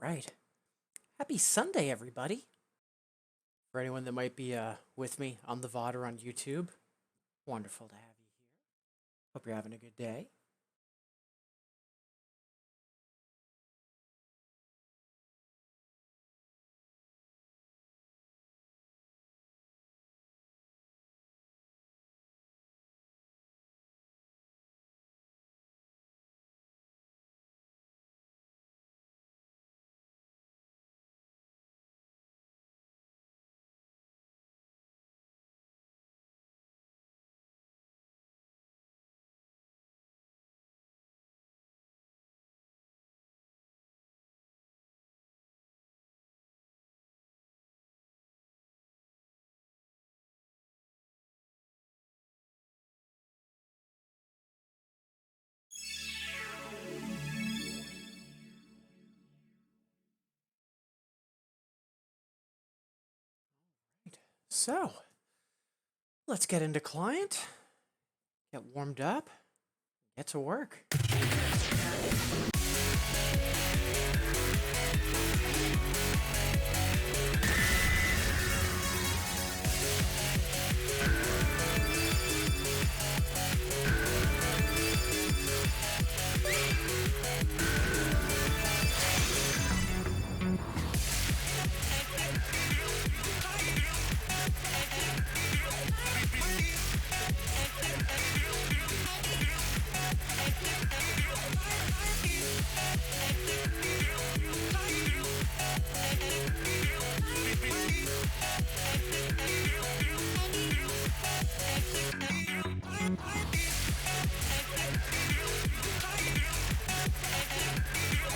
Right. Happy Sunday, everybody. For anyone that might be with me on the VOD or on YouTube, wonderful to have you here. Hope you're having a good day. So, let's get into client, get warmed up, get to work.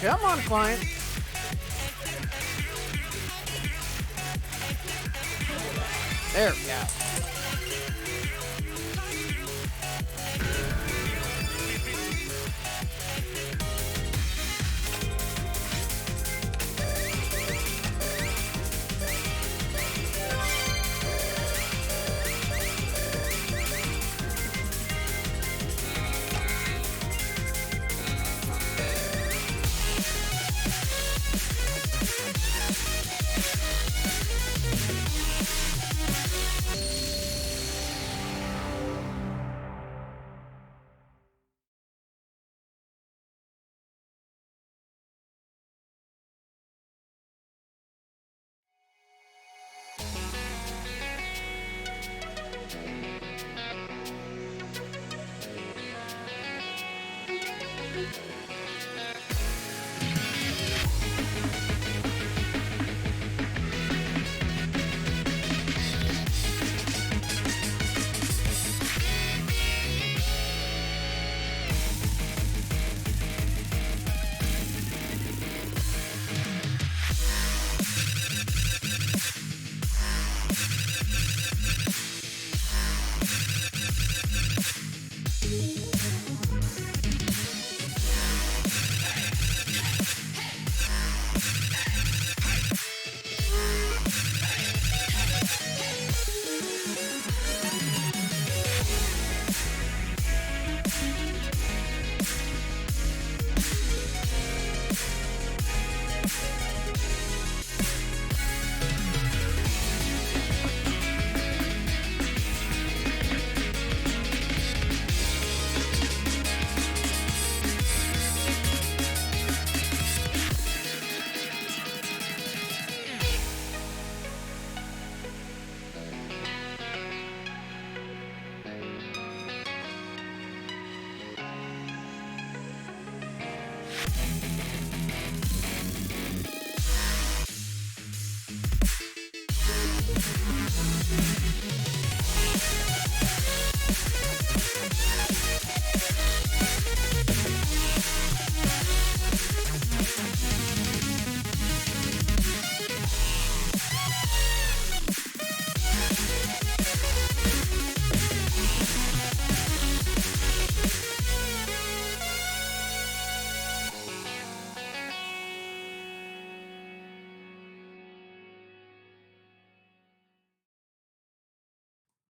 Come on, client. There we go.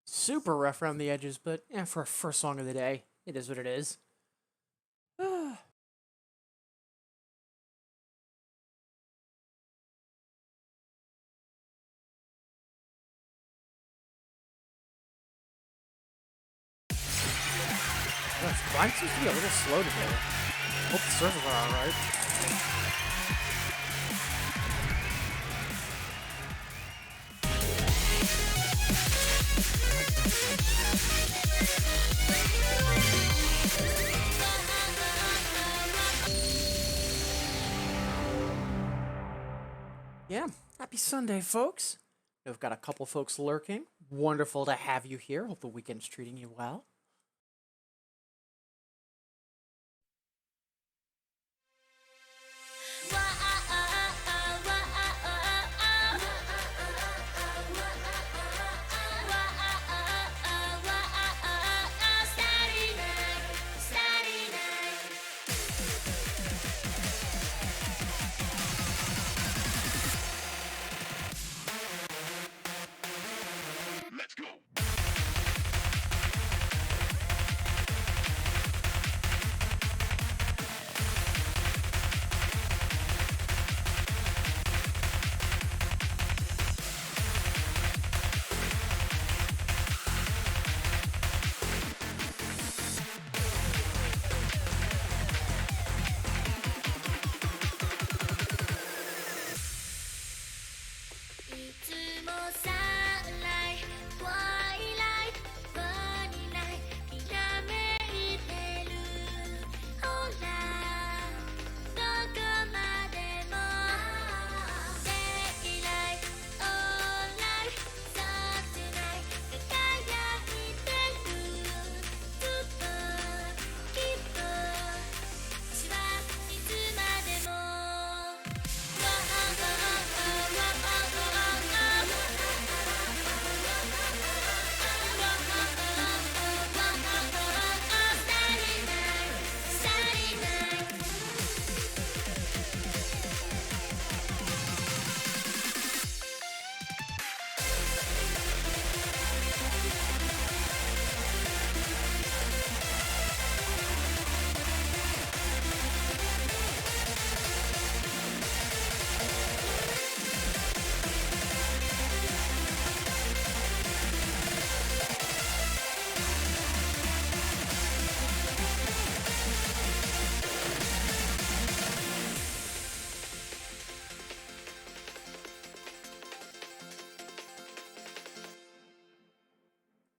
Super rough around the edges, but for a first song of the day, it is what it is. Mine seems to be a little slow today. Hope the servers are alright. Yeah, happy Sunday, folks. We've got a couple folks lurking. Wonderful to have you here. Hope the weekend's treating you well.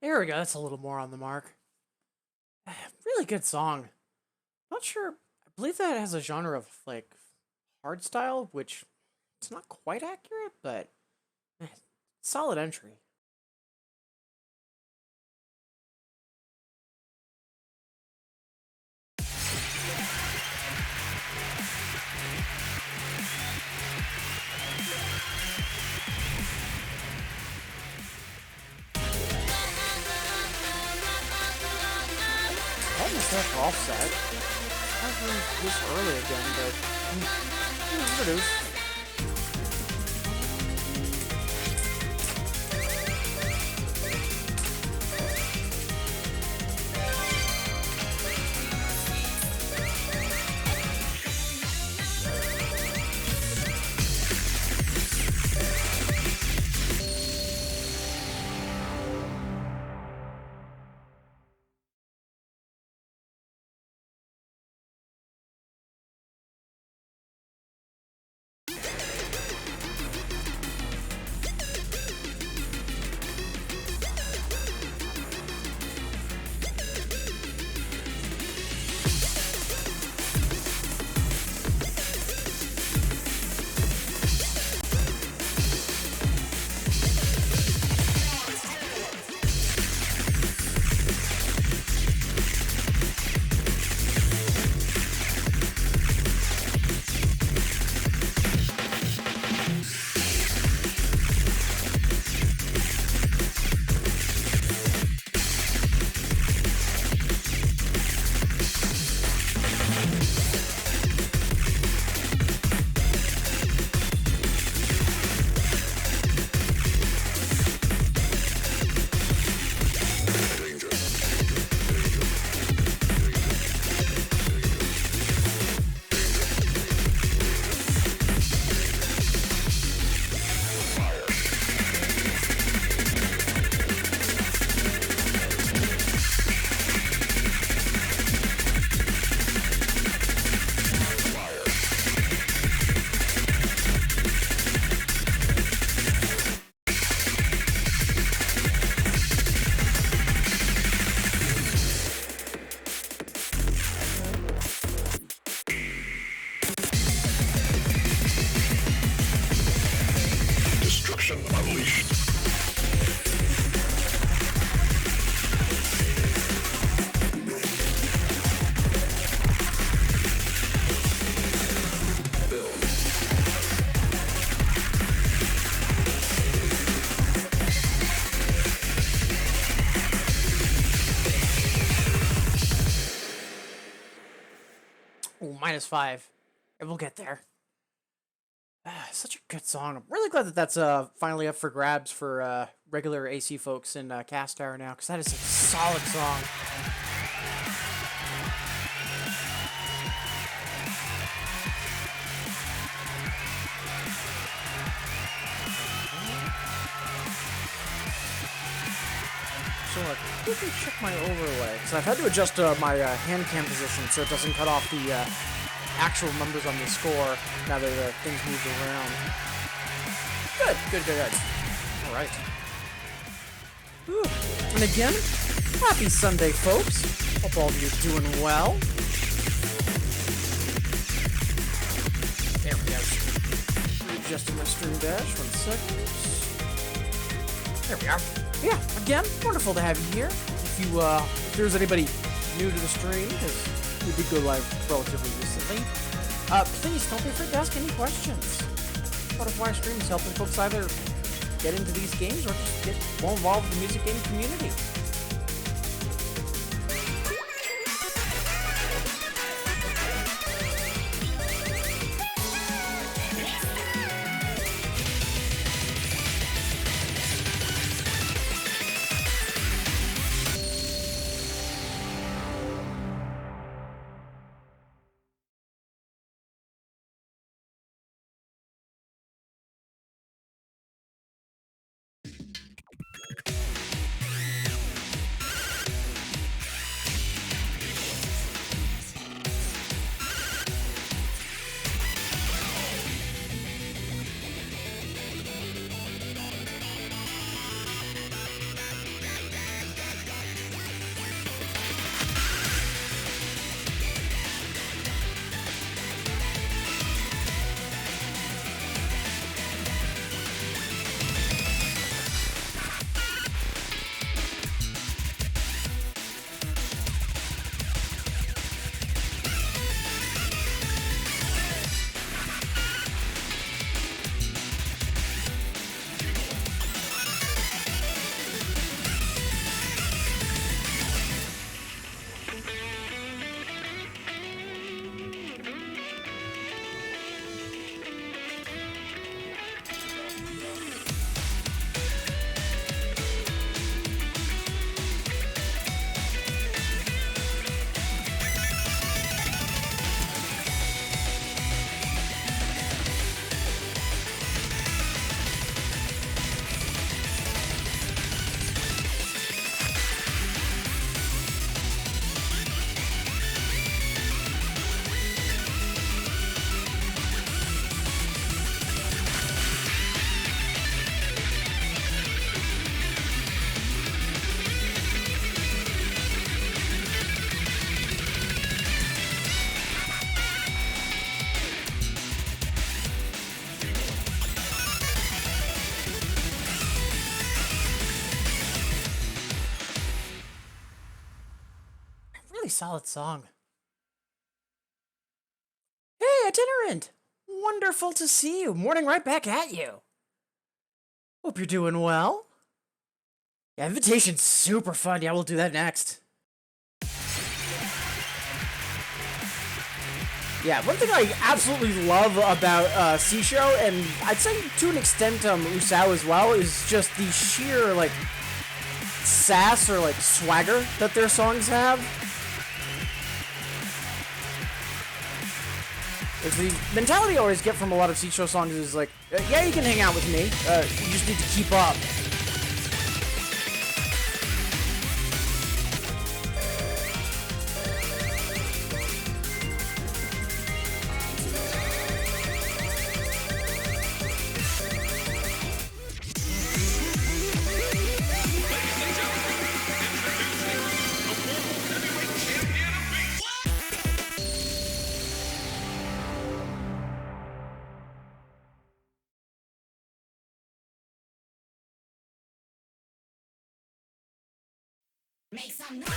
There we go. That's a little more on the mark. Really good song. Not sure. I believe that has a genre of like hardstyle, which it's not quite accurate, but solid entry. Almost there for offset. Not really this early again, but introduced. -5. And we'll get there. Such a good song. I'm really glad that that's finally up for grabs for regular AC folks in Cast Hour now, because that is a solid song. So quickly check my overlay, because I've had to adjust my hand cam position so it doesn't cut off the actual numbers on the score now that things moved around. Good. All right. Whew. And again, happy Sunday, folks. Hope all of you are doing well. There we go. Readjusting my stream dash. 1 second. There we are. Yeah, again, wonderful to have you here. If there's anybody new to the stream, because we did go live relatively recently, please don't be afraid to ask any questions. Butterfly Stream is helping folks either get into these games or just get more involved in the music game community. Solid song. Hey, itinerant! Wonderful to see you. Morning right back at you. Hope you're doing well. Yeah, invitation's super fun. Yeah, we'll do that next. Yeah, one thing I absolutely love about Seashow, and I'd say to an extent Usao as well, is just the sheer, like, sass or, like, swagger that their songs have. The mentality I always get from a lot of Seashow songs is like, yeah, you can hang out with me, you just need to keep up. Make some noise.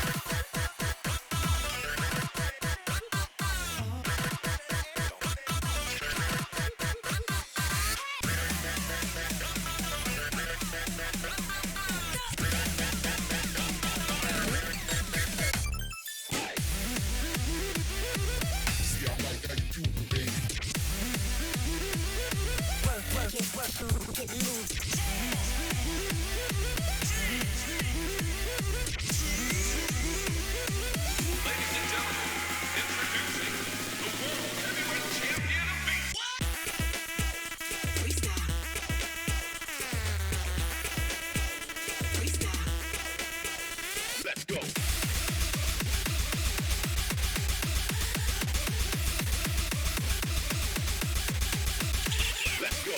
go. Let's go.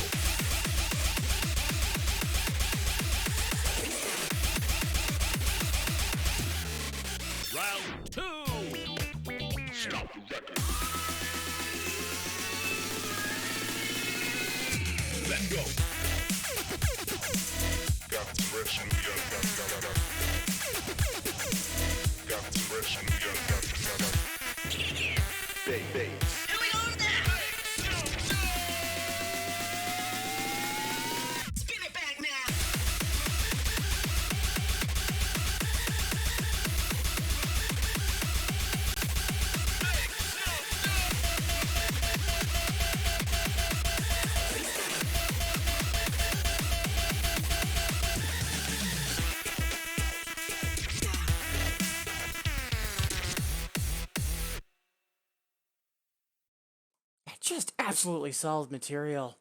Round two. Stop the record. Let's go. Got the fresh New York, got the fresh New York, baby. Here we go now. Spin it back now. Just absolutely solid material.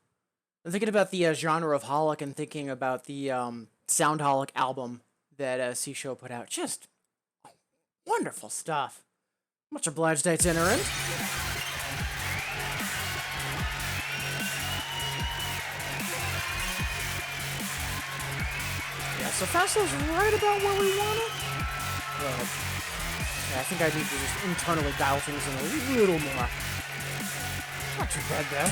I'm thinking about the genre of Holic and thinking about the Sound Holic album that C Show put out. Just wonderful stuff. Much obliged, itinerant. Yeah, so Fasto's right about where we want it. Well, yeah, I think I need to just internally dial things in a little more. Not too bad, though.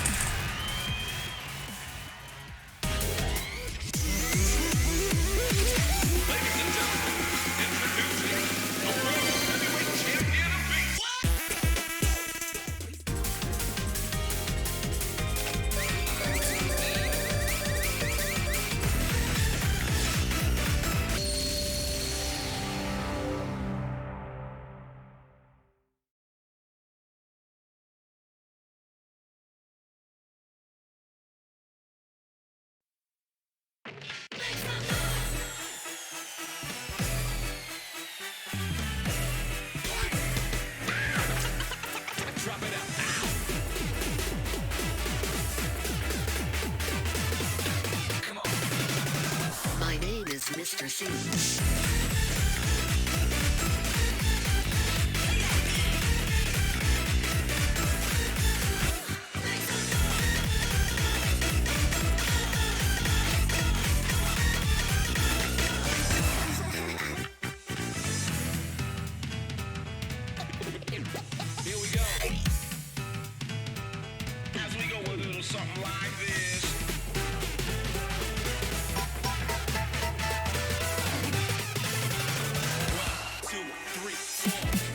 My name is Mr. C. Here we go. As we go a little something like this. 1, 2, 3, 4.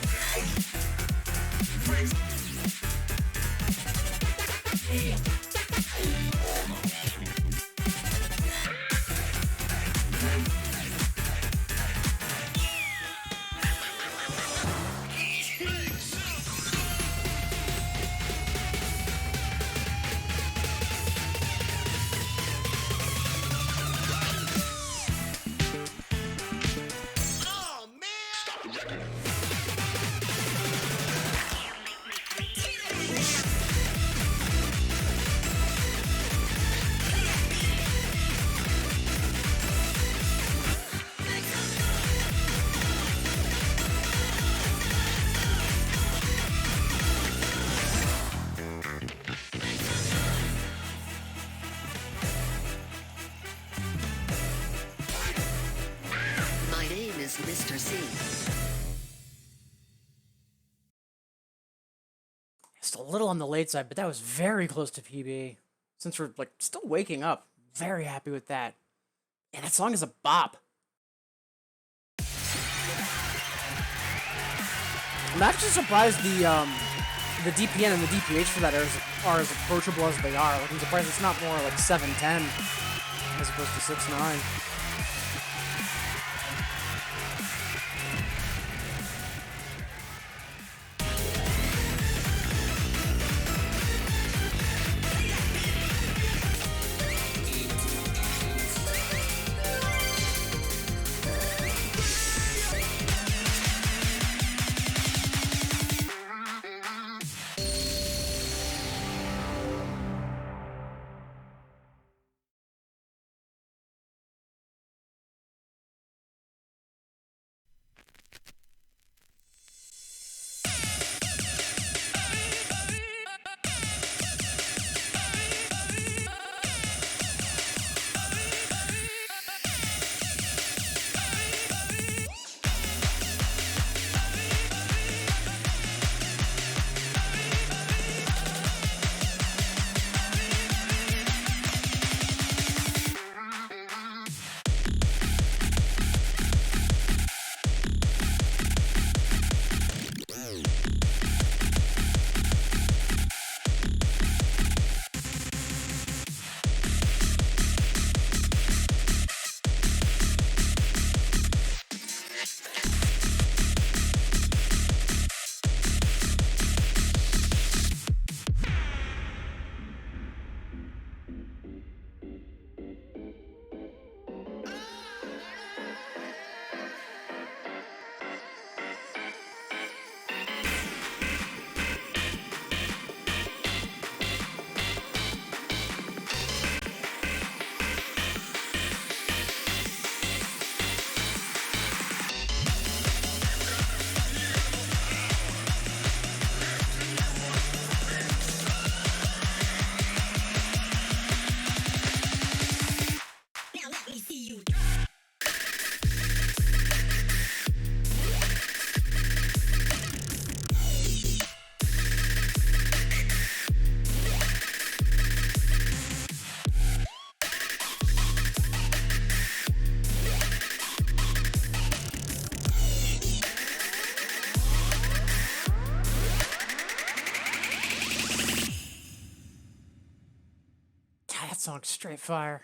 Oh man! Stop the record. My name is Mr. C. Just a little on the late side, but that was very close to PB. Since we're like still waking up, very happy with that. And that song is a bop. I'm actually surprised the DPN and the DPH for that are as approachable as they are. Like, I'm surprised it's not more like 710 as opposed to 6.9. song's straight fire.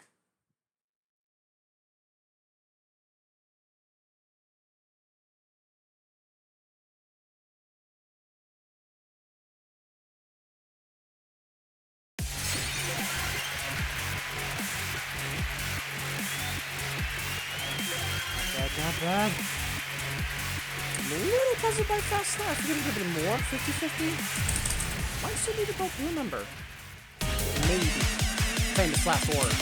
Not bad. I'm a little puzzled by Fast Star. I forget a bit more. 50-50? Might still need a both remember. Maybe. Famous last word.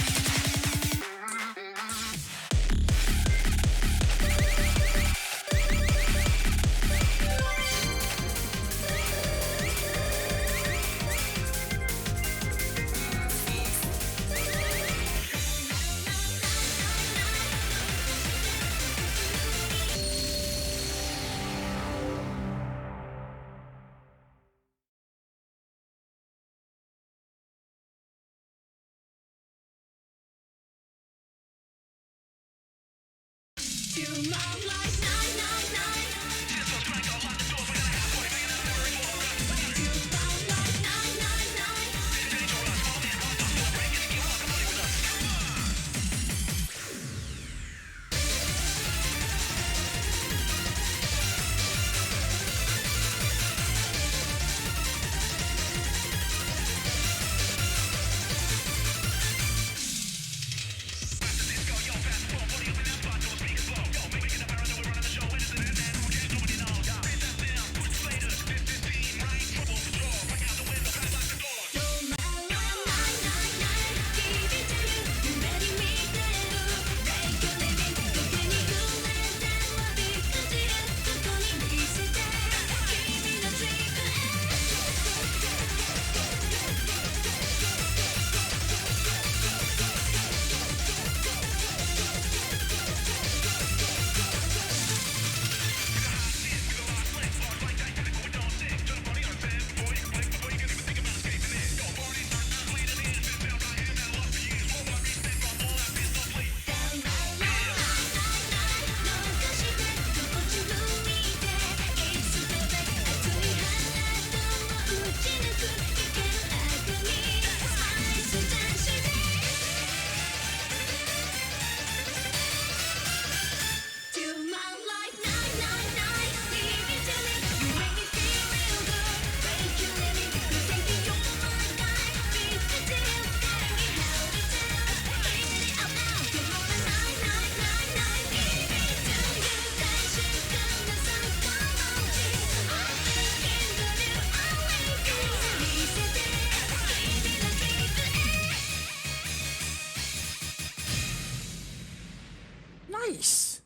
Nice!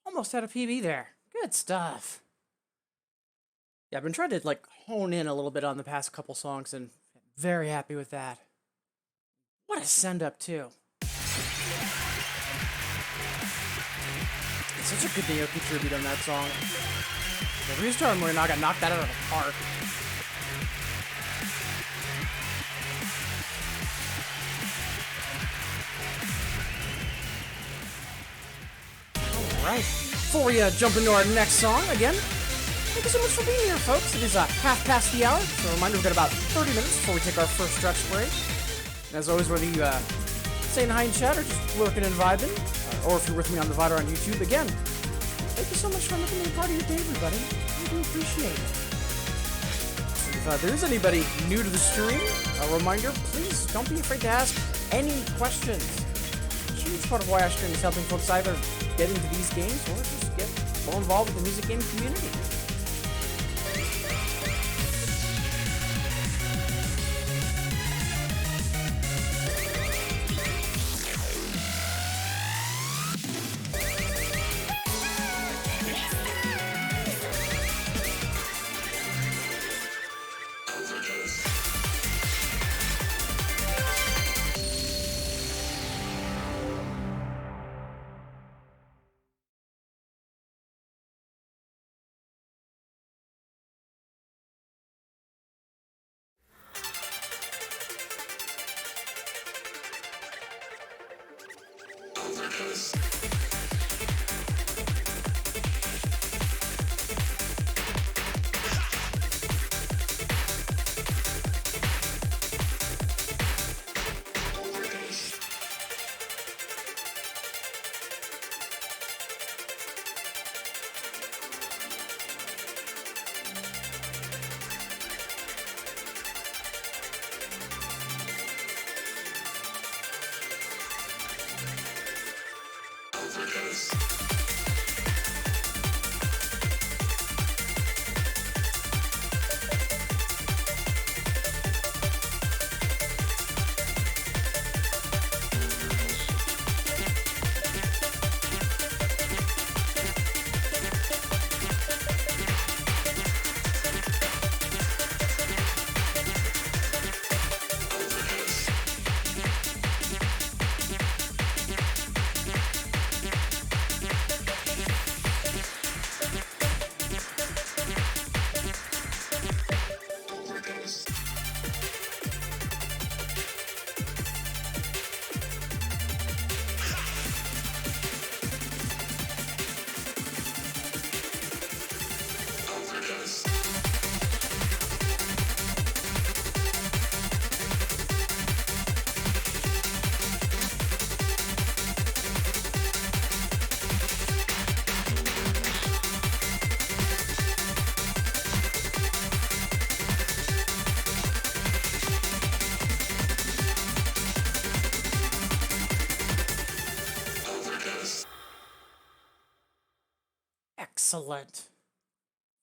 Almost had a PB there. Good stuff. Yeah, I've been trying to like hone in a little bit on the past couple songs and very happy with that. What a send up too. It's such a good Naoki tribute on that song. The restart where I got knocked that out of the park. Alright, before we jump into our next song, again, thank you so much for being here, folks. It is half past the hour, so a reminder, we've got about 30 minutes before we take our first stretch break. And as always, whether you saying hi in chat or just lurking and vibing, or if you're with me on the VOD or on YouTube, again, thank you so much for making me a part of your day, everybody. I do appreciate it. If there is anybody new to the stream, a reminder, please don't be afraid to ask any questions. Huge part of why I stream is helping folks either get into these games or just get more involved with the music game community. Excellent.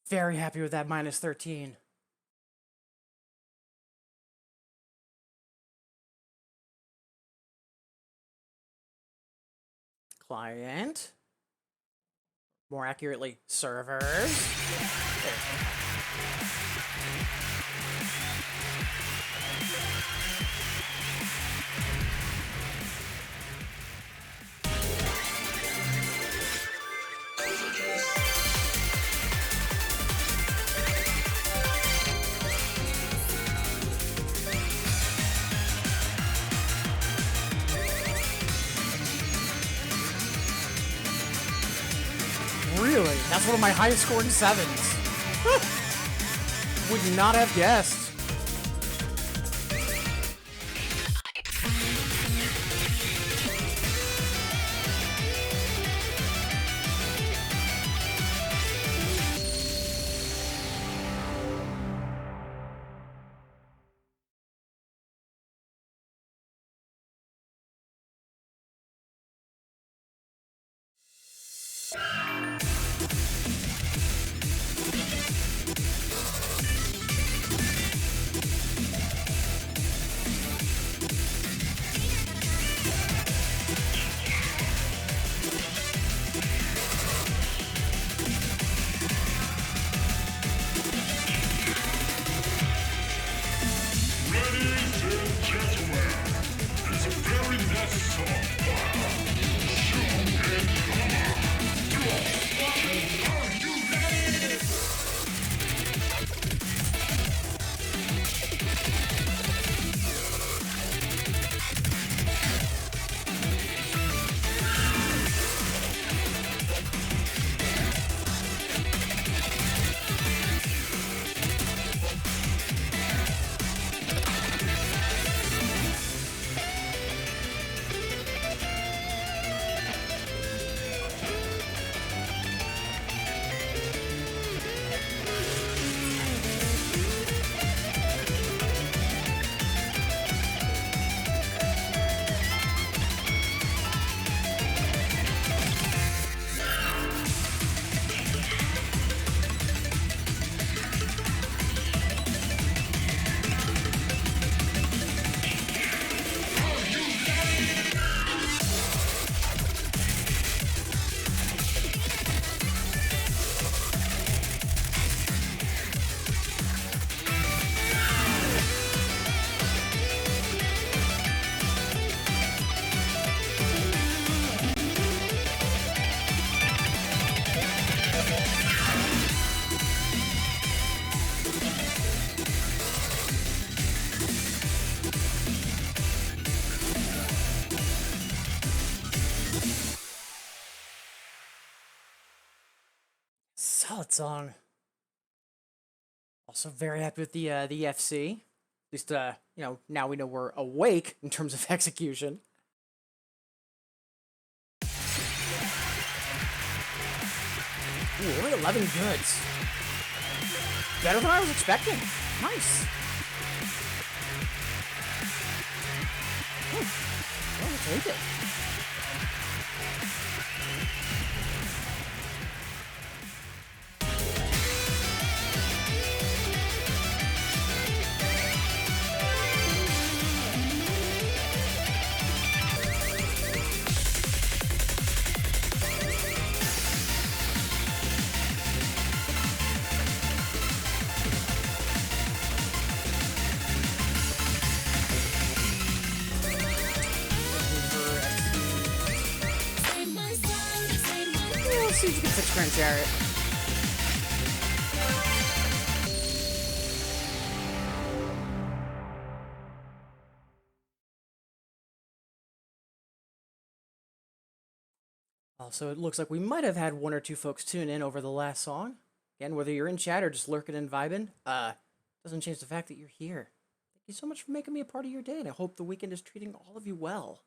Very happy with that minus 13. Client. More accurately, servers. Really? That's one of my highest scoring sevens. Would not have guessed. Ladies and gentlemen, it's a very nice song. Shoot and hammer. Are you ready? Solid song. Also very happy with the FC. At least now we know we're awake in terms of execution. Ooh, only 11 goods. Better than I was expecting. Nice. Well, we'll take it. Let's see if we can fix Grand Chariot. Also, it looks like we might have had one or two folks tune in over the last song. Again, whether you're in chat or just lurking and vibing, doesn't change the fact that you're here. Thank you so much for making me a part of your day, and I hope the weekend is treating all of you well.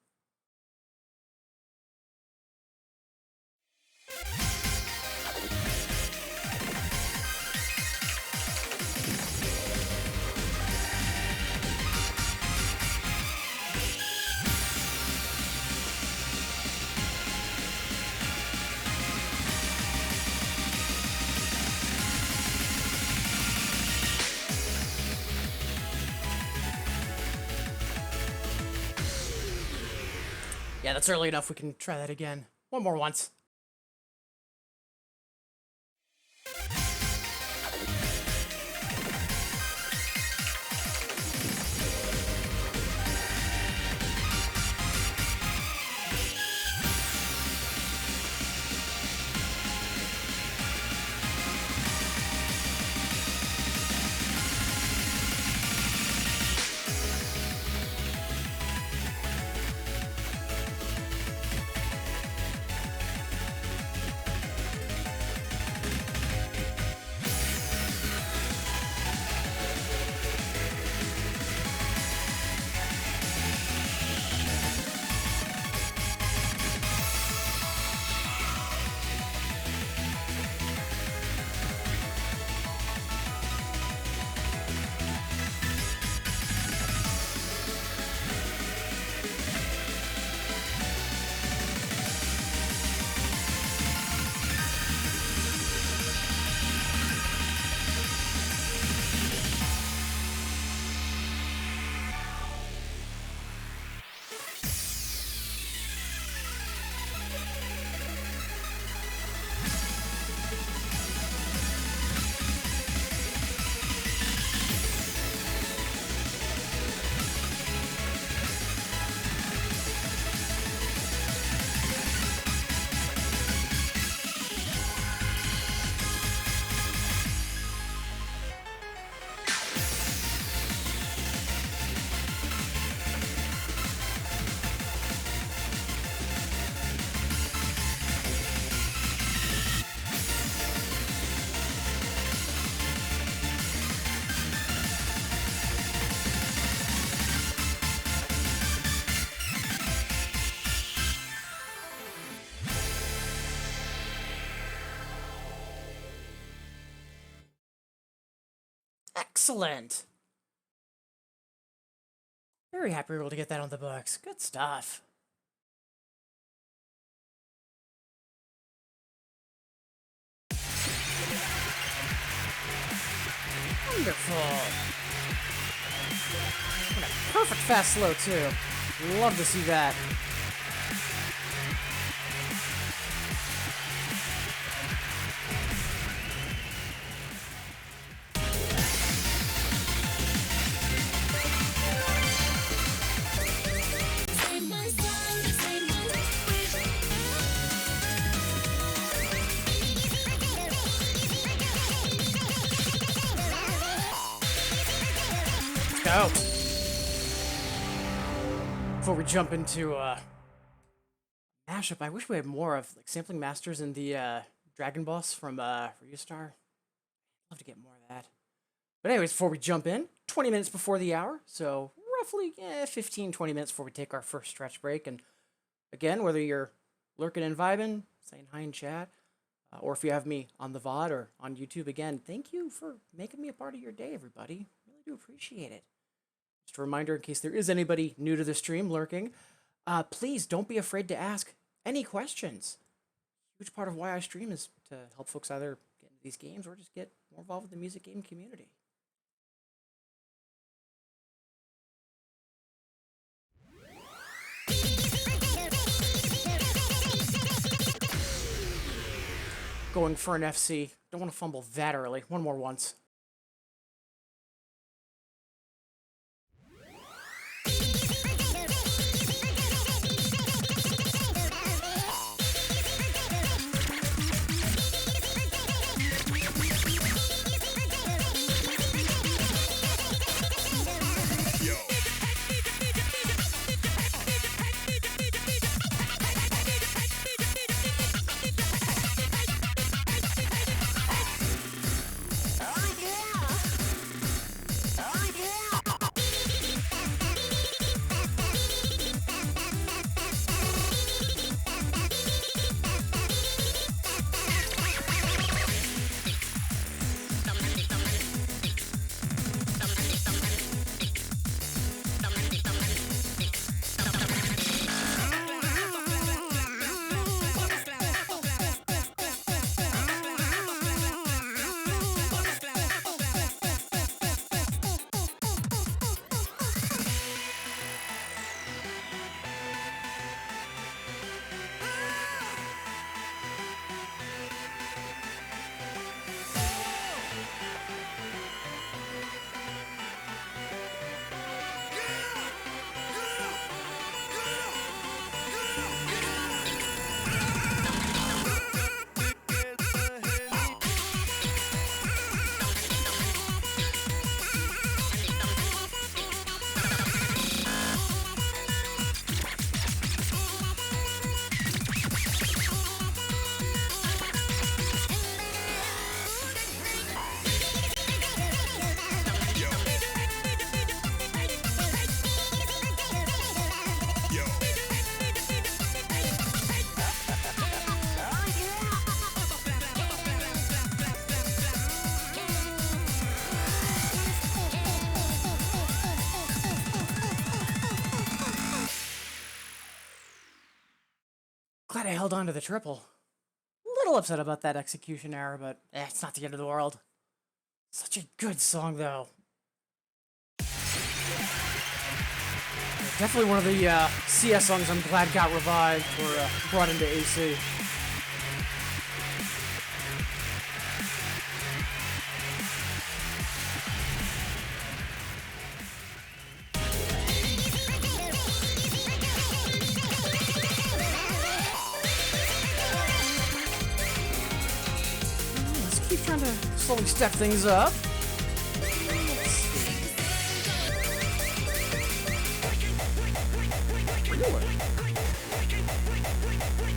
Yeah, that's early enough. We can try that again. One more once. Excellent. Very happy we were able to get that on the books. Good stuff. Wonderful. And a perfect fast slow, too. Love to see that. Go. Before we jump into mashup, I wish we had more of like sampling masters in the Dragon Boss from Star. Love to get more of that. But anyways, before we jump in, 20 minutes before the hour, so roughly 15, 20 minutes before we take our first stretch break. And again, whether you're lurking and vibing, saying hi in chat, or if you have me on the VOD or on YouTube, again, thank you for making me a part of your day, everybody. Really do appreciate it. Just a reminder, in case there is anybody new to the stream lurking, please don't be afraid to ask any questions. A huge part of why I stream is to help folks either get into these games or just get more involved with the music game community. Going for an FC. Don't want to fumble that early. One more once. glad I held on to the triple. A little upset about that execution error, but it's not the end of the world. Such a good song, though. Definitely one of the CS songs I'm glad got revived or brought into AC. Let's keep trying to slowly step things up.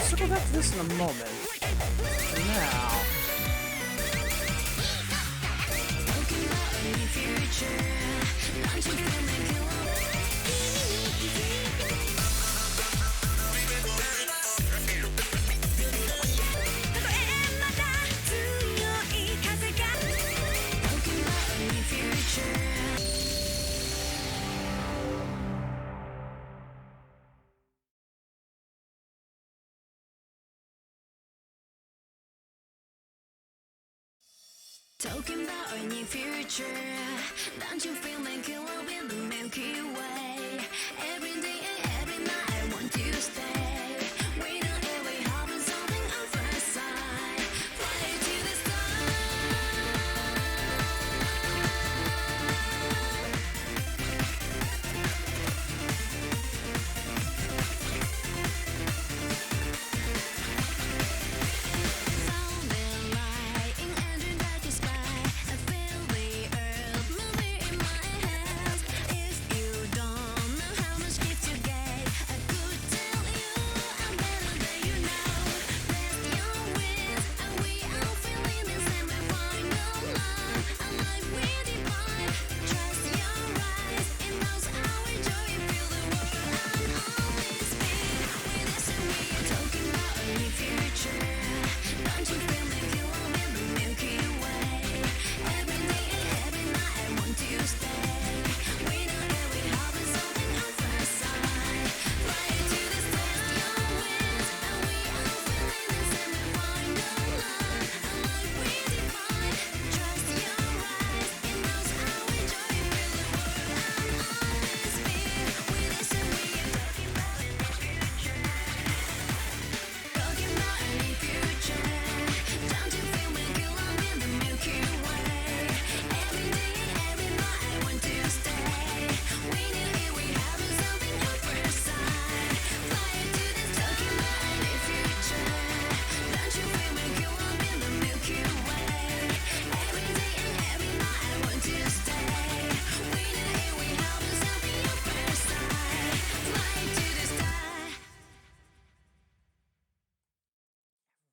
Circle back to this in a moment. Now. Talking about our near future, don't you feel like you will be the Milky Way? Every day and every night I want to stay. We don't ever having something on first sight. Fly to the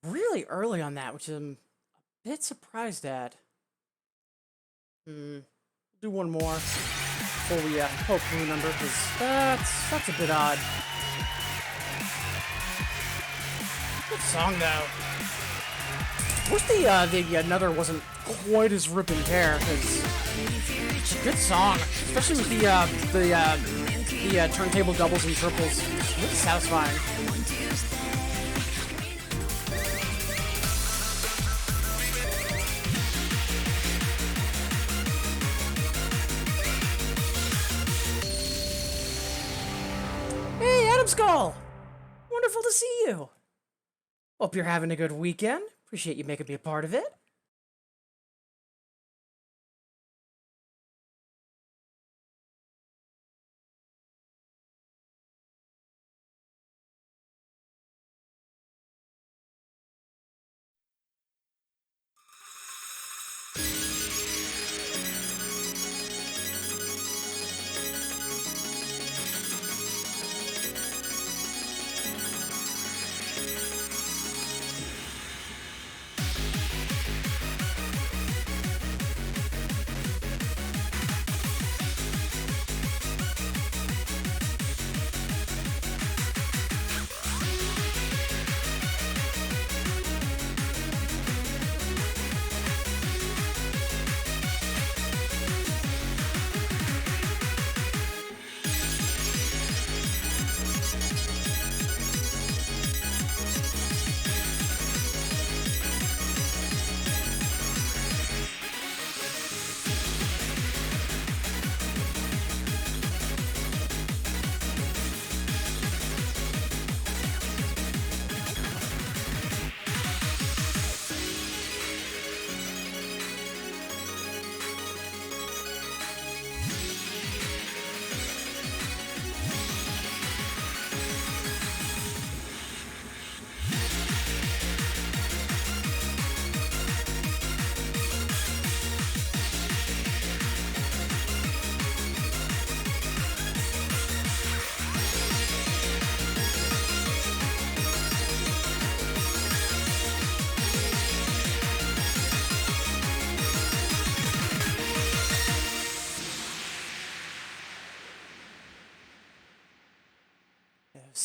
Really early on that, which I'm a bit surprised at. Do one more before we hopefully remember, because that's a bit odd. Good song though. Wish the another wasn't quite as rip and tear, because it's a good song, especially with the turntable doubles and triples. It's really satisfying. Hey, Adam Skull! Wonderful to see you. Hope you're having a good weekend. Appreciate you making me a part of it.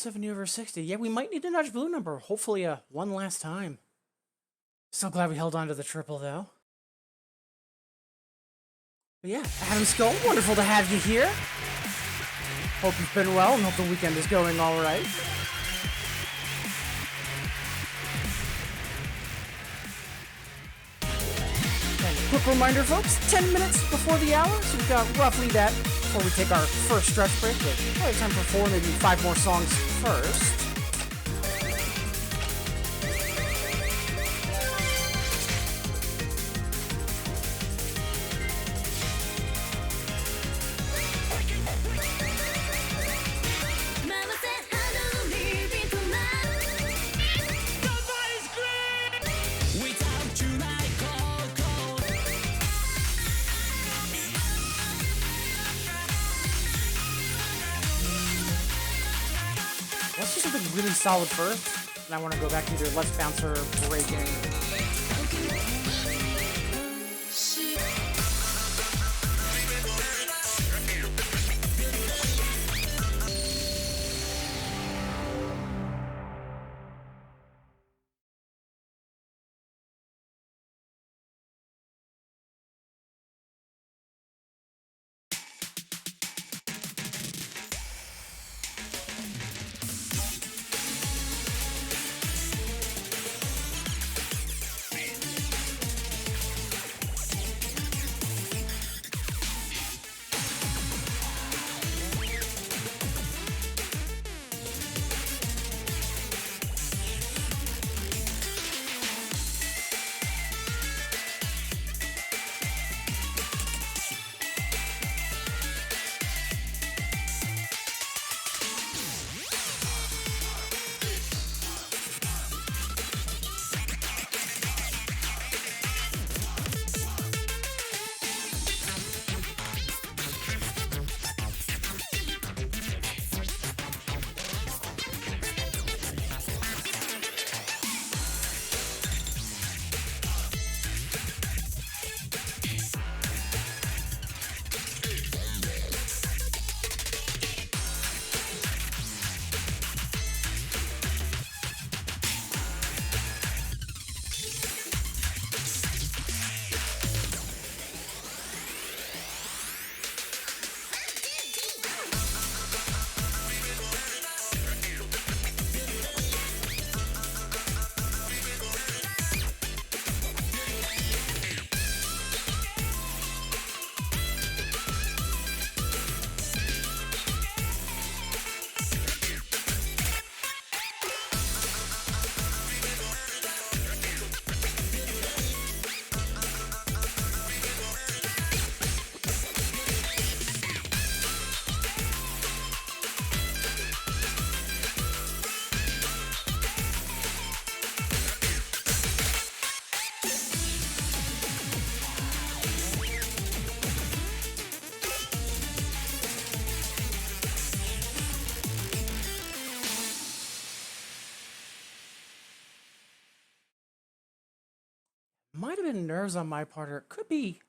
70 over 60. Yeah, we might need a nudge blue number. Hopefully, one last time. So glad we held on to the triple, though. But yeah, Adam Skull, wonderful to have you here. Hope you've been well and hope the weekend is going all right. And quick reminder, folks, 10 minutes before the hour, so we've got roughly that before we take our first stretch break. But probably time for 4, maybe 5 more songs first. Let's do something really solid first, and I want to go back to either Let's Bounce or Breaking. Might have been nerves on my part, or it could be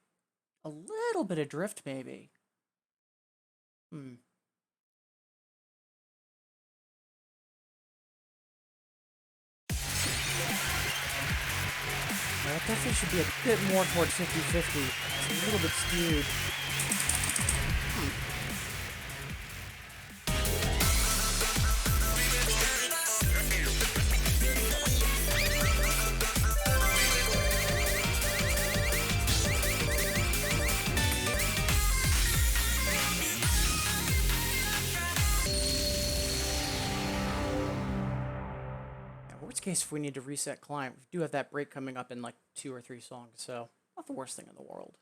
a little bit of drift, maybe. That definitely should be a bit more towards 50-50. It's a little bit skewed. Worst case, if we need to reset client, we do have that break coming up in like 2 or 3 songs, so not the worst thing in the world.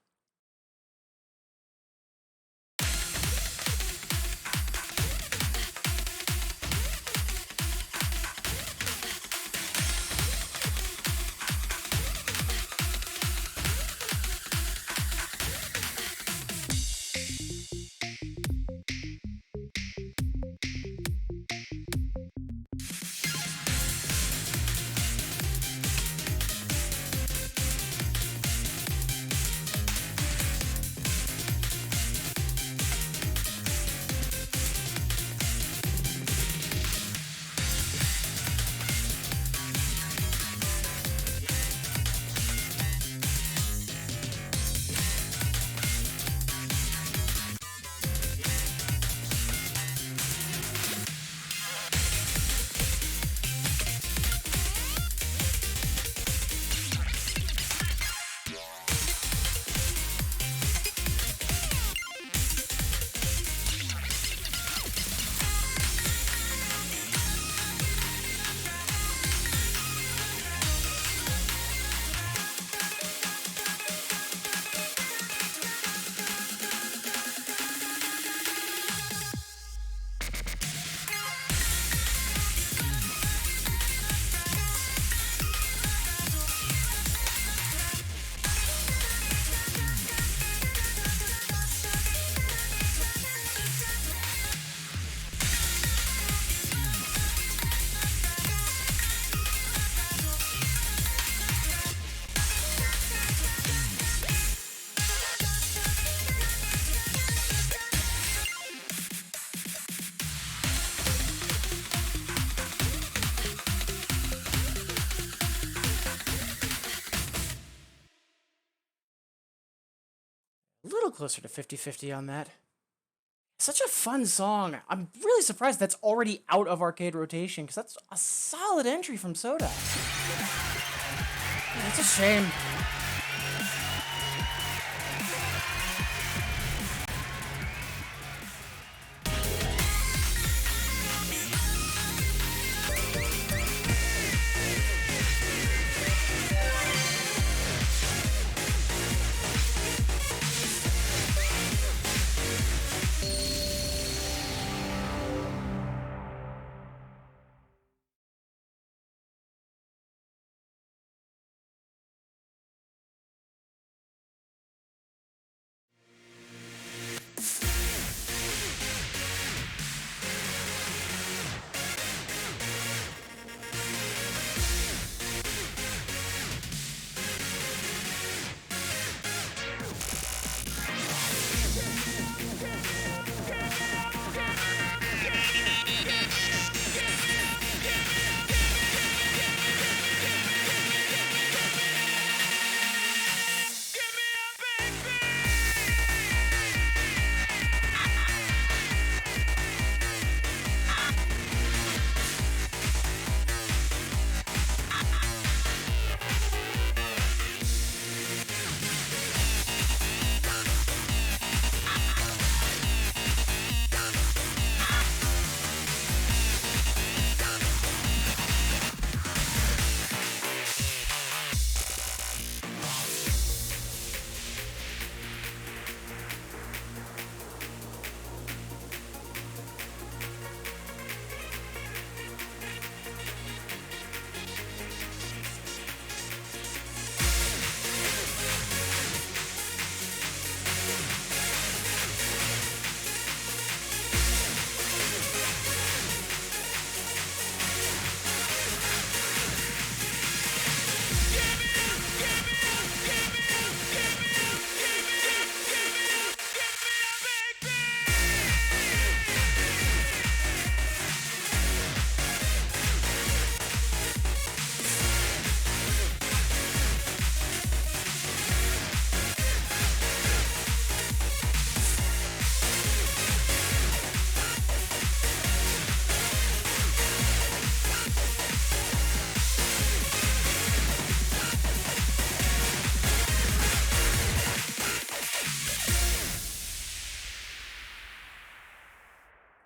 little closer to 50-50 on that. Such a fun song. I'm really surprised that's already out of arcade rotation, because that's a solid entry from Soda. Man, it's a shame.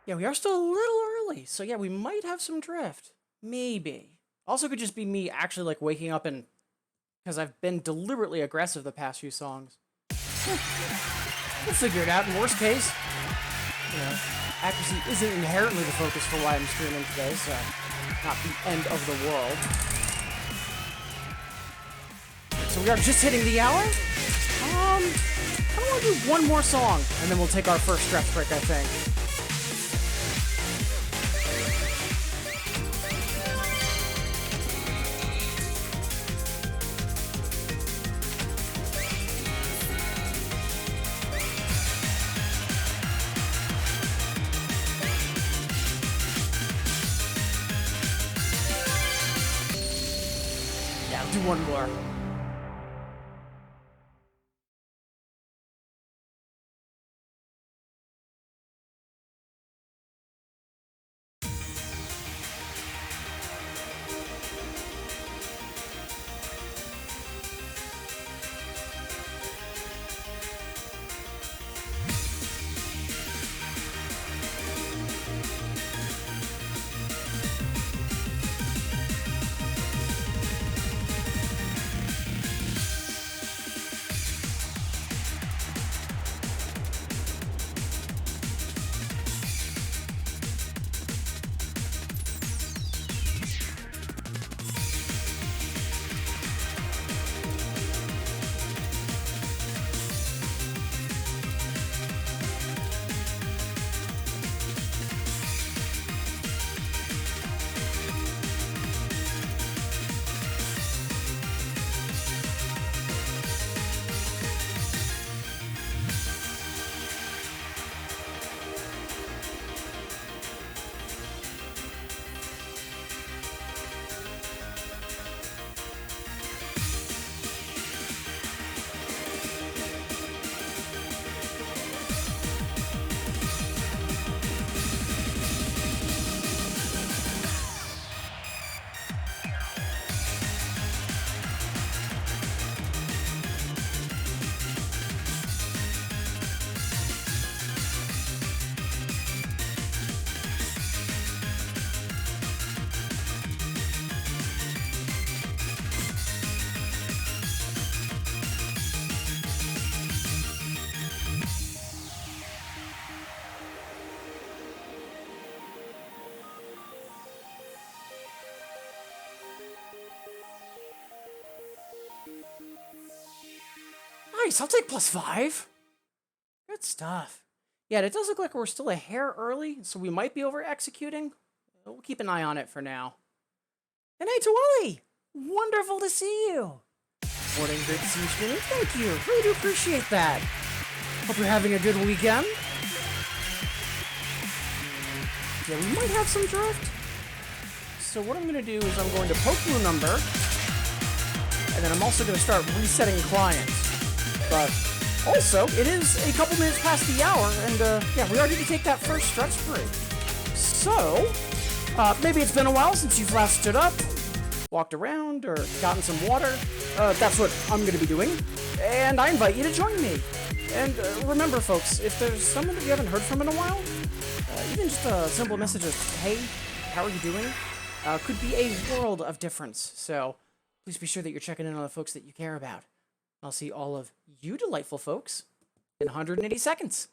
Yeah, we are still a little early, so yeah, we might have some drift. Maybe. Also could just be me actually like waking up and because I've been deliberately aggressive the past few songs. We'll figure it out in worst case. You know, accuracy isn't inherently the focus for why I'm streaming today, so not the end of the world. So we are just hitting the hour. I want to do one more song, and then we'll take our first stretch break, I think. Yeah, I'll do one more. Nice, I'll take +5. Good stuff. Yeah, it does look like we're still a hair early, so we might be over executing. We'll keep an eye on it for now. And hey, Tawali! Wonderful to see you! Morning, great to see you streaming. Thank you, really do appreciate that. Hope you're having a good weekend. Yeah, we might have some drift. So what I'm gonna do is I'm going to poke Blue Number, and then I'm also gonna start resetting clients. But also, it is a couple minutes past the hour, and yeah, we already need to take that first stretch break. So, maybe it's been a while since you've last stood up, walked around, or gotten some water. That's what I'm going to be doing, and I invite you to join me. And remember, folks, if there's someone that you haven't heard from in a while, even just a simple message of, hey, how are you doing, could be a world of difference. So please be sure that you're checking in on the folks that you care about. I'll see all of you delightful folks in 180 seconds.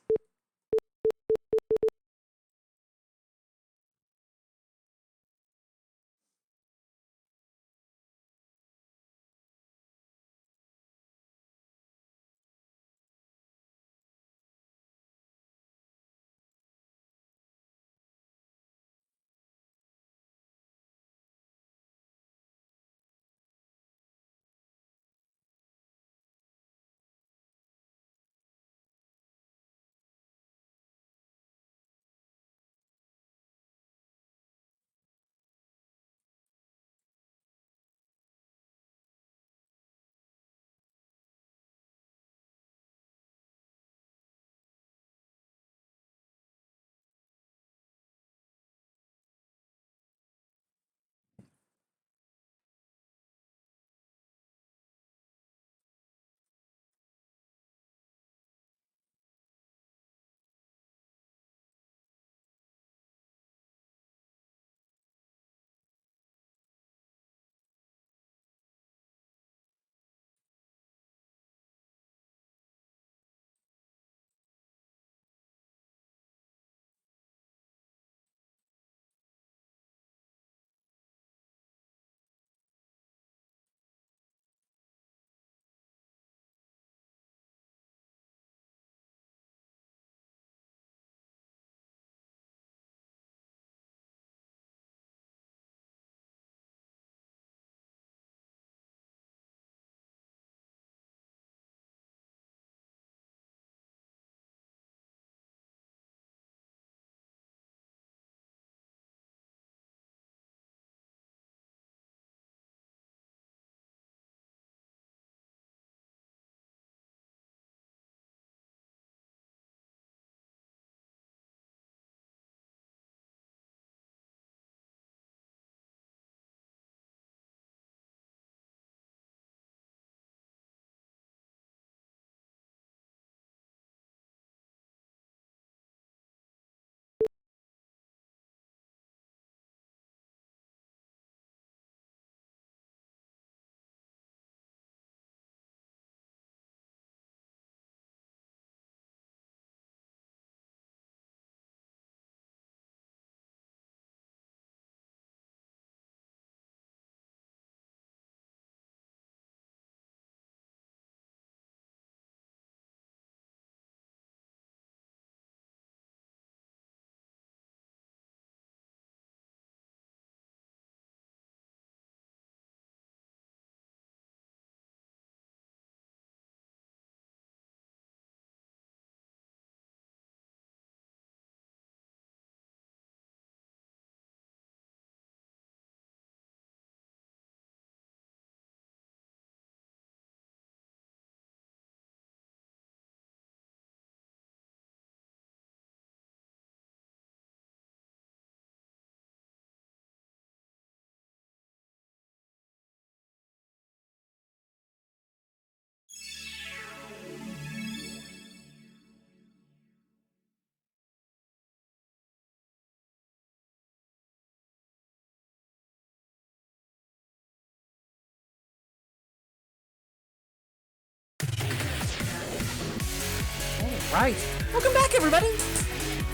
Right. Welcome back, everybody.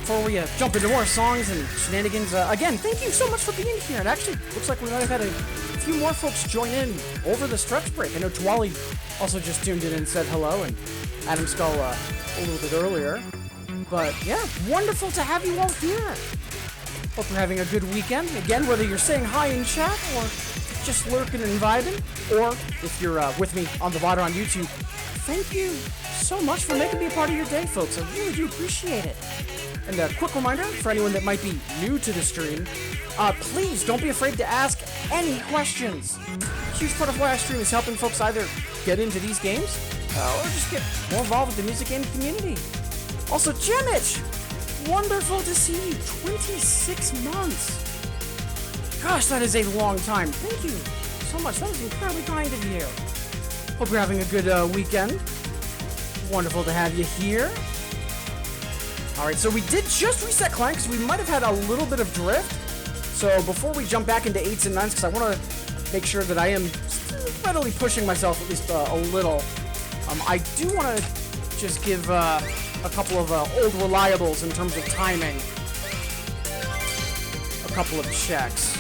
before we jump into more songs and shenanigans, again, thank you so much for being here. It actually looks like we might have had a few more folks join in over the stretch break. I know Twali also just tuned in and said hello, and Adam Skull a little bit earlier. But yeah, wonderful to have you all here. Hope you're having a good weekend. Again, whether you're saying hi in chat or just lurking and vibing, or if you're with me on the VOD on YouTube, thank you so much for making me a part of your day, folks. I really do appreciate it. And a quick reminder for anyone that might be new to the stream, please don't be afraid to ask any questions. A huge part of why I stream is helping folks either get into these games or just get more involved with the music game community. Also, Jimich, wonderful to see you. 26 months. Gosh, that is a long time. Thank you so much. That was incredibly kind of you. Hope you're having a good weekend. Wonderful to have you here. Alright, so we did just reset client because we might have had a little bit of drift. So before we jump back into 8s and 9s, because I want to make sure that I am steadily pushing myself at least a little, I do want to just give a couple of old reliables in terms of timing. A couple of checks.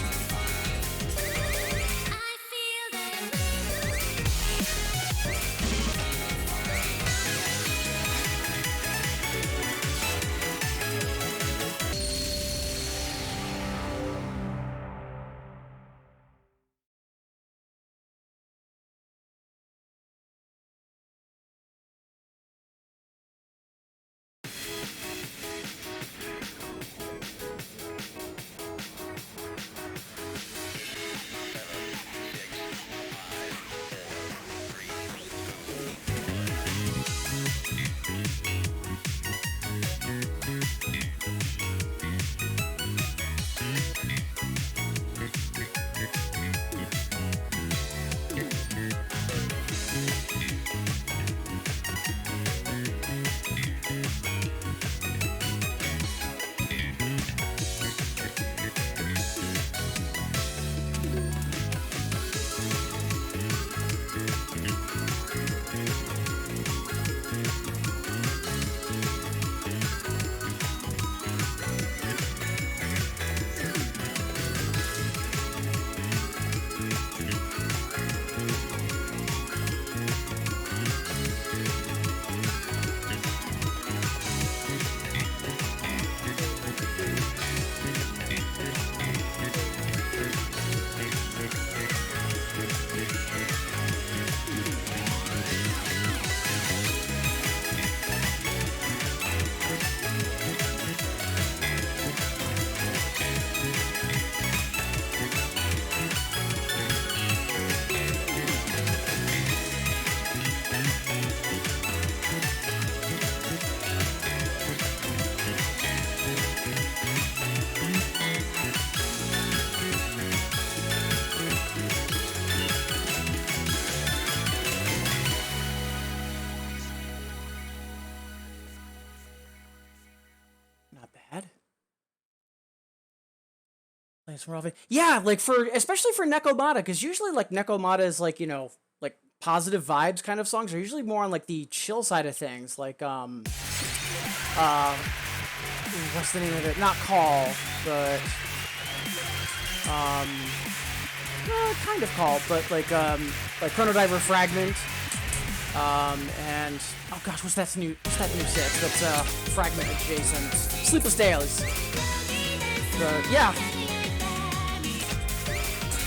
Yeah, like especially for Nekomata, because usually like Nekomata is like, like positive vibes kind of songs are usually more on like the chill side of things. Like what's the name of it? Not Call, but kind of Call, but like Chrono Diver Fragment. And oh gosh, what's that new 6 that's Fragment adjacent? Sleepless Days.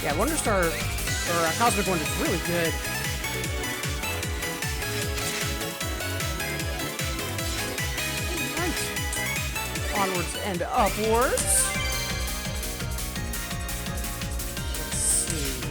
Yeah, Wonderstar, or Cosmic Wonder is really good. Right. Onwards and upwards. Let's see.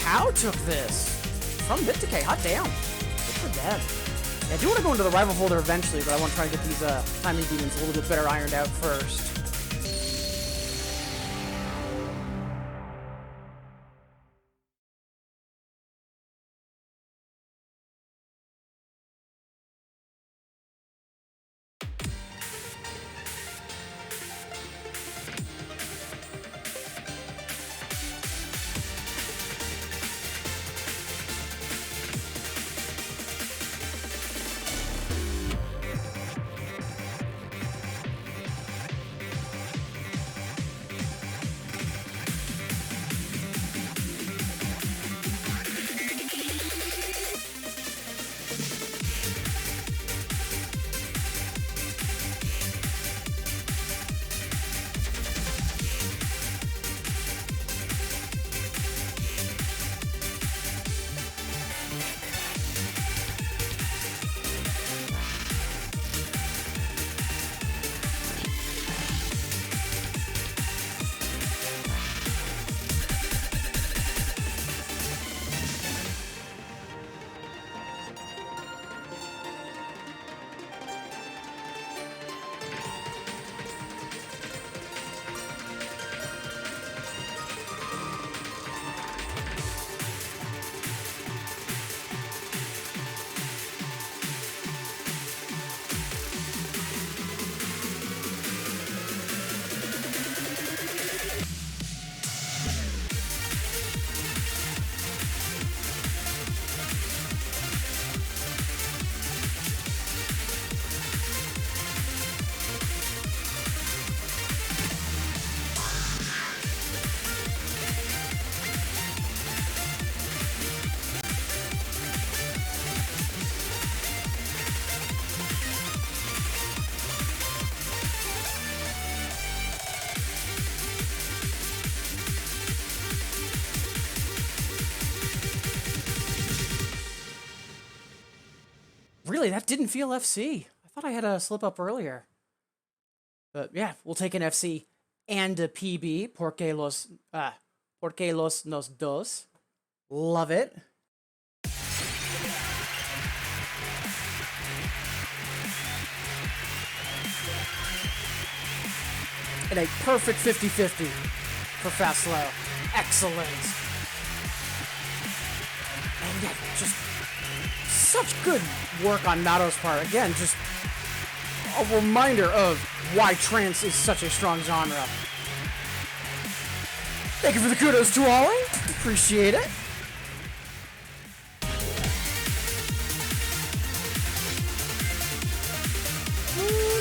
Cow took this from Decay. Hot damn. Good for them. Yeah, I do want to go into the rival folder eventually, but I want to try to get these timing demons a little bit better ironed out first. really, that didn't feel FC. I thought I had a slip up earlier. But yeah, we'll take an FC and a PB. Porque los nos dos. Love it. And a perfect 50-50 for Fast Slow. Excellent. And yeah, just such good work on Nato's part. Again, just a reminder of why trance is such a strong genre. Thank you for the kudos to Ollie. Appreciate it.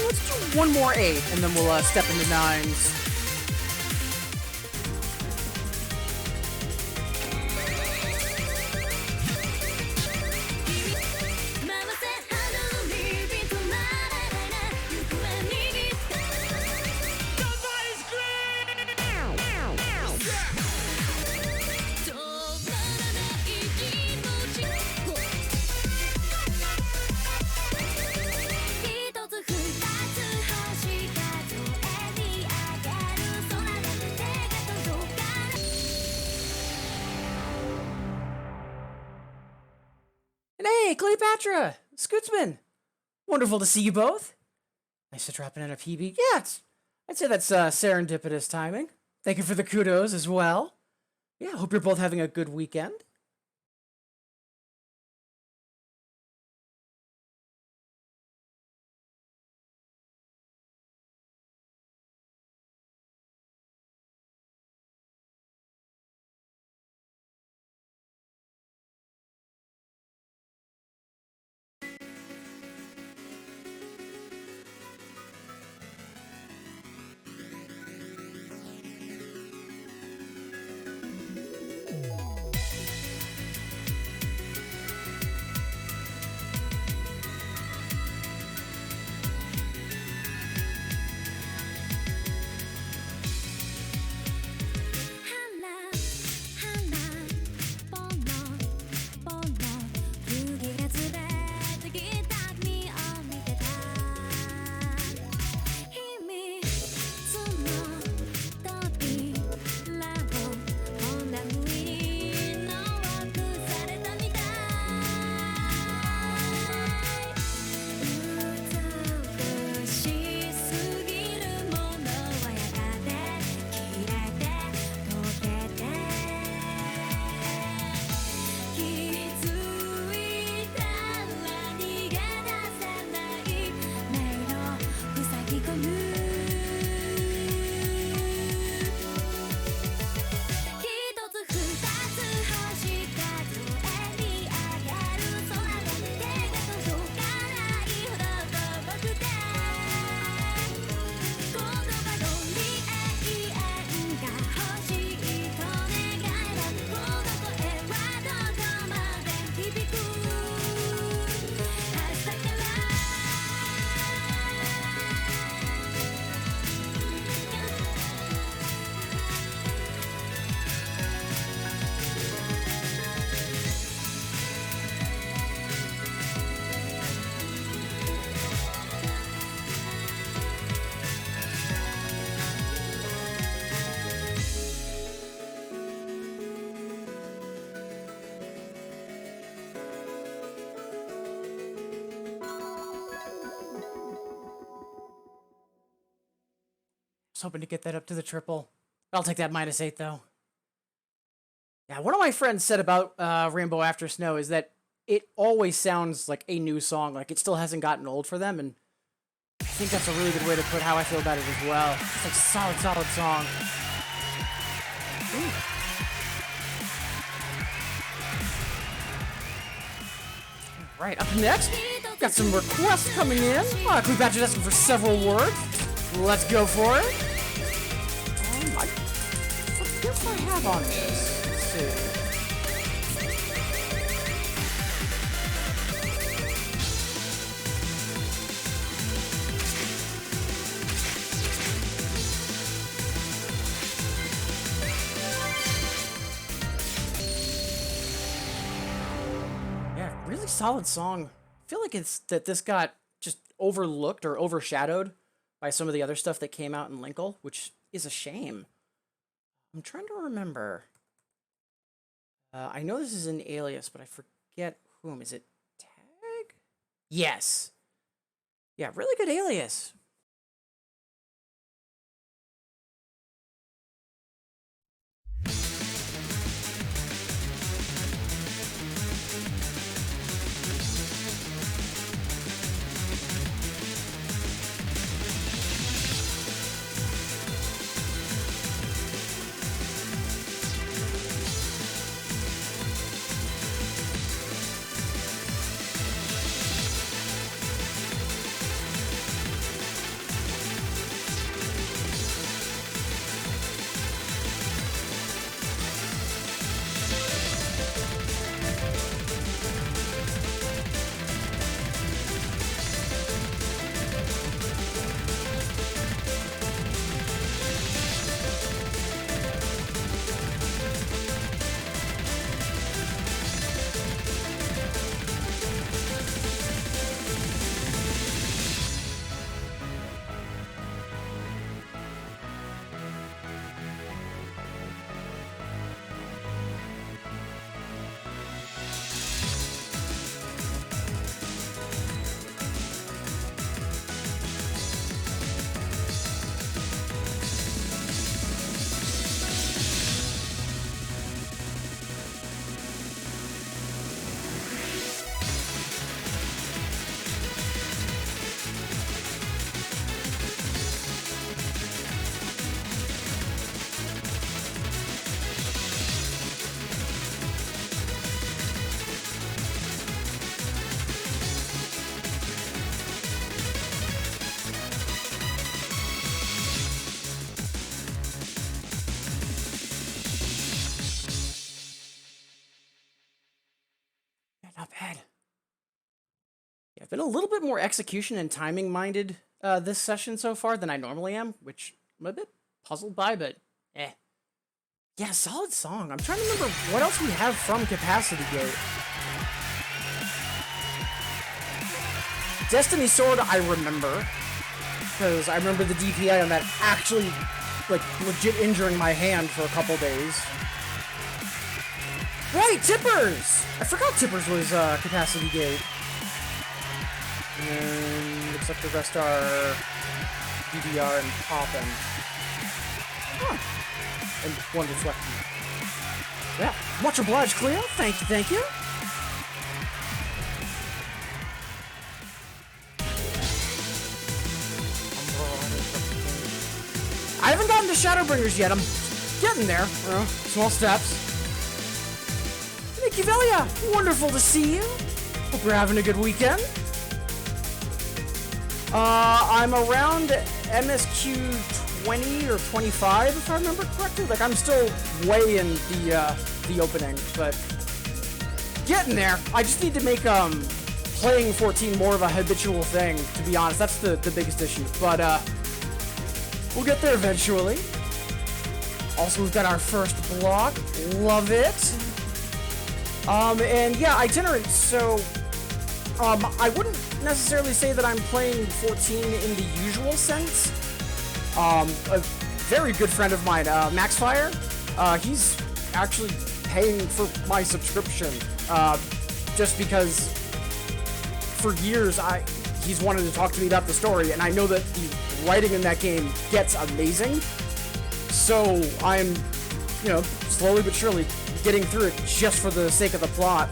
Let's do one more 8, and then we'll step into 9s. Hey, Cleopatra! Scootsman! Wonderful to see you both. Nice to drop in on a PB. Yeah, I'd say that's serendipitous timing. Thank you for the kudos as well. Yeah, hope you're both having a good weekend. Hoping to get that up to the triple. I'll take that -8 though. Yeah, one of my friends said about Rainbow After Snow is that it always sounds like a new song, like it still hasn't gotten old for them, and I think that's a really good way to put how I feel about it as well. It's like solid song. Ooh. Right, up next, got some requests coming in. Cleopatra's asking for several words. Let's go for it. I forget what I have on this. Let's see. Yeah, really solid song. feel like it's that this got just overlooked or overshadowed by some of the other stuff that came out in Linkle, which is a shame. I'm trying to remember. I know this is an alias, but I forget whom. Is it Tag? Yes. Yeah, really good alias. Not bad. Yeah, I've been a little bit more execution and timing minded this session so far than I normally am, which I'm a bit puzzled by, but eh. Yeah, solid song. I'm trying to remember what else we have from Capacity Gate. Destiny Sword, I remember, because I remember the DPI on that actually, like, legit injuring my hand for a couple days. Right, Tippers! I forgot Tippers was Capacity Gate. And looks like the rest are DDR and Poppin'. Huh. And one deflecting. Yeah, much obliged, Cleo. Thank you, thank you. I haven't gotten to Shadowbringers yet. I'm getting there. Small steps. Nikki Velia, wonderful to see you. Hope you're having a good weekend. I'm around MSQ 20 or 25, if I remember correctly. Like, I'm still way in the opening, but getting there. I just need to make playing 14 more of a habitual thing, to be honest. That's the biggest issue, but we'll get there eventually. Also, we've got our first block. Love it. And yeah, itinerant, so I wouldn't necessarily say that I'm playing 14 in the usual sense. A very good friend of mine, Maxfire, he's actually paying for my subscription, just because for years he's wanted to talk to me about the story, and I know that the writing in that game gets amazing, so I'm, slowly but surely getting through it just for the sake of the plot.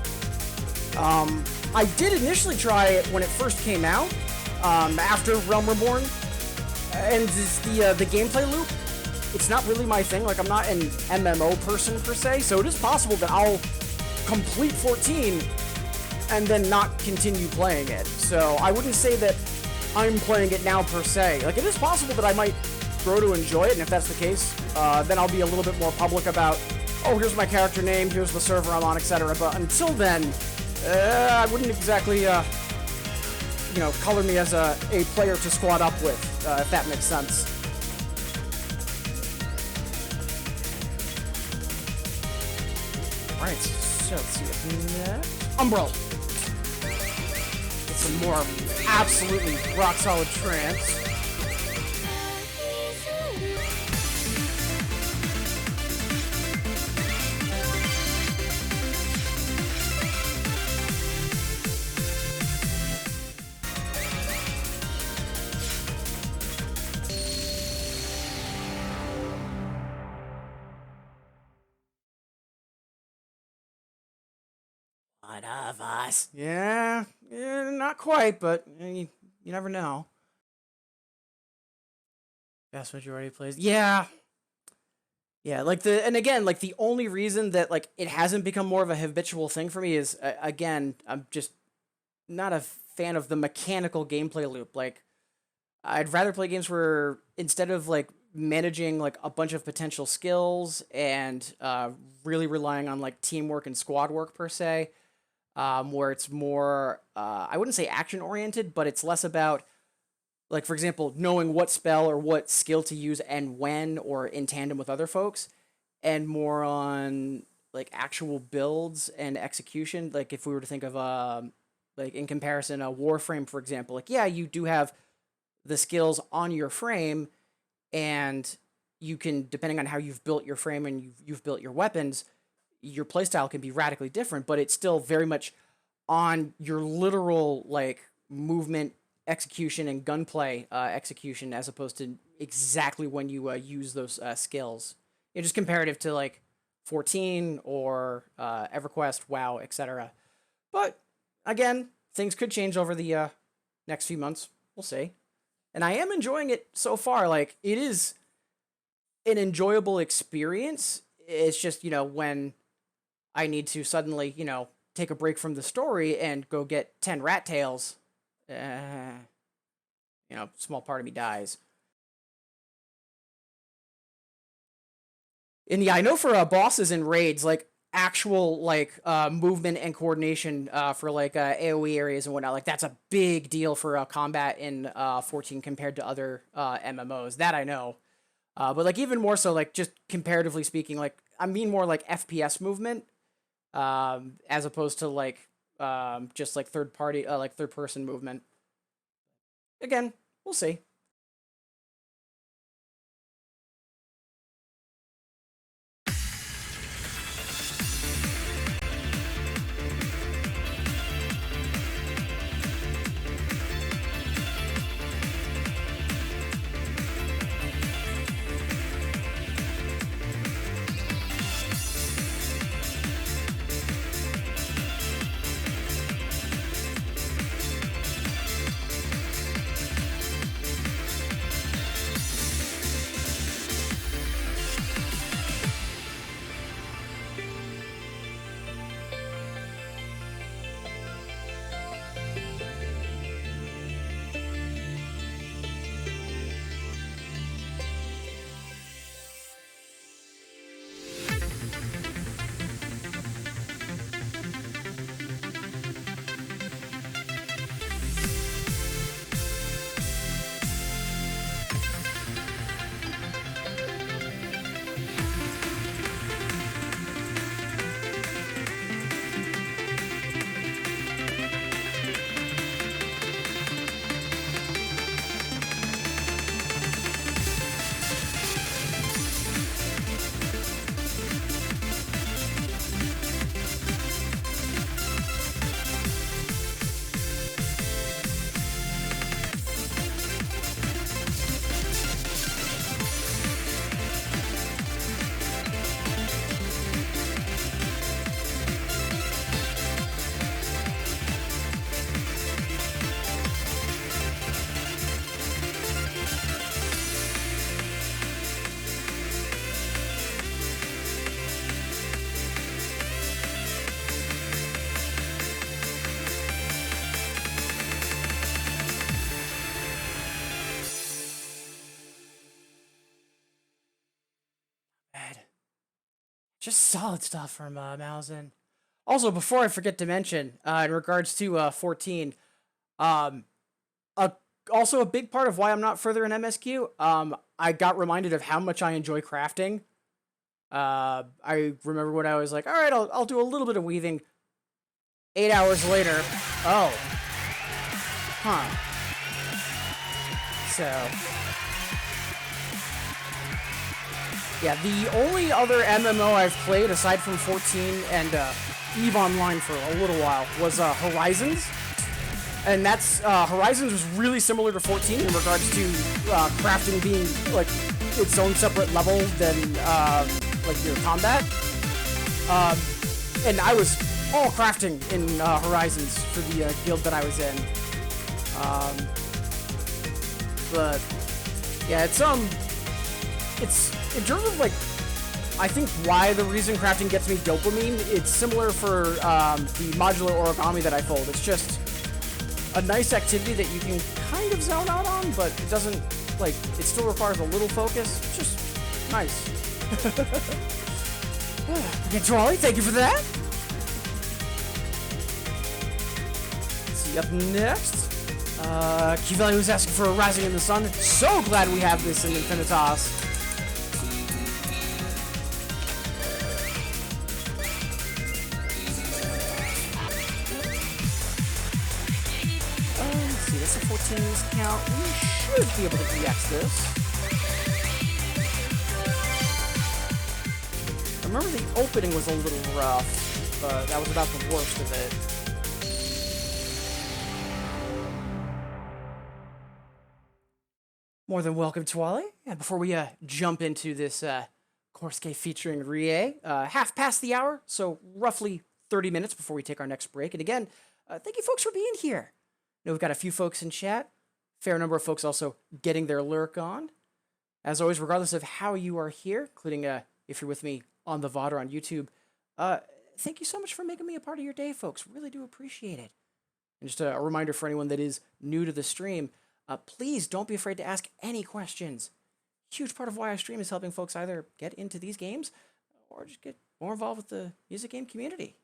I did initially try it when it first came out, after Realm Reborn, and the gameplay loop, it's not really my thing. Like, I'm not an MMO person per se, so it is possible that I'll complete 14 and then not continue playing it. So I wouldn't say that I'm playing it now per se. Like, it is possible that I might grow to enjoy it, and if that's the case, then I'll be a little bit more public about, oh, here's my character name, here's the server I'm on, etc. But until then, I wouldn't exactly, color me as a player to squad up with, if that makes sense. Alright, so let's see if next... Umbral! Let's some more absolutely rock solid trance. One of us. Yeah, not quite, but you never know. Vast majority plays. Yeah. Yeah, like and again, like the only reason that like it hasn't become more of a habitual thing for me is again, I'm just not a fan of the mechanical gameplay loop. Like I'd rather play games where instead of like managing like a bunch of potential skills and really relying on like teamwork and squad work per se, where it's more, I wouldn't say action oriented, but it's less about, like, for example, knowing what spell or what skill to use and when or in tandem with other folks, and more on like actual builds and execution. Like, if we were to think of, like, in comparison, a Warframe, for example, like, yeah, you do have the skills on your frame, and you can, depending on how you've built your frame and you've built your weapons, your playstyle can be radically different, but it's still very much on your literal like movement execution and gunplay execution, as opposed to exactly when you use those skills. It's just comparative to like 14 or EverQuest, WoW, etc. But again, things could change over the next few months. We'll see. And I am enjoying it so far. Like, it is an enjoyable experience. It's just, when I need to suddenly, take a break from the story and go get 10 rat tails, small part of me dies. And yeah, I know for bosses and raids, like actual like movement and coordination for like AoE areas and whatnot, like that's a big deal for combat in 14 compared to other MMOs. That I know. But like even more so, like just comparatively speaking, like I mean more like FPS movement, as opposed to like just like third person movement. Again, we'll see. Just solid stuff from Malzahn. Also, before I forget to mention, in regards to 14, um, a, also a big part of why I'm not further in MSQ, I got reminded of how much I enjoy crafting. I remember when I was like, all right, I'll do a little bit of weaving. 8 hours later, oh. Huh. So... yeah, the only other MMO I've played, aside from 14 and EVE Online for a little while, was Horizons. And that's, Horizons was really similar to 14 in regards to crafting being, like, its own separate level than, like, your combat. And I was all crafting in Horizons for the guild that I was in. But, yeah, it's in terms of, like, I think why the reason crafting gets me dopamine, it's similar for the modular origami that I fold. It's just a nice activity that you can kind of zone out on, but it doesn't, like, it still requires a little focus. It's just nice. Okay, Trolley, thank you for that. Let's see, up next, Q-Valley was asking for a Rising in the Sun. So glad we have this in Infinitas. That's a 14 count. We should be able to EX this. I remember the opening was a little rough, but that was about the worst of it. More than welcome, Twally. And before we jump into this Corske featuring Rie, half past the hour, so roughly 30 minutes before we take our next break. And again, thank you folks for being here. We've got a few folks in chat, fair number of folks also getting their lurk on. As always, regardless of how you are here, including if you're with me on the VOD or on YouTube, thank you so much for making me a part of your day, folks. Really do appreciate it. And just a reminder for anyone that is new to the stream, please don't be afraid to ask any questions. Huge part of why I stream is helping folks either get into these games or just get more involved with the music game community.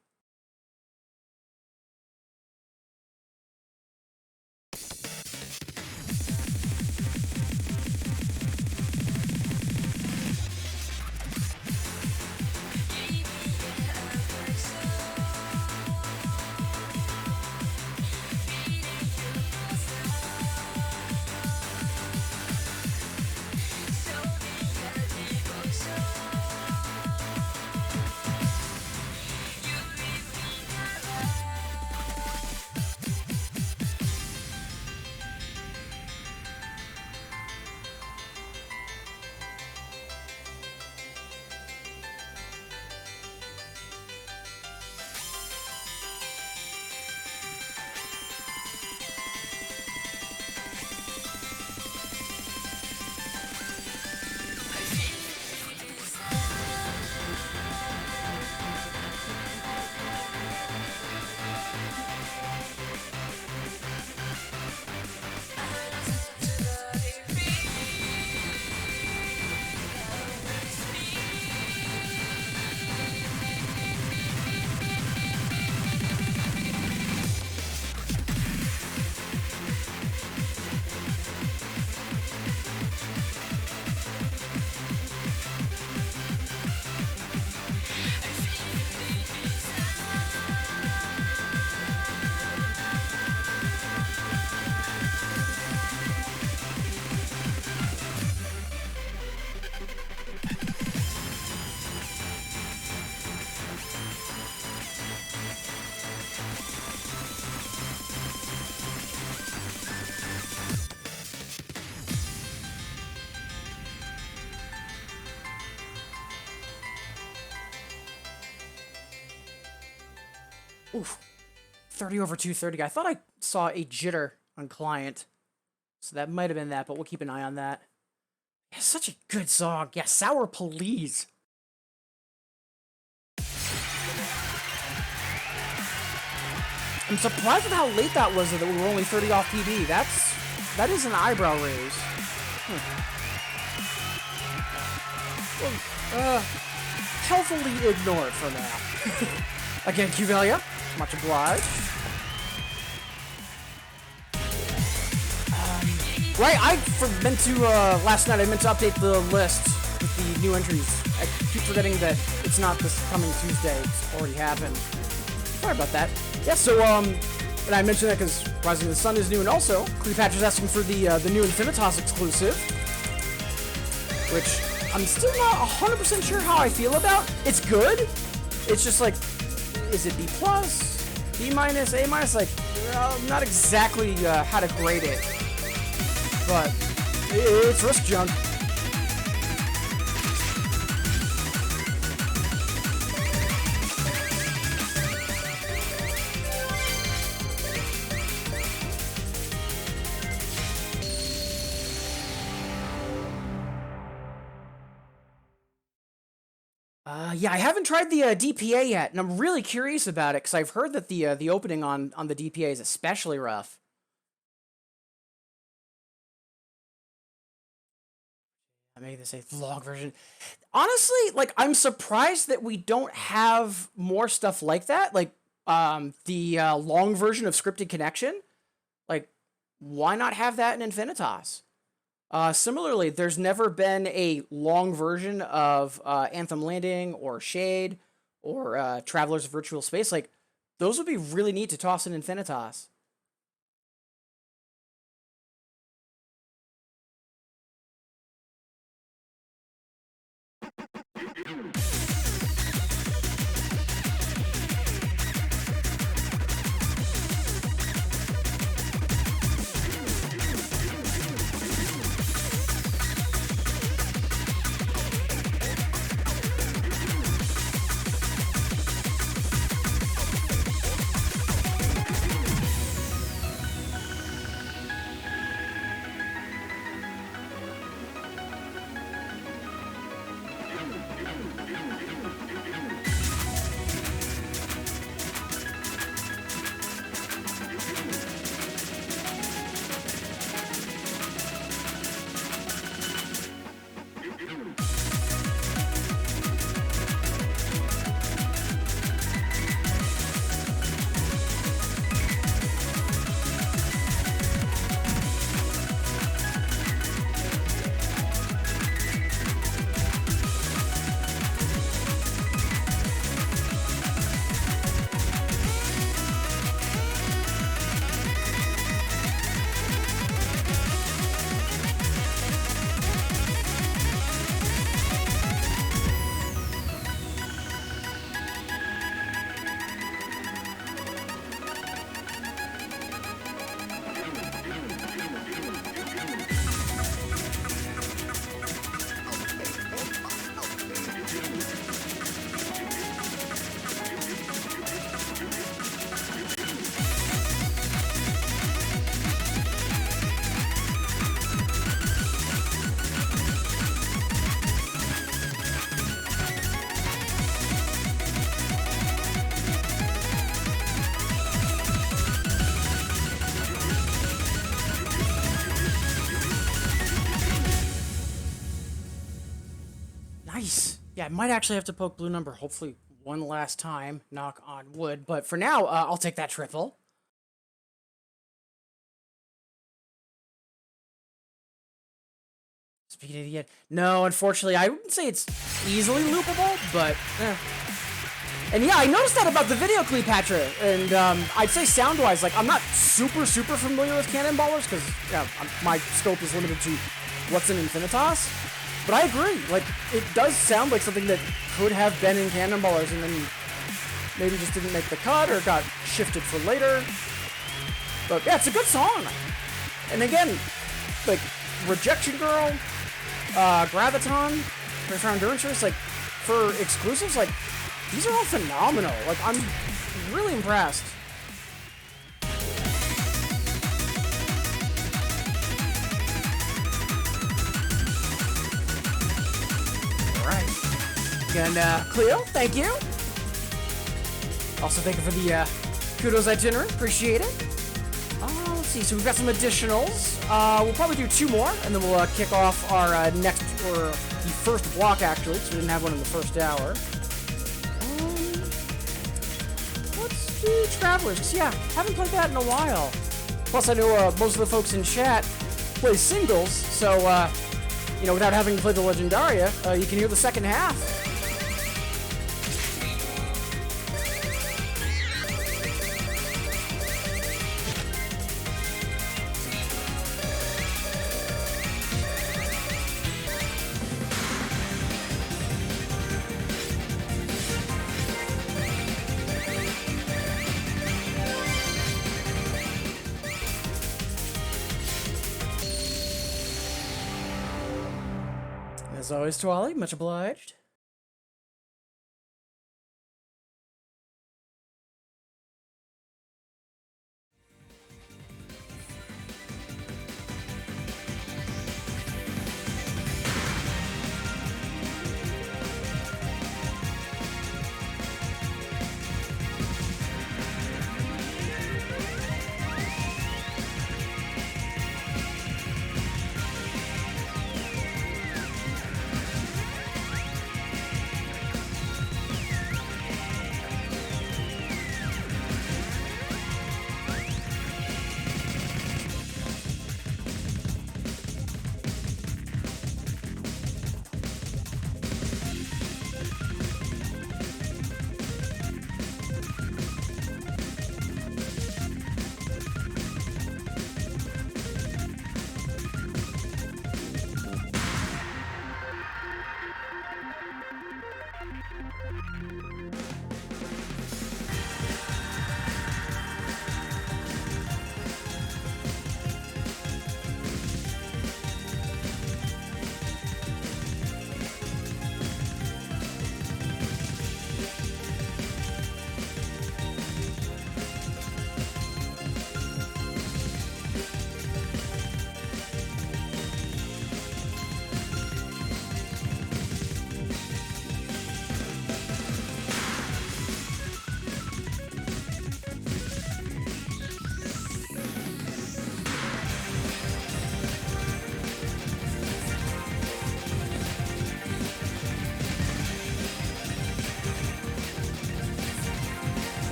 Oof. 30 over 230. I thought I saw a jitter on client. So that might have been that, but we'll keep an eye on that. Yeah, such a good song. Yeah, Sour Police. I'm surprised at how late that was that we were only 30 off PB. That is an eyebrow raise. Well, healthily ignored for now. Again, Q-Valia, much obliged. Right, meant to, last night I meant to update the list with the new entries. I keep forgetting that it's not this coming Tuesday, it's already happened. Sorry about that. Yeah, so, And I mentioned that because Rising of the Sun is new, and also Cleopatra's asking for the new Infinitas exclusive, which I'm still not 100% sure how I feel about. It's good. It's just like, is it B+, B-, A-? Like, not exactly how to grade it, but it's risk junk. Yeah, I haven't tried the DPA yet, and I'm really curious about it because I've heard that the opening on the DPA is especially rough. I made this a vlog version. Honestly, like, I'm surprised that we don't have more stuff like that, like the long version of Scripted Connection. Like, why not have that in Infinitas? Similarly, there's never been a long version of Anthem Landing or Shade or Travelers of Virtual Space. Like, those would be really neat to toss in Infinitas. Nice. Yeah, I might actually have to poke blue number, hopefully one last time, knock on wood. But for now, I'll take that triple. Speaking of the end, no, unfortunately, I wouldn't say it's easily loopable, but And yeah, I noticed that about the video Cleopatra, and I'd say sound-wise, like, I'm not super familiar with cannonballers, because my scope is limited to what's in Infinitas, but I agree, like, it does sound like something that could have been in cannonballers, and then maybe just didn't make the cut, or got shifted for later, but yeah, it's a good song, and again, like, Rejection Girl, Graviton, for Endurance Race, like, for exclusives, like, these are all phenomenal. Like, I'm really impressed. Alright. And, Cleo, thank you. Also, thank you for the, kudos itinerary. Appreciate it. Let's see. So we've got some additionals. We'll probably do 2 more, and then we'll, kick off our, next, or the first block, actually, so we didn't have one in the first hour. Travelers, 'cause yeah, haven't played that in a while. Plus, I know most of the folks in chat play singles, so without having to play the Legendaria, you can hear the second half. As always, Twally, much obliged.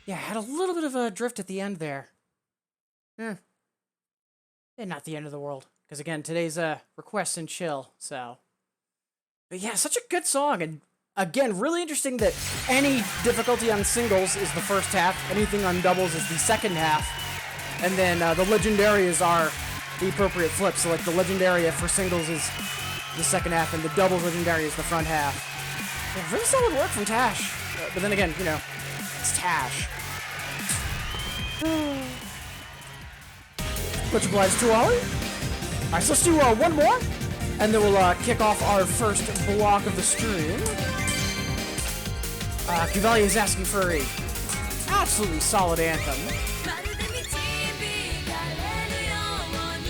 Yeah, had a little bit of a drift at the end there. And not the end of the world. Because again, today's request and chill, so. But yeah, such a good song. And again, really interesting that any difficulty on singles is the first half, anything on doubles is the second half. And then the legendarias are the appropriate flip. So like the legendaria for singles is the second half, and the doubles legendaria is the front half. Yeah, really solid work from Tash. But then again, you know, it's Tash. Much obliged to Ollie. Alright, so let's do one more, and then we'll kick off our first block of the stream. Kivali is asking for a absolutely solid anthem. まるで導かれるように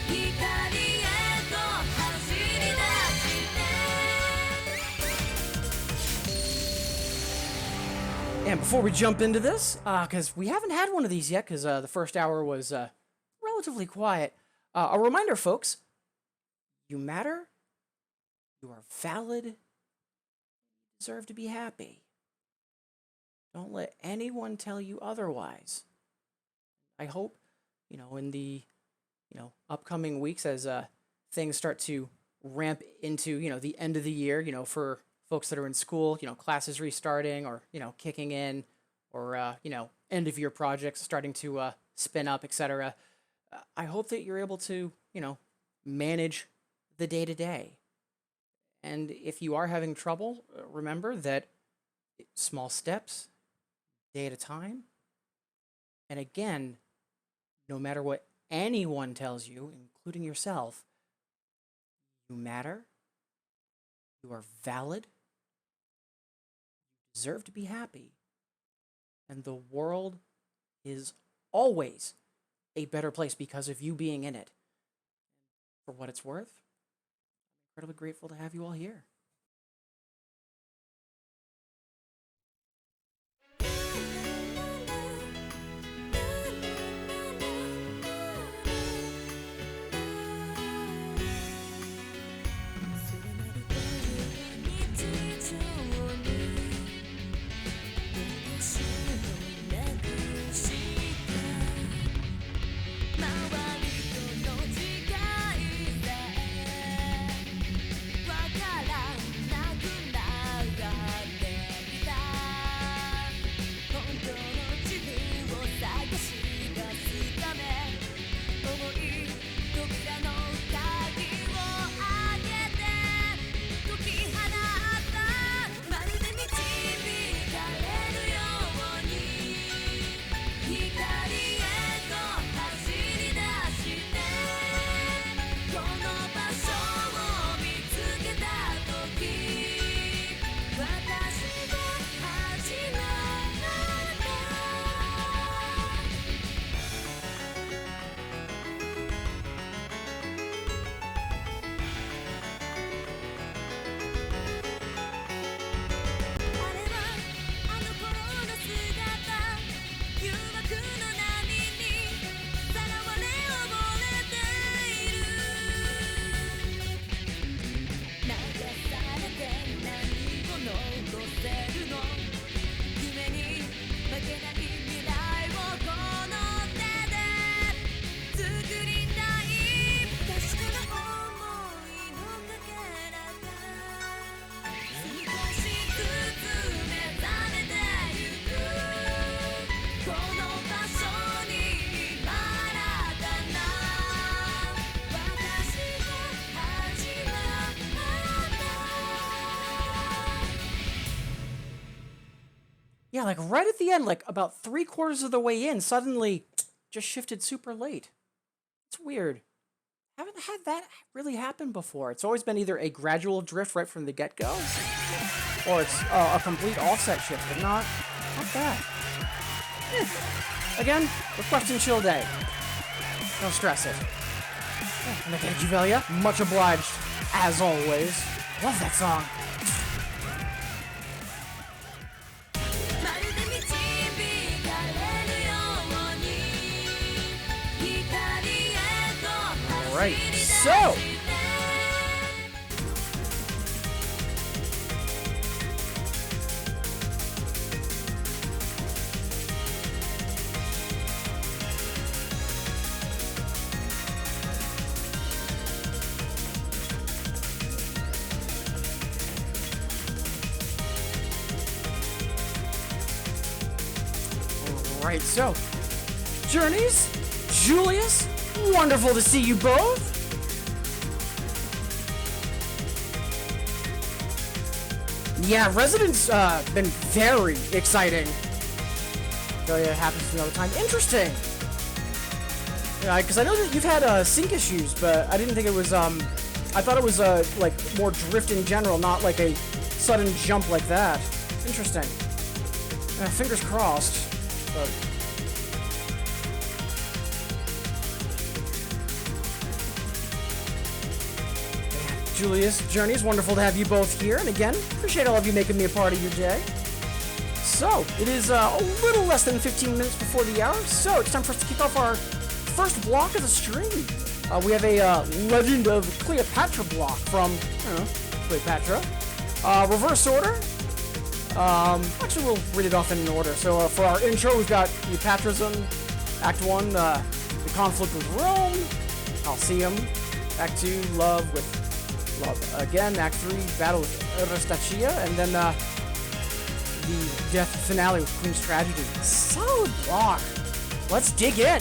光へと走り出して And before we jump into this, because we haven't had one of these yet, because the first hour was relatively quiet, a reminder, folks, you matter, you are valid, you deserve to be happy. Don't let anyone tell you otherwise. I hope, you know, in the, you know, upcoming weeks as things start to ramp into, you know, the end of the year, you know, for folks that are in school, you know, classes restarting or, you know, kicking in, or, you know, end of year projects starting to spin up, etc. I hope that you're able to, you know, manage the day to day. And if you are having trouble, remember that small steps, day at a time. And again, no matter what anyone tells you, including yourself, you matter, you are valid, you deserve to be happy, and the world is always a better place because of you being in it. For what it's worth, I'm incredibly grateful to have you all here. Yeah, like right at the end, like about 3/4 of the way in, suddenly just shifted super late. It's weird. Haven't had that really happen before. It's always been either a gradual drift right from the get-go, or it's a complete offset shift, but not that. Again, requesting chill day. Don't stress it. And again, Juvelia, much obliged, as always. Love that song. Alright, so Alright, so Journeys, Julius, wonderful to see you both. Yeah, Resident's been very exciting. So yeah, it happens another time. Interesting. Yeah, because I know that you've had sync issues, but I didn't think it was I thought it was like more drift in general, not like a sudden jump like that. Interesting. Fingers crossed. But Julius, Journeys, wonderful to have you both here, and again, appreciate all of you making me a part of your day. So, it is a little less than 15 minutes before the hour, so it's time for us to kick off our first block of the stream. We have a Legend of Cleopatra block from, Cleopatra. Reverse order. Actually, we'll read it off in order. So, for our intro, we've got Cleopatrasm, Act 1, the conflict with Rome, Colosseum, Act 2, Love with Love again, Act 3, Battle with Eurystachia, and then the death finale with Queen's Tragedy. Solid block. Let's dig in.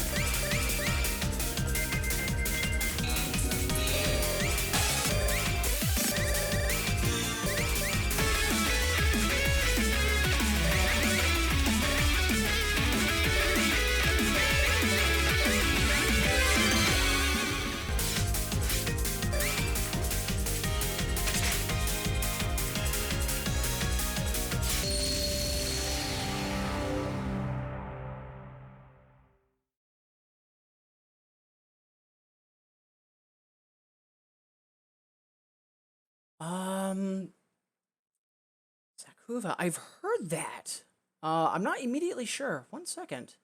Zakuva, I've heard that. I'm not immediately sure. One second.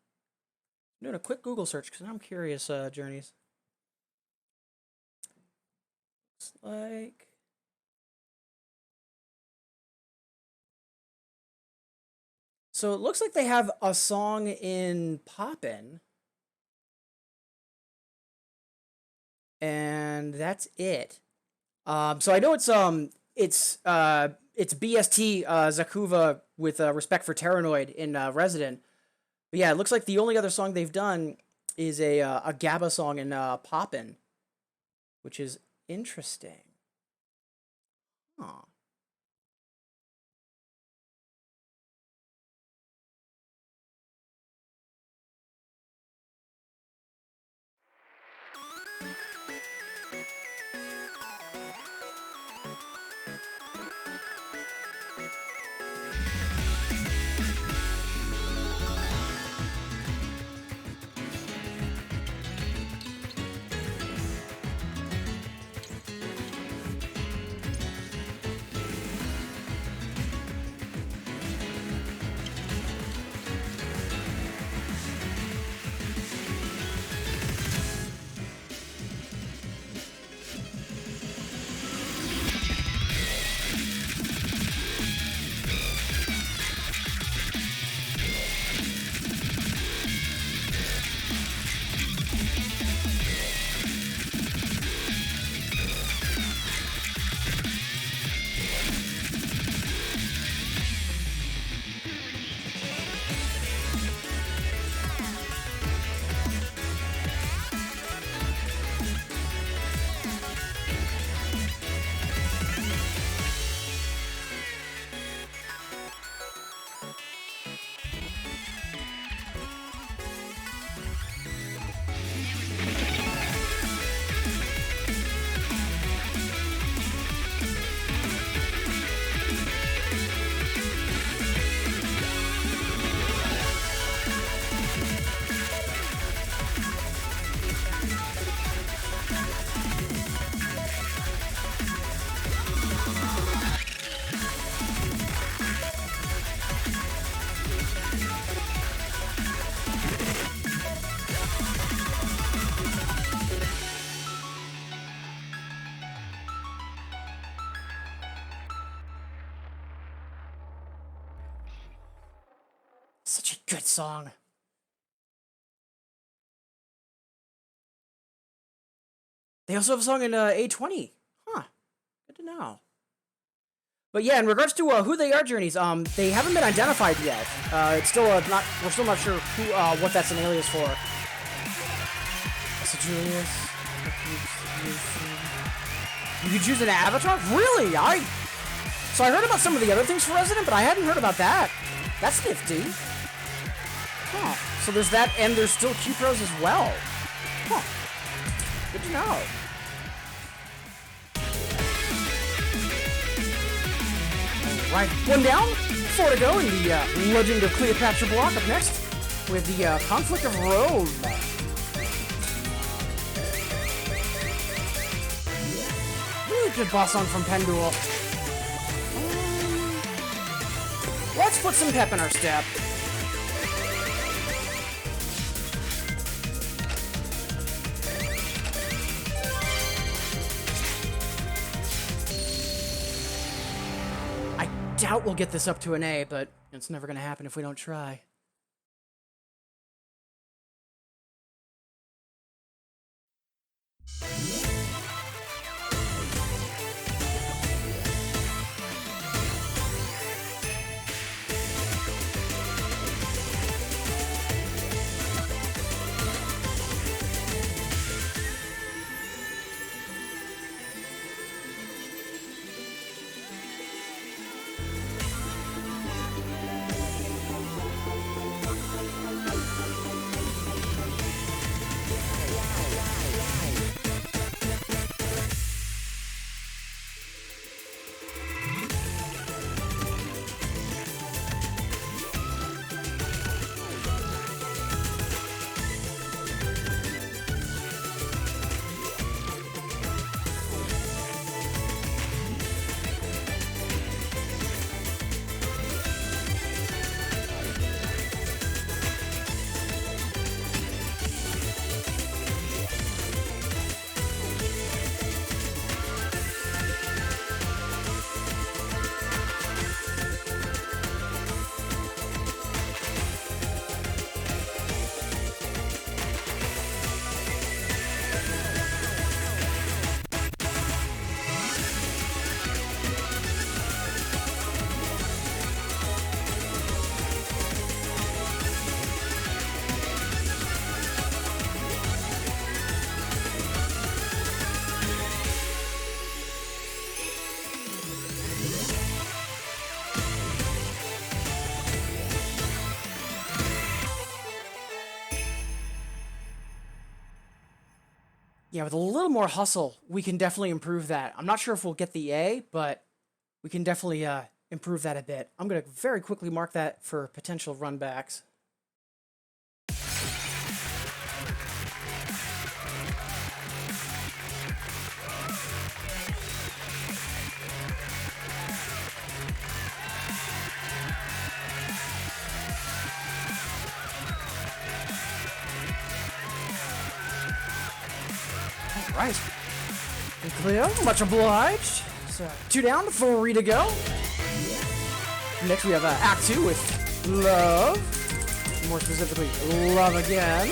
I'm doing a quick Google search because I'm curious, Journeys. Looks like... So it looks like they have a song in Poppin'. And that's it. So I know it's BST Zakuva with Respect for Terranoid in Resident. But yeah, it looks like the only other song they've done is a GABA song in Poppin', which is interesting. Huh. Such a good song. They also have a song in A20. Huh. Good to know. But yeah, in regards to who they are, Journeys, they haven't been identified yet. It's still not. We're still not sure who, what that's an alias for. So Julius, you could choose an avatar. Really? So I heard about some of the other things for Resident, but I hadn't heard about that. That's nifty. Huh. So there's that, and there's still Q-Pros as well. Huh. Good to know. Right, one down, four to go in the Legend of Cleopatra block. Up next with the Conflict of Rome. Really good boss song from Pendule. Let's put some pep in our step. Doubt we'll get this up to an A, but it's never going to happen if we don't try. Yeah, with a little more hustle, we can definitely improve that. I'm not sure if we'll get the A, but we can definitely improve that a bit. I'm going to very quickly mark that for potential runbacks. Right. And clear. Much obliged. So, 2 down, 3 to go. Next we have Act 2 with Love. More specifically, Love Again.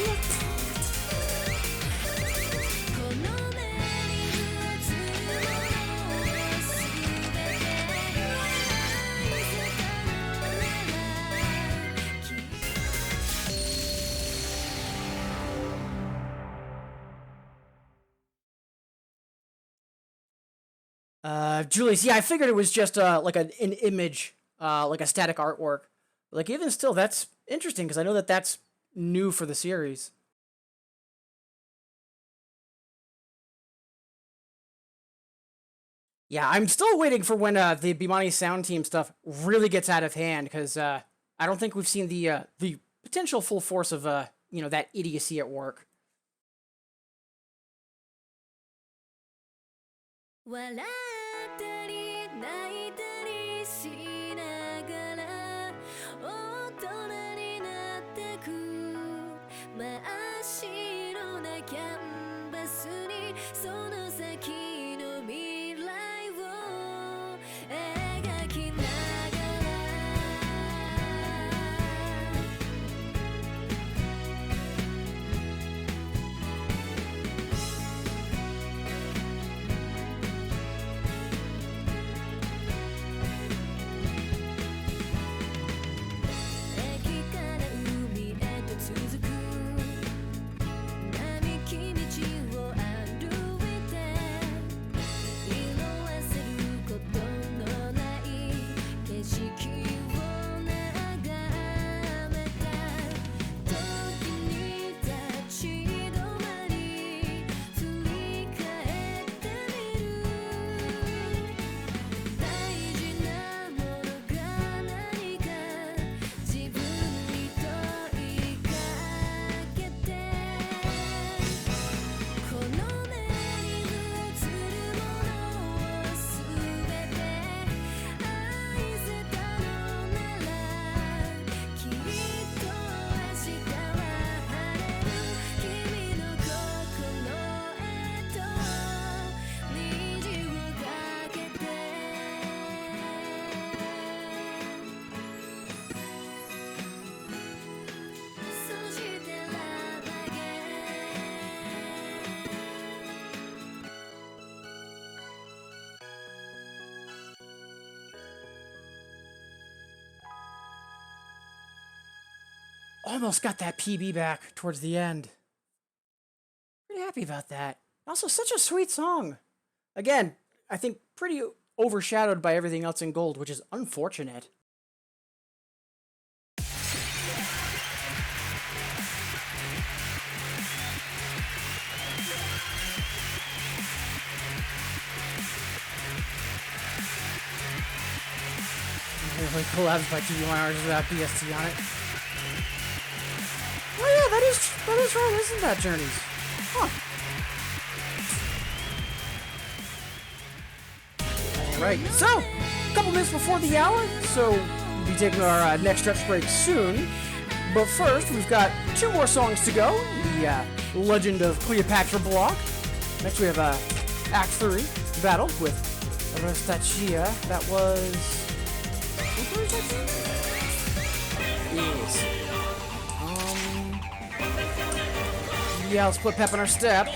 Julius, yeah, I figured it was just like an image, like a static artwork. Like even still, that's interesting because I know that that's new for the series. Yeah, I'm still waiting for when the Bimani sound team stuff really gets out of hand because I don't think we've seen the potential full force of you know, that idiocy at work. 笑ったり泣いたりしながら大人になってく真っ白なキャンバスにその先の未来を描きながら Almost got that PB back towards the end. Pretty happy about that. Also, such a sweet song. Again, I think pretty overshadowed by everything else in gold, which is unfortunate. Really collabs by TV Miners without BST on it. Oh yeah, that is right, isn't that Journeys? Huh. Alright, so, a couple minutes before the hour, so we'll be taking our next stretch break soon. But first, we've got 2 more songs to go. The Legend of Cleopatra block. Next we have Act 3, Battle with Rostachia. That was... Yes. Yeah, let's put pep in our step.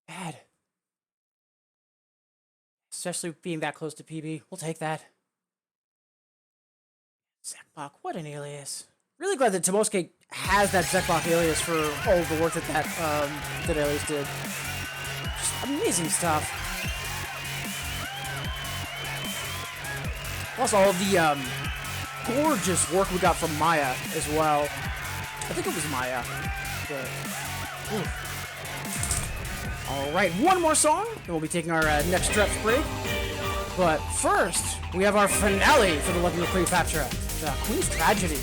Bad. Especially being that close to PB. We'll take that. Zekbok, what an alias. Really glad that Tomosuke has that Zekbok alias for all of the work that alias did. Just amazing stuff. Plus all of the gorgeous work we got from Maya as well. I think it was Maya. Alright, one more song, and we'll be taking our next stretch break. But first, we have our finale for the Legend of Cleopatra, the Queen's Tragedy.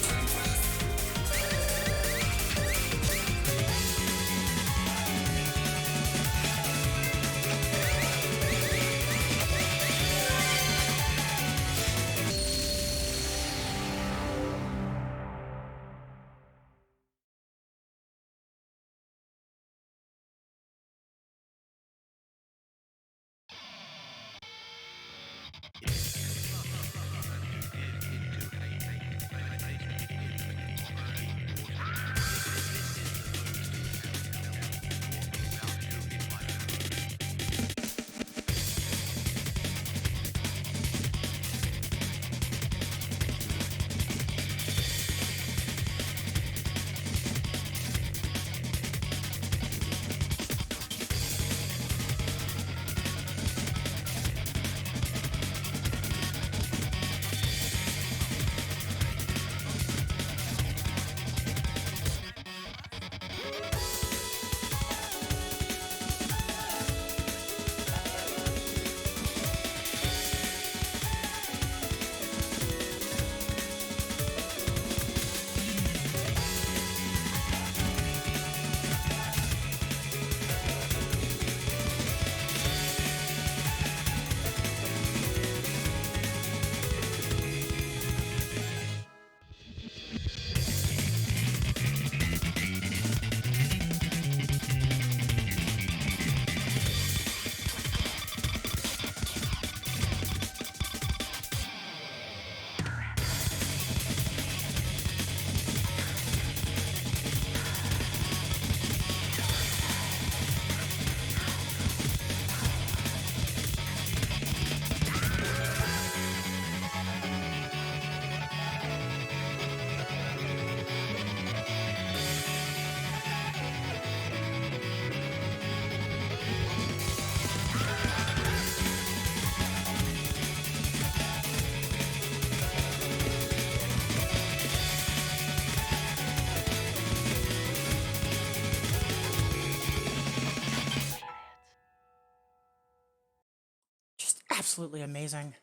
absolutely amazing.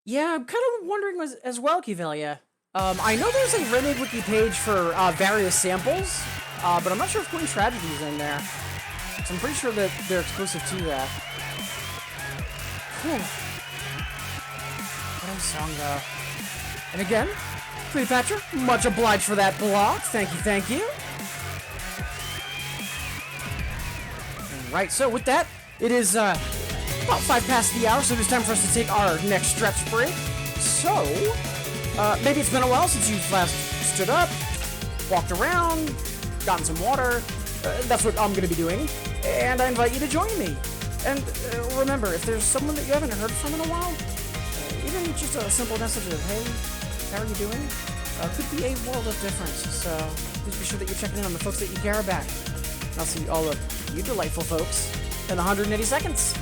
Yeah, I'm kind of wondering as well, Kivelia. I know there's a Remade Wiki page for various samples, but I'm not sure if Queen Tragedy's in there. So I'm pretty sure that they're exclusive to that. Whew. What a song, though. And again, Cleopatra, much obliged for that block. Thank you, thank you. Right, so with that, it is about 5 past the hour, so it is time for us to take our next stretch break. So, maybe it's been a while since you've last stood up, walked around, gotten some water. That's what I'm going to be doing, and I invite you to join me. And remember, if there's someone that you haven't heard from in a while, even just a simple message of, hey, how are you doing? Could be a world of difference, so please be sure that you're checking in on the folks that you care about. And I'll see all of you delightful folks in 180 seconds.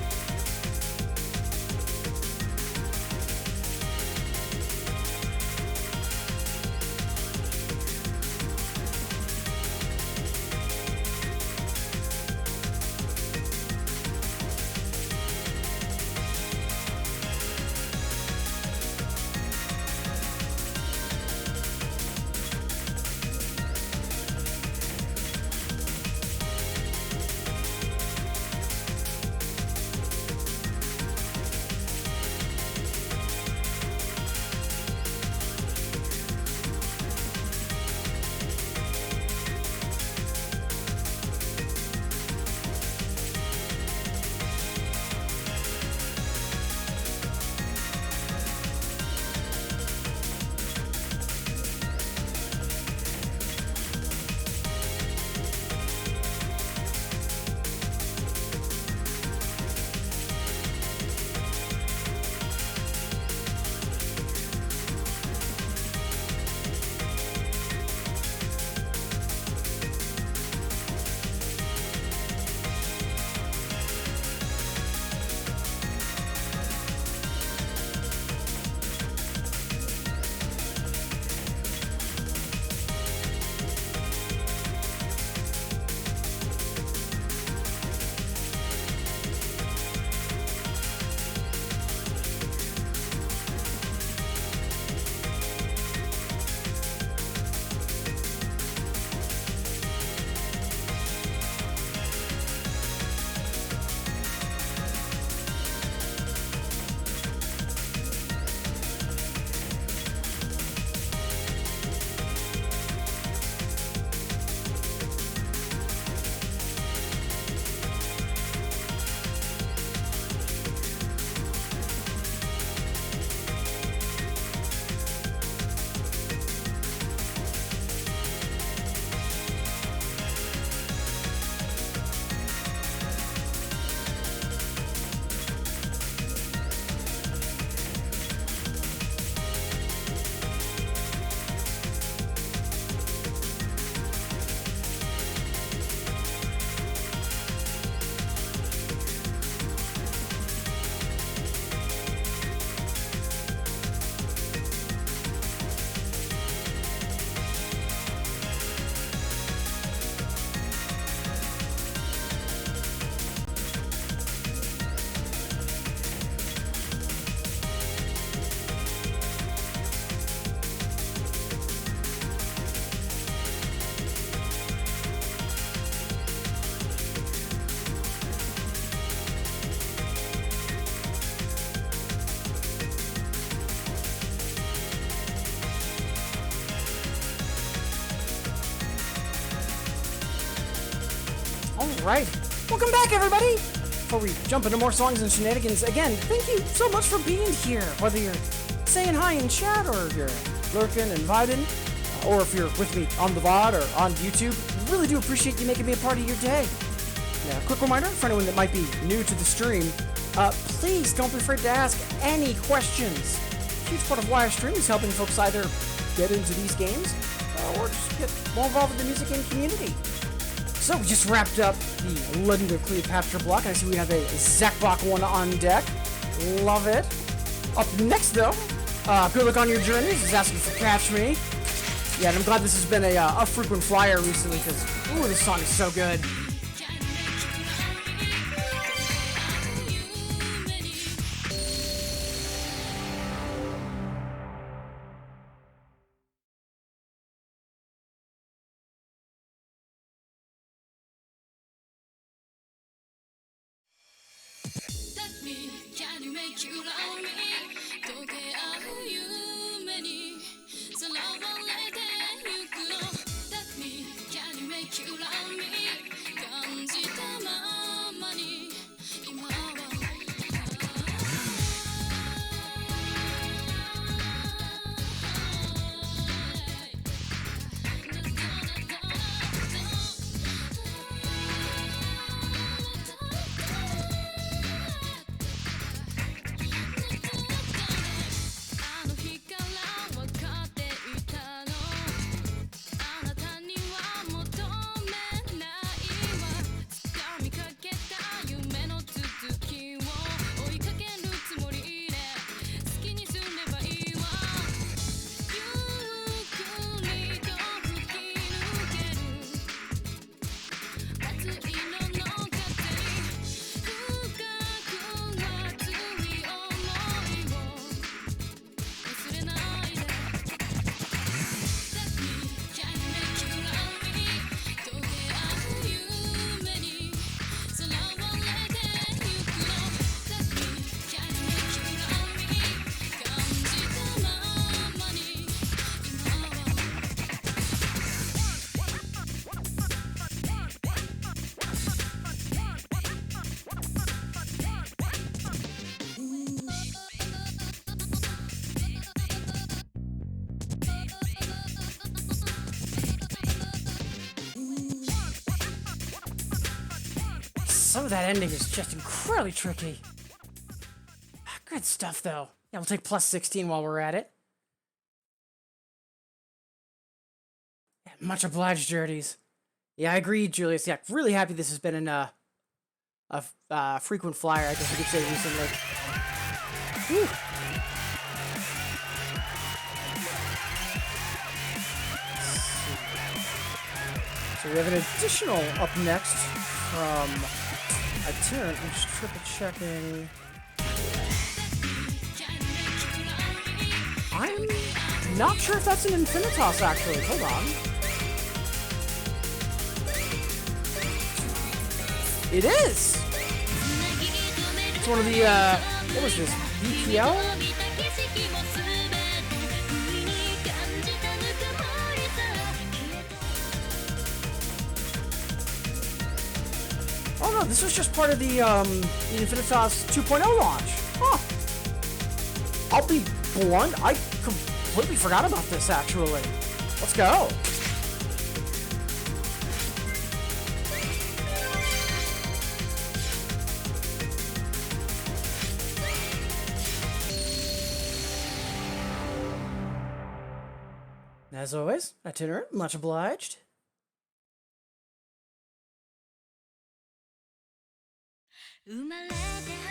Alright, welcome back everybody! Before we jump into more songs and shenanigans, again, thank you so much for being here. Whether you're saying hi in chat, or you're lurking and vibing, or if you're with me on the VOD or on YouTube, really do appreciate you making me a part of your day. Now, quick reminder for anyone that might be new to the stream, please don't be afraid to ask any questions. A huge part of why I stream is helping folks either get into these games, or just get more involved with the music and community. So we just wrapped up the Legend of Cleopatra block, and I see we have a Zakbok one on deck. Love it. Up next, though, good luck on your journeys. He's asking for Catch Me. Yeah, and I'm glad this has been a frequent flyer recently, because, ooh, this song is so good. me, can you make you love me 溶け合う夢にさらわれてゆくの Let me, can you make you love me 感じたままに今はあの日から分かっていたのあなたには求めないわ掴みかけた夢の続きを追いかけるつもりで好きにすればいいわゆっくりと吹き抜ける熱いのの風に深く熱い想いを忘れないで Let me, can you make you love me 溶け合う夢にさらわれてゆくの Let me, can you make you love me 感じたままに今はSome of that ending is just incredibly tricky. Good stuff, though. Yeah, we'll take plus 16 while we're at it. Yeah, much obliged, Jerdies. Yeah, I agree, Julius. Yeah, really happy this has been a frequent flyer, I guess you could say, recently. Whew. So we have an additional up next from Itinerant. I'm just triple checking. I'm not sure if that's an Infinitas, actually. Hold on. It is! It's one of the, what was this? BPL? Oh no, this was just part of the Infinitas 2.0 launch. Huh. I'll be blunt, I completely forgot about this, actually. Let's go. As always, Itinerant, much obliged. 生まれて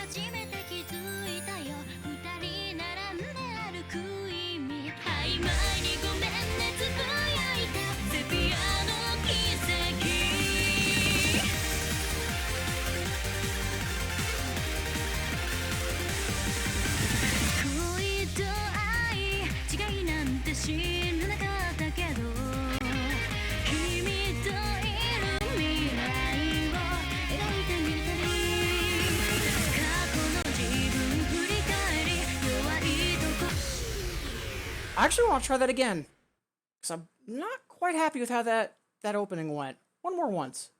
初めて気づいたよ二人並んで歩く意味曖昧にごめんねつぶやいたセピアの奇跡恋と愛違いなんて知らなかったけど君といる未来を描いてみるたび I actually want to try that again, because I'm not quite happy with how that opening went. One more once.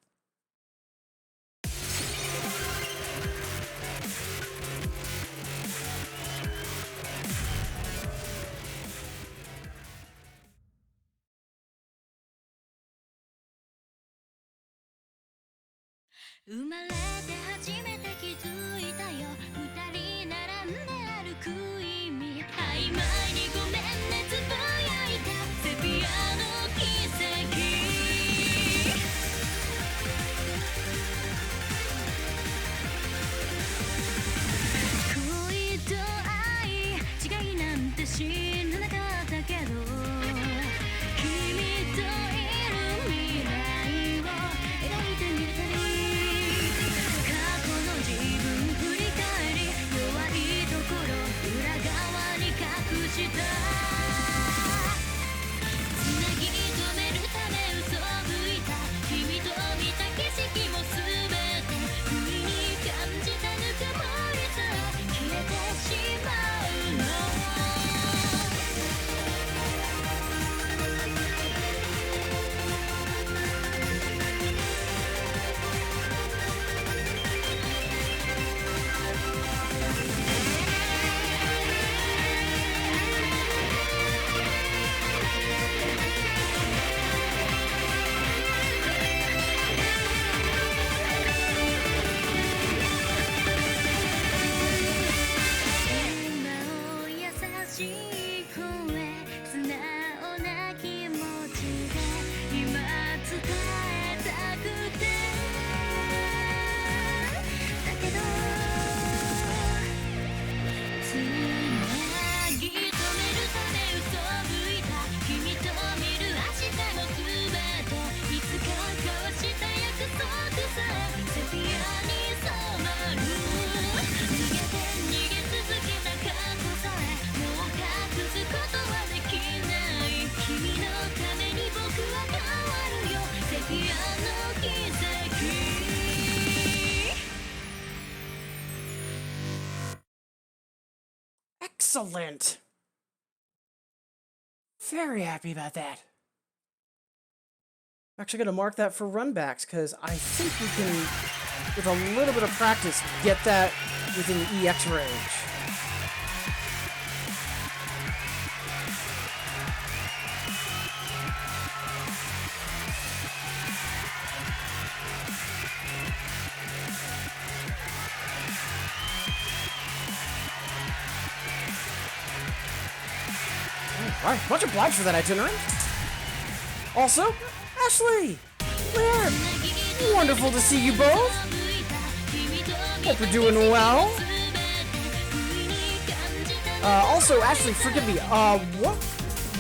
Excellent. Very happy about that. I'm actually going to mark that for runbacks, because I think we can, with a little bit of practice, get that within the EX range. Alright, much obliged for that itinerant. Also, Ashley! Laird! Wonderful to see you both! Hope you're doing well. Also, Ashley, forgive me, what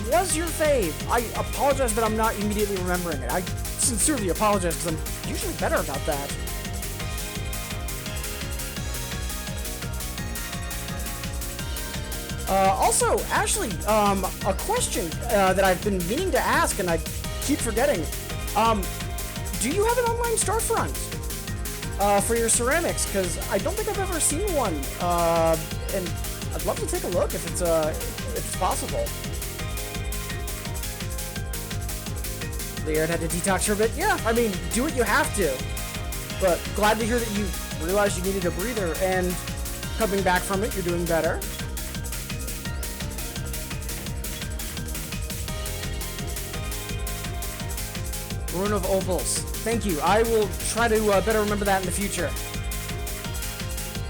was your fave? I apologize that I'm not immediately remembering it. I sincerely apologize, because I'm usually better about that. Also, Ashley, a question that I've been meaning to ask and I keep forgetting. Do you have an online storefront for your ceramics? Because I don't think I've ever seen one, and I'd love to take a look if it's possible. Laird had to detox for a bit. Yeah, I mean, do what you have to. But glad to hear that you realized you needed a breather, and coming back from it, you're doing better. Rune of Opals. Thank you. I will try to better remember that in the future.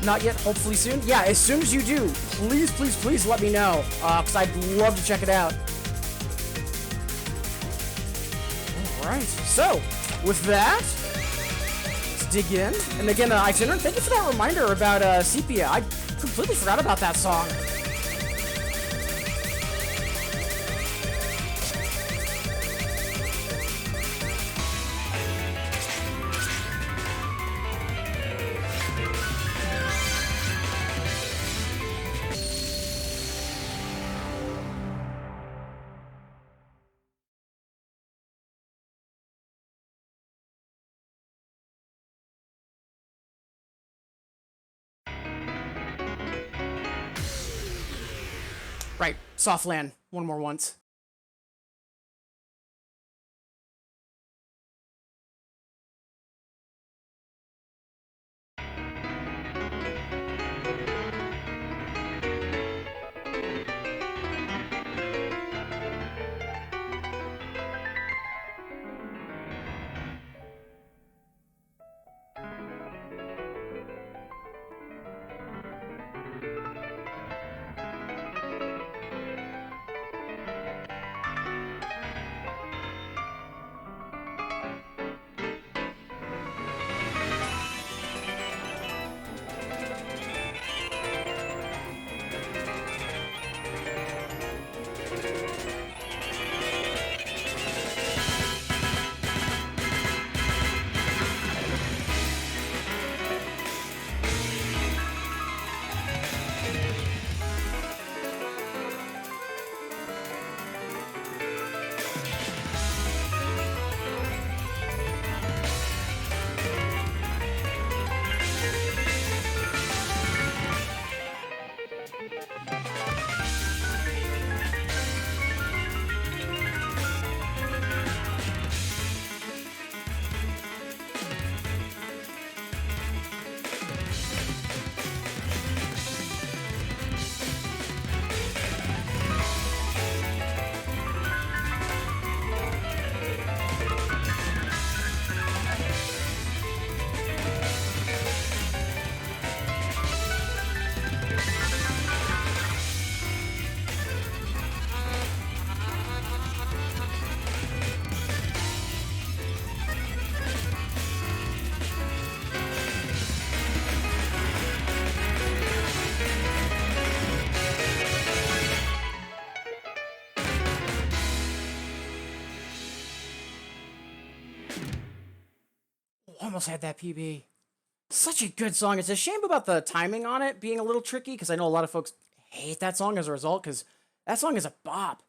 Not yet, hopefully soon. Yeah, as soon as you do, please, please, please let me know, because I'd love to check it out. Alright, so, with that, let's dig in. And again, Itinerant, thank you for that reminder about Sepia. I completely forgot about that song. Right, Softland, one more once. Almost had that PB. Such a good song. It's a shame about the timing on it being a little tricky, because I know a lot of folks hate that song as a result, because that song is a bop.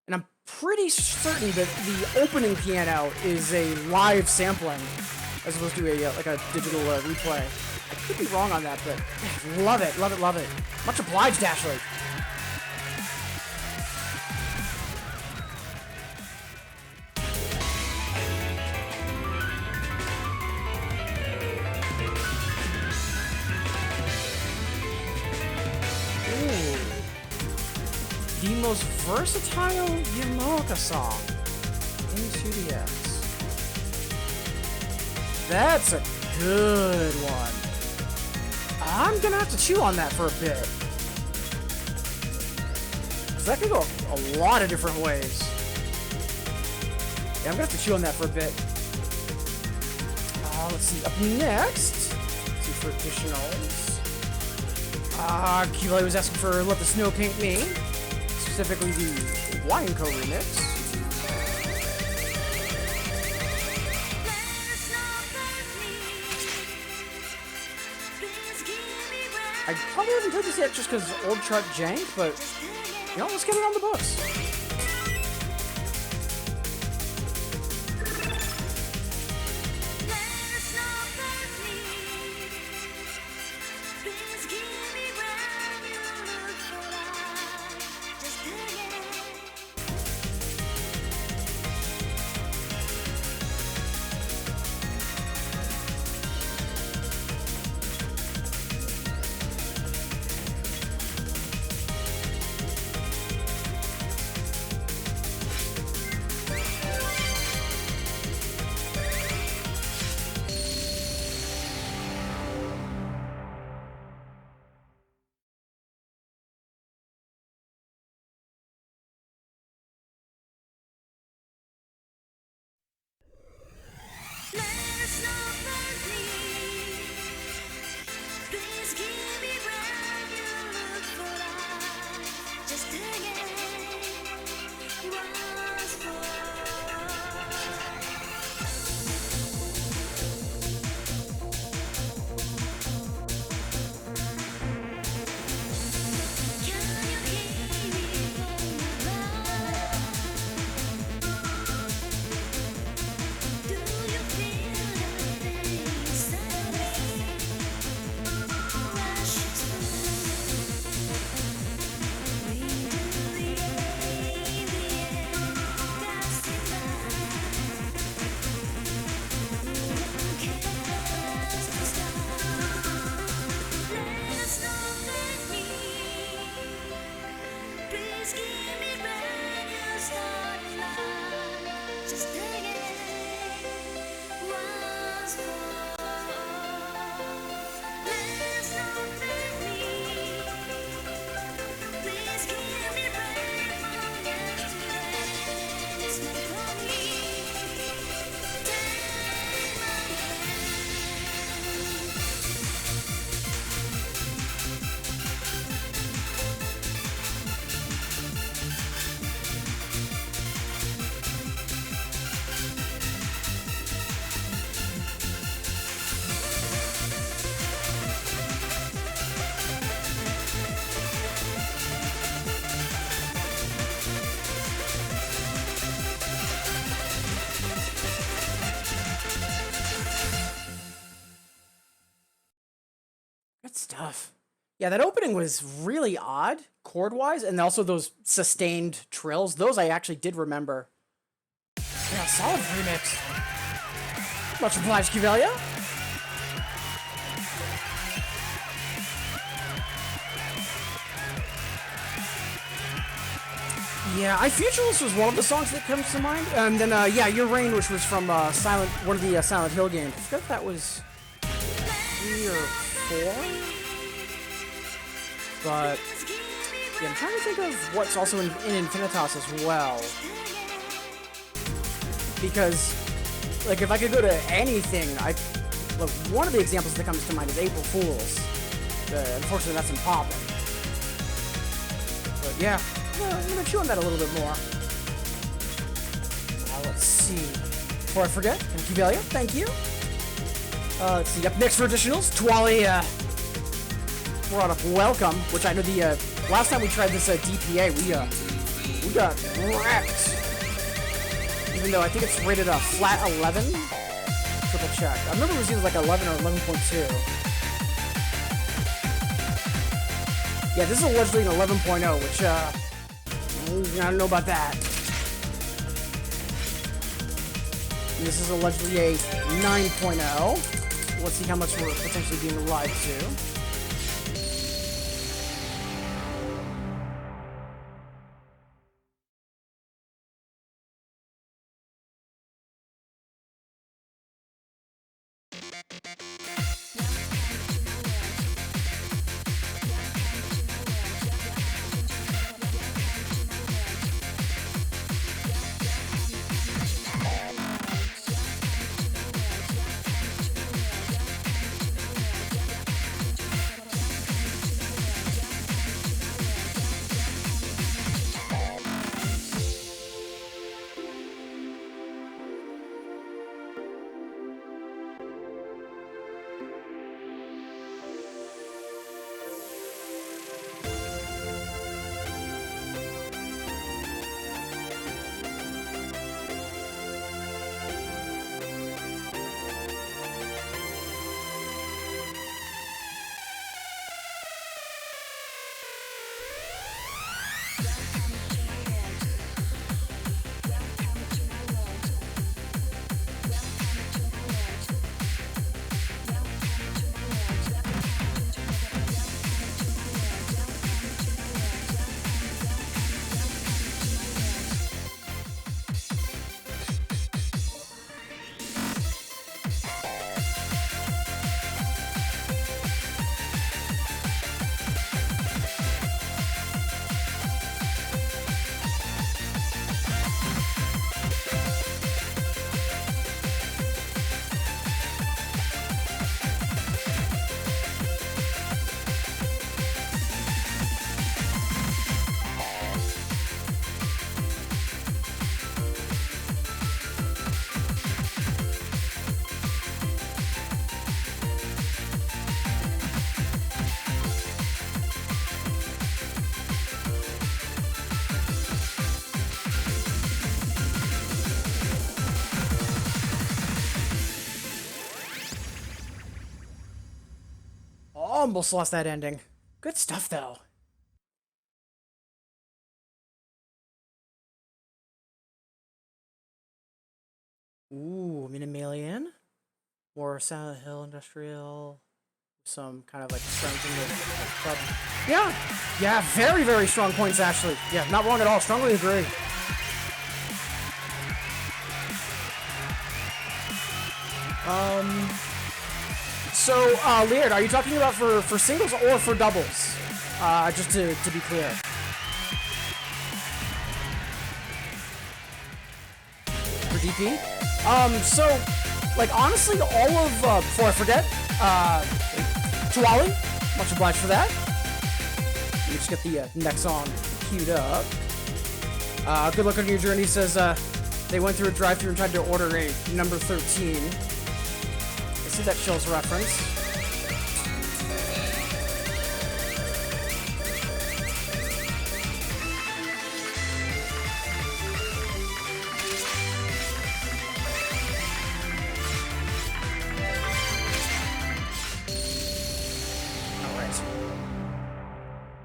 And I'm pretty certain that the opening piano is a live sampling, as opposed to a like a digital replay. I could be wrong on that, but love it, love it, love it. Much obliged, Ashley. most versatile Yamaoka song in 2DS. That's a good one. I'm gonna have to chew on that for a bit. So that could go a lot of different ways. Yeah, I'm gonna have to chew on that for a bit. Let's see, up next, let's see for additionals. Kivali was asking for Let the Snow Paint Me, specifically the Wine Co remix. I probably haven't played this yet just because old chart jank, but you know, let's get it on the books. Good stuff. Yeah, that opening was really odd, chord-wise, and also those sustained trills. Those I actually did remember. Yeah, solid remix. Much obliged, Kivelia. Yeah, I Futureless was one of the songs that comes to mind. And then, yeah, Your Reign, which was from one of the Silent Hill games. I forgot if that was 3 or 4. But yeah, I'm trying to think of what's also in Infinitas as well. Because, like, if I could go to anything, look, one of the examples that comes to mind is April Fools. Unfortunately, that's in Poppin'. But yeah, I'm gonna chew on that a little bit more. Let's see. Before I forget, Kivelia, thank you. Let's see, up next for additionals, Twali brought up Welcome, which I know the last time we tried this DPA, we got wrecked. Even though I think it's rated a flat 11. Triple check. I remember it was either like 11 or 11.2. Yeah, this is allegedly an 11.0, which I don't know about that. And this is allegedly a 9.0. Let's see how much we're potentially being lied to. – Almost lost that ending. Good stuff, though. Ooh, Minimalian. More Silent Hill Industrial. Some kind of like strength in the club. Yeah, yeah, very, very strong points, actually. Yeah, not wrong at all. Strongly agree. So, Laird, are you talking about for singles or for doubles? Just to be clear. For DP? So, like, honestly, all of, before I forget, Tuwali, much obliged for that. Let me just get the next song queued up. Good luck on your journey, says, they went through a drive-thru and tried to order a number 13. I see that Chills reference.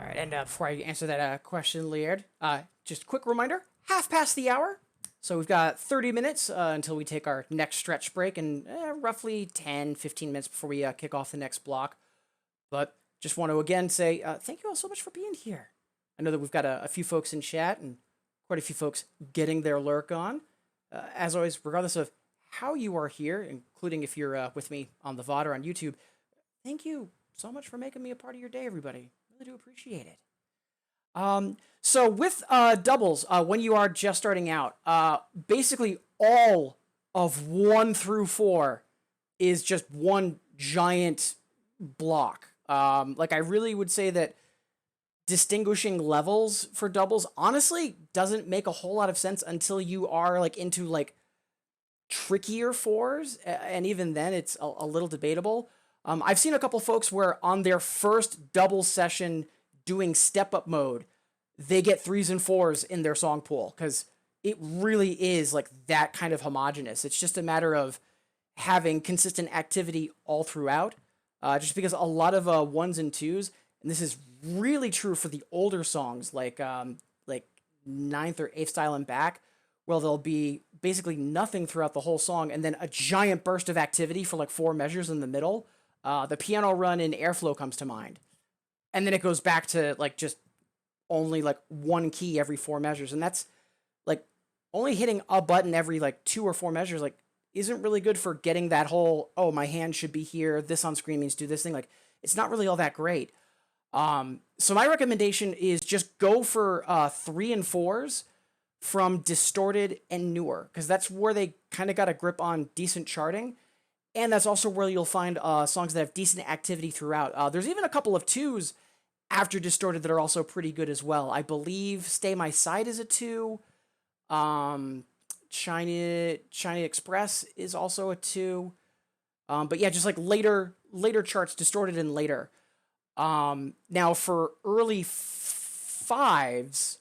Alright, and before I answer that question, Laird, just a quick reminder, half past the hour. So we've got 30 minutes until we take our next stretch break, and roughly 10, 15 minutes before we kick off the next block. But just want to again say thank you all so much for being here. I know that we've got a few folks in chat and quite a few folks getting their lurk on. As always, regardless of how you are here, including if you're with me on the VOD or on YouTube, thank you so much for making me a part of your day, everybody. Really do appreciate it. So with doubles, when you are just starting out, basically all of 1 through 4 is just one giant block. Like I really would say that distinguishing levels for doubles honestly doesn't make a whole lot of sense until you are like into like trickier 4s, and even then it's a little debatable. I've seen a couple folks where on their first double session doing step-up mode, they get 3s and 4s in their song pool, because it really is like that kind of homogenous. It's just a matter of having consistent activity all throughout, just because a lot of 1s and 2s, and this is really true for the older songs like 9th or 8th style and back, where there'll be basically nothing throughout the whole song and then a giant burst of activity for like 4 measures in the middle. The piano run in Airflow comes to mind. And then it goes back to like just only like 1 key every 4 measures. And that's like only hitting a button every like 2 or 4 measures, like isn't really good for getting that whole, oh, my hand should be here, this on screen means do this thing. Like it's not really all that great. So my recommendation is just go for 3 and 4s from Distorted and Newer, because that's where they kind of got a grip on decent charting. And that's also where you'll find songs that have decent activity throughout. There's even a couple of 2s after Distorted that are also pretty good as well. I believe Stay My Side is a 2. China Express is also a 2. But yeah, just like later charts, Distorted and later. Now for early 5s,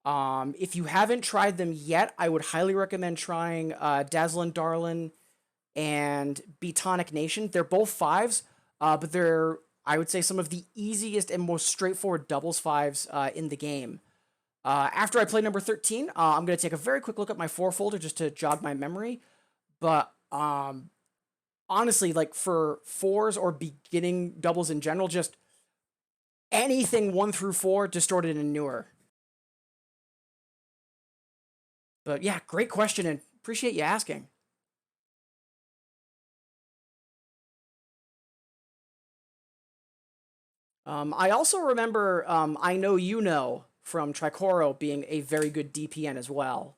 if you haven't tried them yet, I would highly recommend trying Dazzlin' Darlin' and Beatonic Nation. They're both 5s, but they're, I would say, some of the easiest and most straightforward doubles 5s in the game. After I play number 13, I'm going to take a very quick look at my 4 folder just to jog my memory. But honestly, like for 4s or beginning doubles in general, just anything 1 through 4, Distorted and Newer. But yeah, great question and appreciate you asking. I also remember I Know You Know from Tricoro being a very good DPN as well.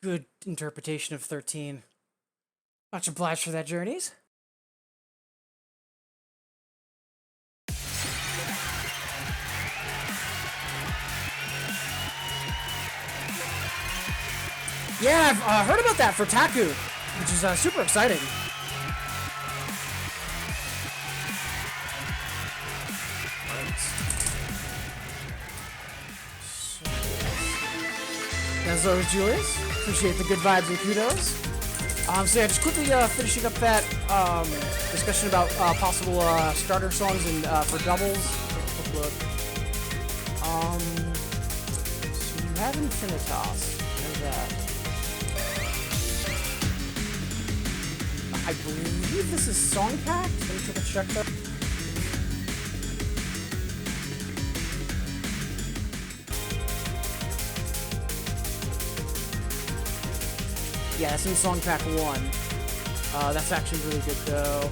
good interpretation of 13. Much obliged for that, Journeys. Yeah, I've heard about that for Taku, which is super exciting. As always, Julius. Appreciate the good vibes and kudos. So yeah, just quickly finishing up that discussion about possible starter songs and for doubles. Quick look. So you have Infinitas. There's that. I believe this is song packed. Let me take a check there. Yeah, it's in Song Pack 1. That's actually really good, though.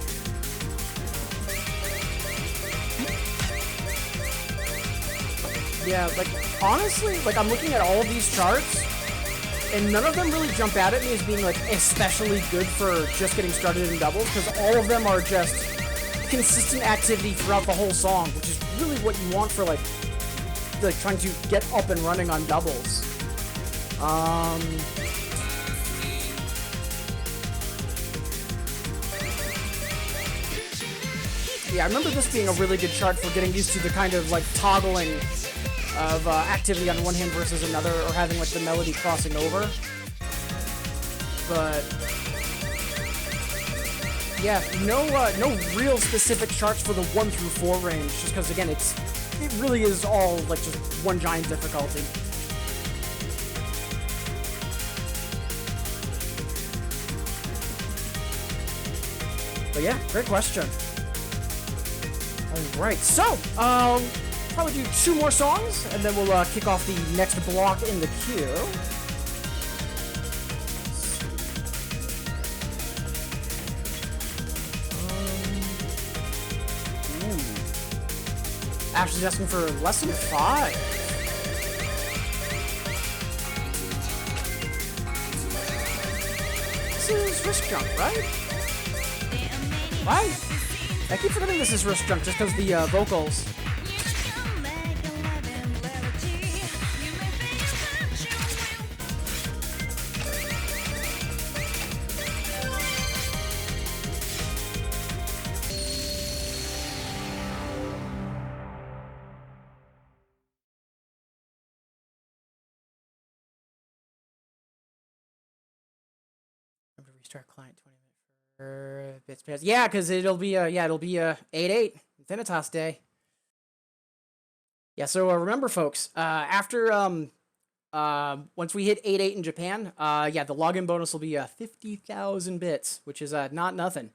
Yeah, like, honestly, like, I'm looking at all of these charts, and none of them really jump out at me as being, like, especially good for just getting started in doubles, because all of them are just consistent activity throughout the whole song, which is really what you want for, like trying to get up and running on doubles. Yeah, I remember this being a really good chart for getting used to the kind of, like, toggling of activity on one hand versus another, or having, like, the melody crossing over. But yeah, no real specific charts for the 1 through 4 range, just because, again, it really is all, like, just one giant difficulty. But yeah, great question. Alright, so, probably do 2 more songs, and then we'll kick off the next block in the queue. Ashley's asking for lesson 5. This is Risk Jump, right? Right? I keep forgetting this is Risk Jump just because the vocals. Restart client 20 minutes for bits pass. Yeah, because it'll be 8/8 Infinitas Day. Yeah, so remember, folks, after once we hit 8/8 in Japan, yeah, the login bonus will be 50,000 bits, which is not nothing.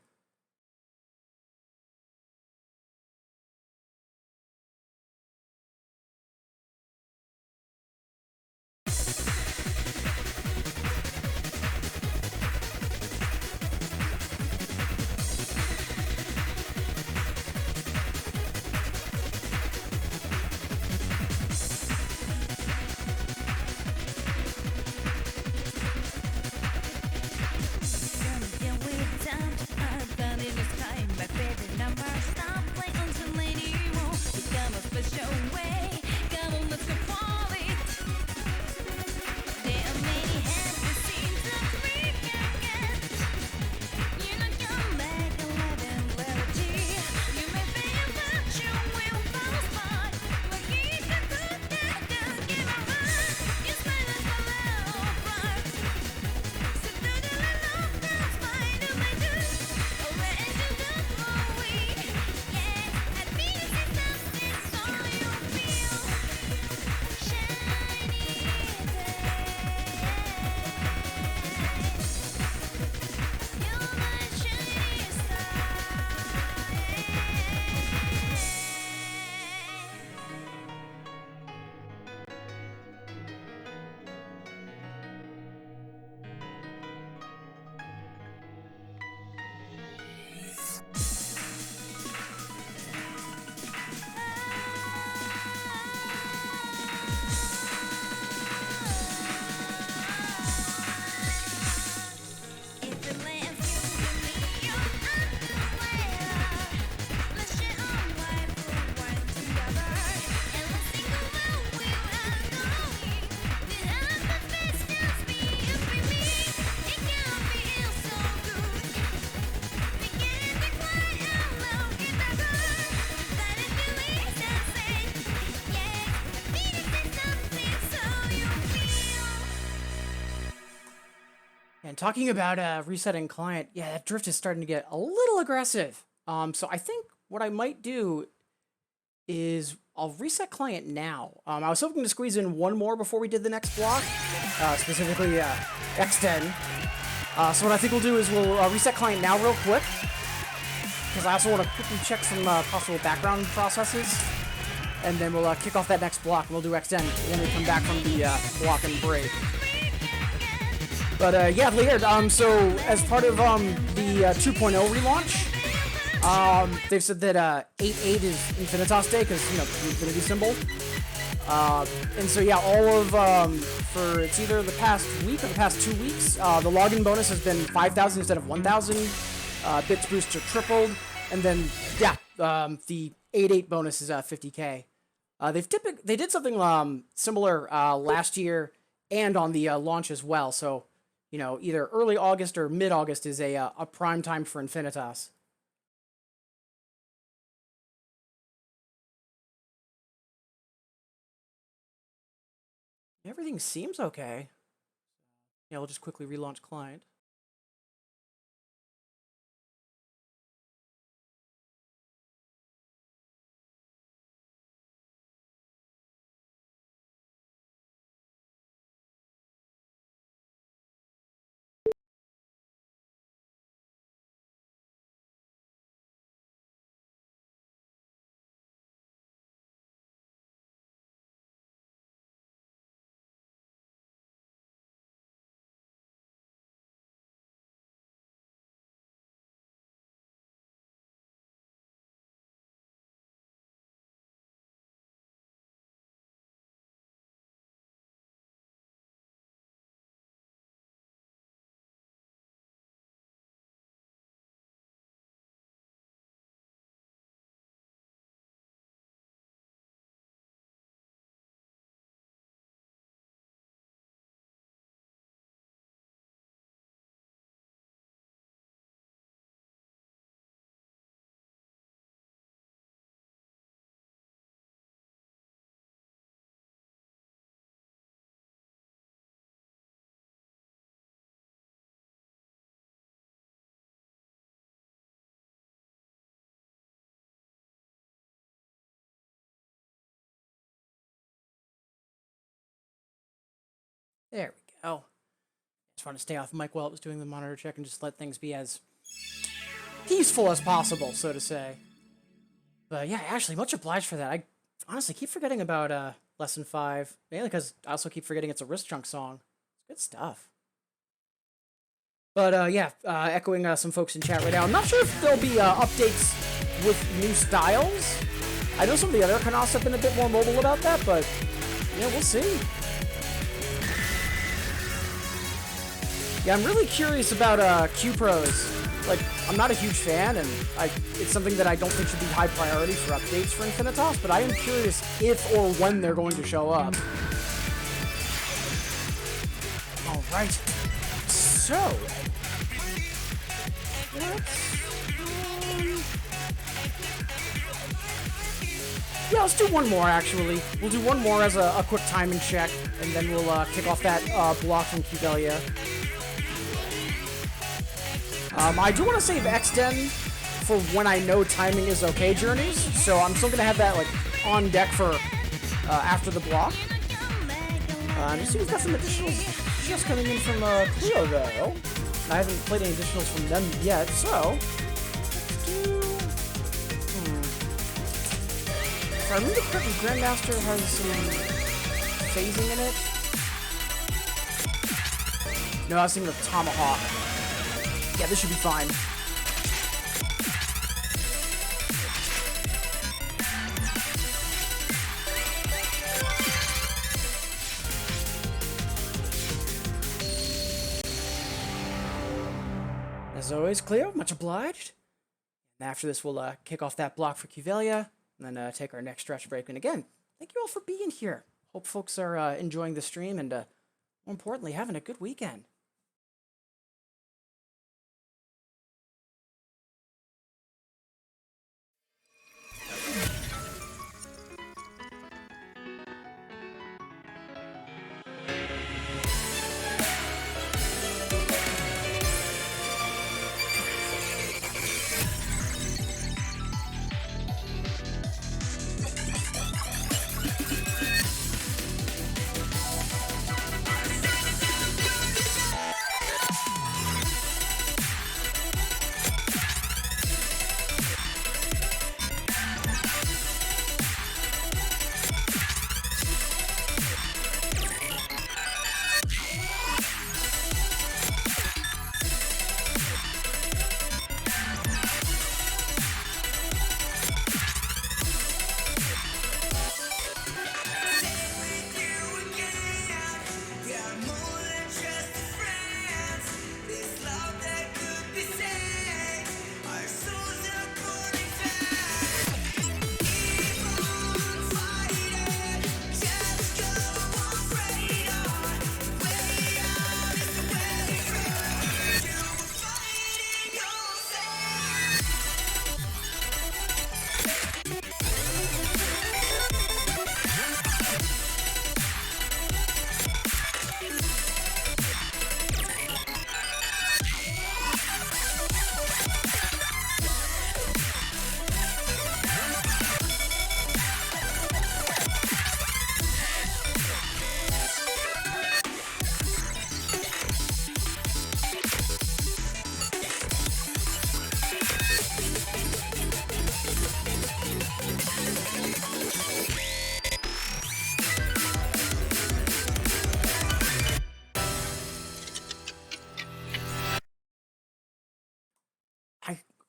talking about resetting client, yeah, that drift is starting to get a little aggressive. So I think what I might do is I'll reset client now. I was hoping to squeeze in one more before we did the next block, specifically extend. So what I think we'll do is we'll reset client now real quick, because I also want to quickly check some possible background processes, and then we'll kick off that next block, and we'll do extend when we come back from the block and break. But yeah, later, so as part of the 2.0 relaunch, they've said that 8.8 is Infinitas Day, because, you know, the Infinity symbol. And so yeah, all of, for it's either the past week or the past 2 weeks, the login bonus has been 5,000 instead of 1,000. Bits booster tripled, and then, yeah, the 8.8 bonus is 50k. They did something similar last year and on the launch as well, so, you know, either early August or mid-August is a prime time for Infinitas. Everything seems okay. Yeah, we'll just quickly relaunch client. There we go. Just want to stay off mic while it was doing the monitor check and just let things be as peaceful as possible, so to say. But yeah, Ashley, much obliged for that. I honestly keep forgetting about Lesson 5, mainly because I also keep forgetting it's a wrist chunk song. It's good stuff. But yeah, echoing some folks in chat right now. I'm not sure if there'll be updates with new styles. I know some of the other Kanasts have been a bit more mobile about that, but yeah, we'll see. Yeah, I'm really curious about Q Pros. Like, I'm not a huge fan, and it's something that I don't think should be high priority for updates for Infinitas, but I am curious if or when they're going to show up. Alright. So, let's do one more, actually. We'll do one more as a quick timing check, and then we'll kick off that block from Qvelia. I do want to save Extend for when I know timing is okay journeys, so I'm still going to have that like on deck for after the block. Just see we've got some additionals just coming in from Cleo, though. I haven't played any additionals from them yet, so let's do... If I remember correctly, Grandmaster has some phasing in it. No, I was thinking of Tomahawk. Yeah, this should be fine. As always, Cleo, much obliged. And after this, we'll kick off that block for Qvelia, and then take our next stretch break. And again, thank you all for being here. Hope folks are enjoying the stream, and more importantly, having a good weekend.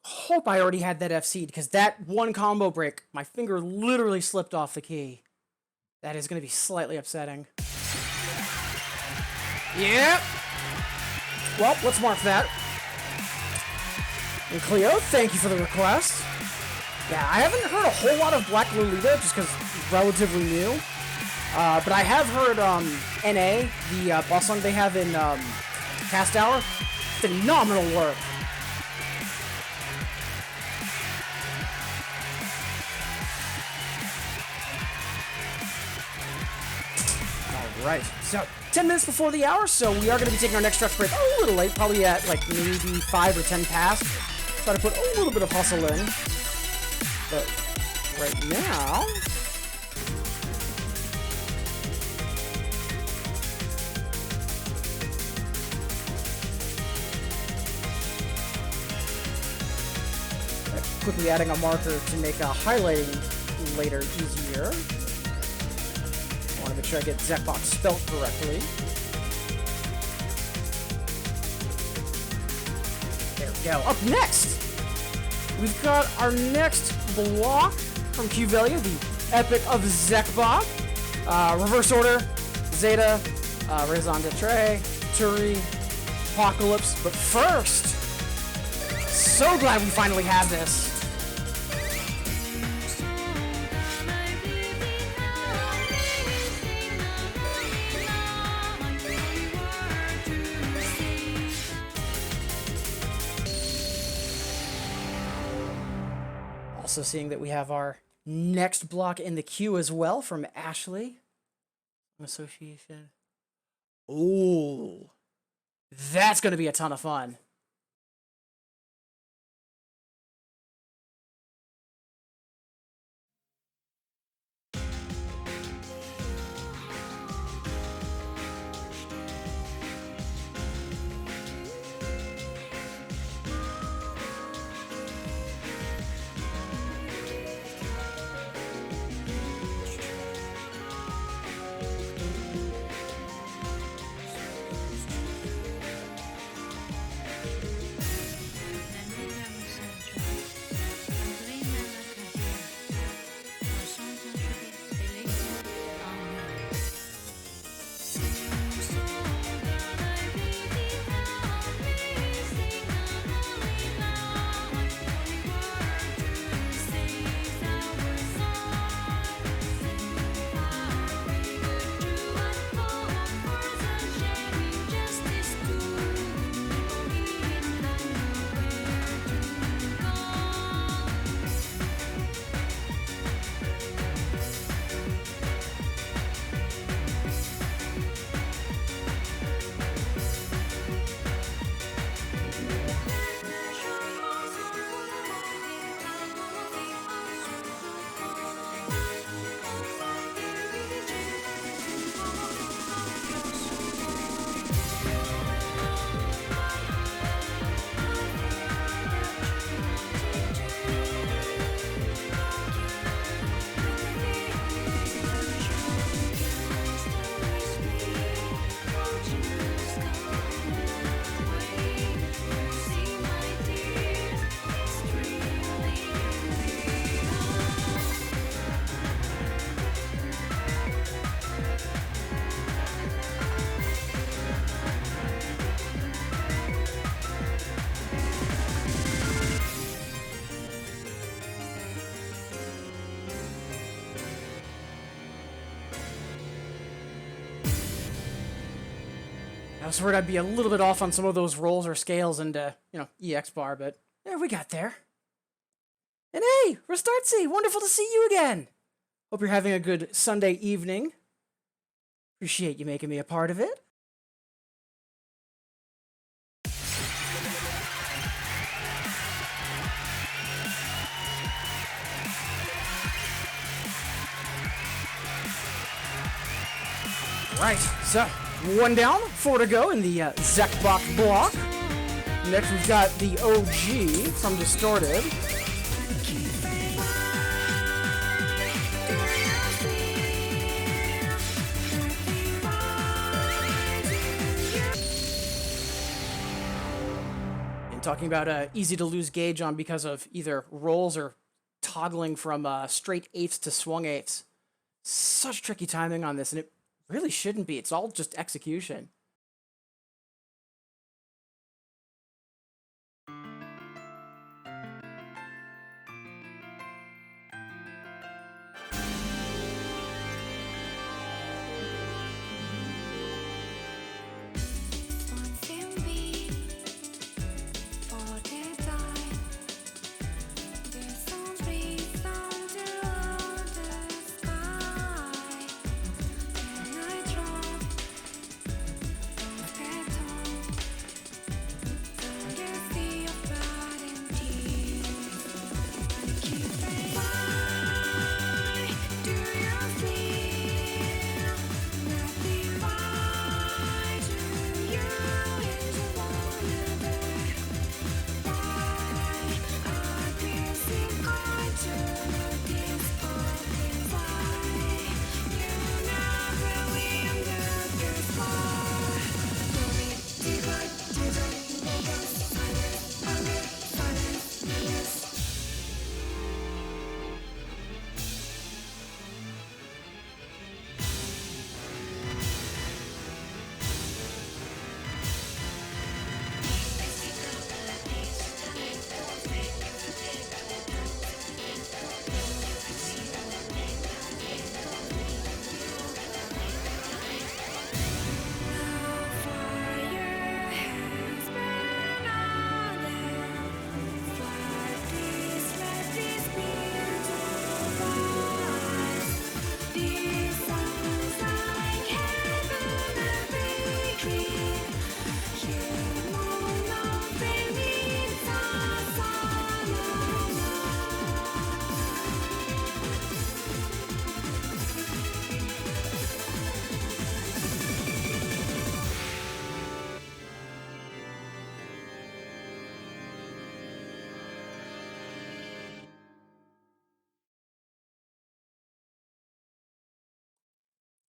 hope I already had that FC because that one combo break, my finger literally slipped off the key. That is going to be slightly upsetting. Yep. Well, let's mark that. And Cleo, thank you for the request. Yeah, I haven't heard a whole lot of Black Lolita just because it's relatively new. But I have heard NA, the boss song they have in Cast Hour. Phenomenal work. Alright, so 10 minutes before the hour, so we are going to be taking our next stretch break a little late, probably at like maybe 5 or 10 past. Try to put a little bit of hustle in. But right now... quickly adding a marker to make highlighting later easier. I want to make sure I get Zekbox spelt correctly. There we go. Up next, we've got our next block from Qvelia, the Epic of Zekbok. Reverse order, Zeta, Raison de Tre, Turi, Apocalypse. But first, so glad we finally have this. Also seeing that we have our next block in the queue as well from Ashley. Association. Ooh. That's going to be a ton of fun. I was worried I'd be a little bit off on some of those rolls or scales and, EX bar, but there we got there. And hey, Restartsy, wonderful to see you again. Hope you're having a good Sunday evening. Appreciate you making me a part of it. Right, so one down, 4 to go in the Zekbok block. Next we've got the OG from Distorted. talking about easy to lose gauge on because of either rolls or toggling from straight eighths to swung eighths. Such tricky timing on this, and it really shouldn't be. It's all just execution.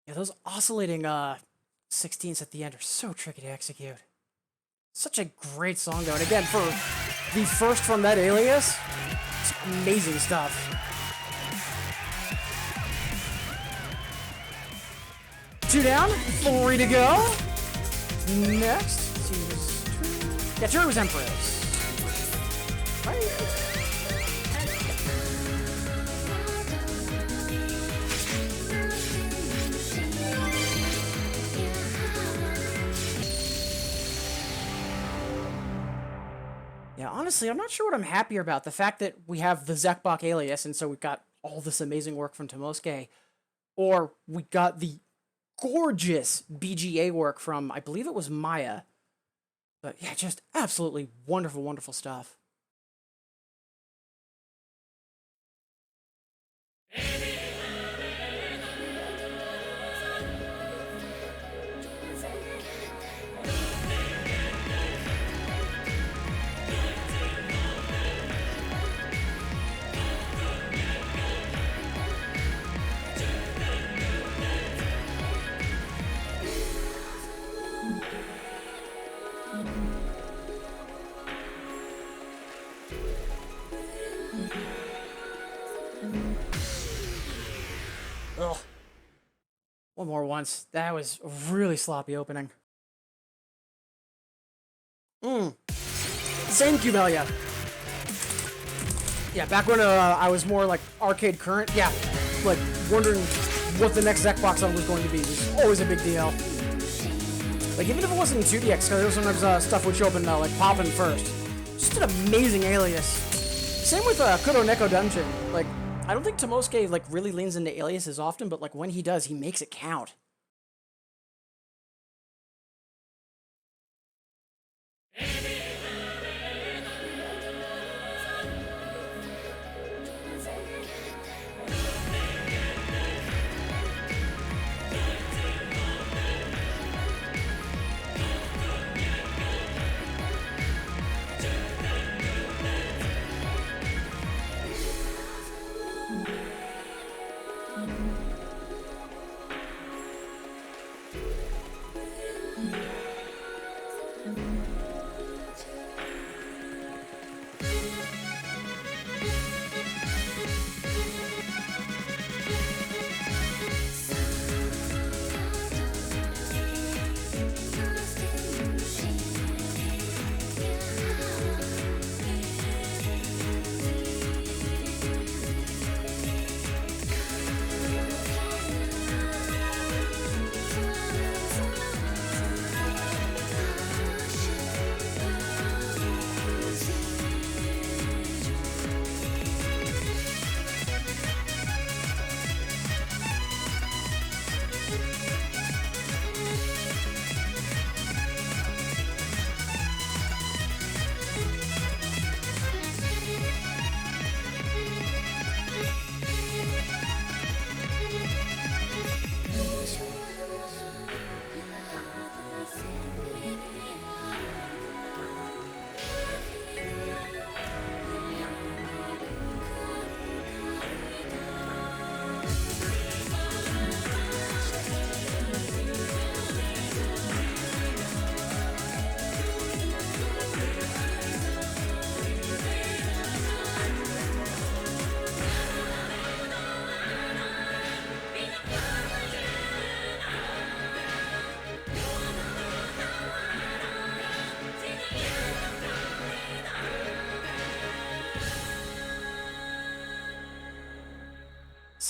Yeah, those oscillating 16ths at the end are so tricky to execute. Such a great song though, and again, for the first from that alias, it's amazing stuff. Two down, three to go. Next, yeah, Jerry was Empress. Right. Yeah, honestly, I'm not sure what I'm happier about. The fact that we have the Zekbok alias, and so we've got all this amazing work from Tomosuke, or we got the gorgeous BGA work from, I believe it was Maya. But yeah, just absolutely wonderful, wonderful stuff. Ugh. One more once. That was a really sloppy opening. Same Cubelia. Yeah, back when I was more like arcade current, yeah, like wondering what the next Xbox song was going to be was always a big deal. Like even if it wasn't in 2DX, because there was sometimes stuff would show up in like Poppin' first. Just an amazing alias. Same with Kuroneko Dungeon. Like, I don't think Tomosuke like really leans into aliases often, but like when he does, he makes it count.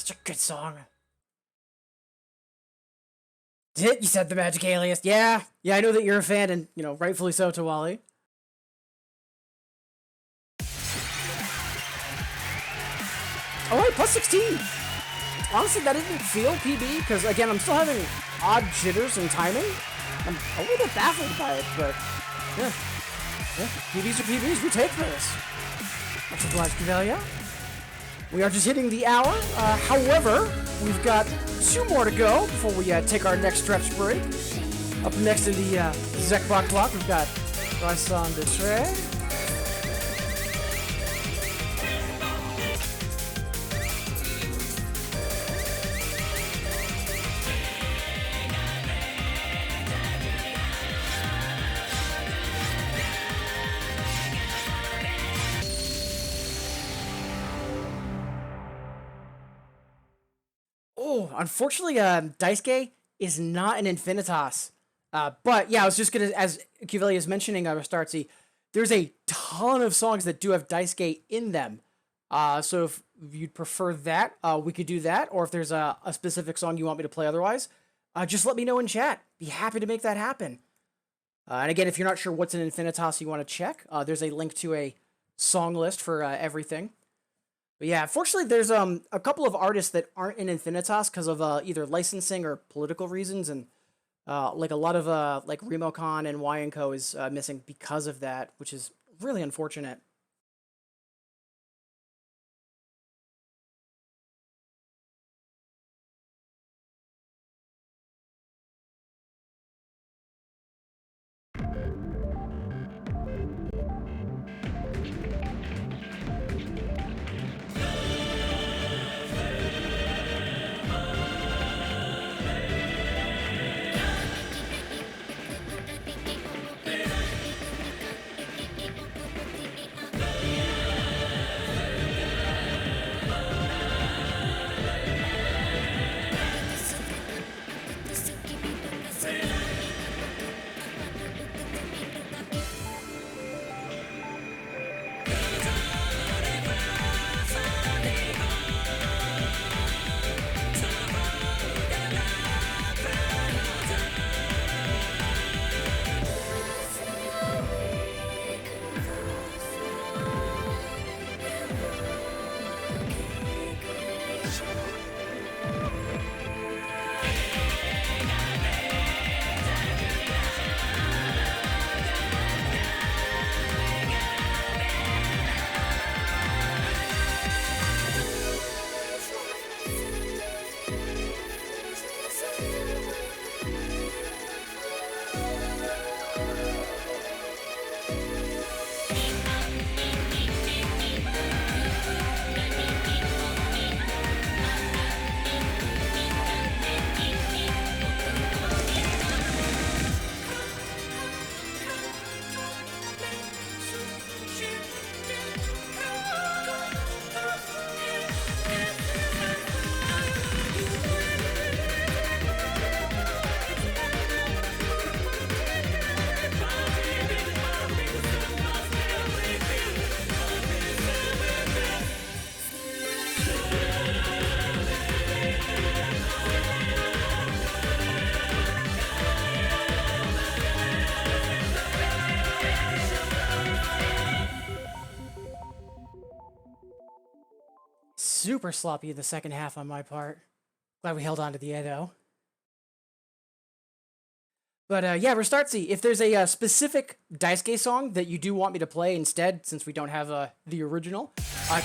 such a good song. You said the Magic Alias. Yeah, I know that you're a fan, and, you know, rightfully so, Tawali. Alright, plus 16. Honestly, that didn't feel PB, because, again, I'm still having odd jitters and timing. I'm a little bit baffled by it, but, yeah. PBs are PBs, we take this. Much obliged, Cavelia. We are just hitting the hour. However, we've got 2 more to go before we take our next stretch break. Up next in the Zekbot block, we've got Bryson de Trey. Oh, unfortunately, Daisuke is not an Infinitas. But yeah, I was just gonna, as Cuvelia is mentioning, Restartzy, there's a ton of songs that do have Daisuke in them. So if you'd prefer that, we could do that. Or if there's a specific song you want me to play otherwise, just let me know in chat. Be happy to make that happen. And again, if you're not sure what's an Infinitas you want to check, there's a link to a song list for everything. But yeah, fortunately, there's a couple of artists that aren't in Infinitas because of either licensing or political reasons, and like a lot of like Remocon and Y & Co is missing because of that, which is really unfortunate. Super sloppy in the second half on my part. Glad we held on to the Edo. But yeah, Restartzy, if there's a specific Daisuke song that you do want me to play instead, since we don't have the original,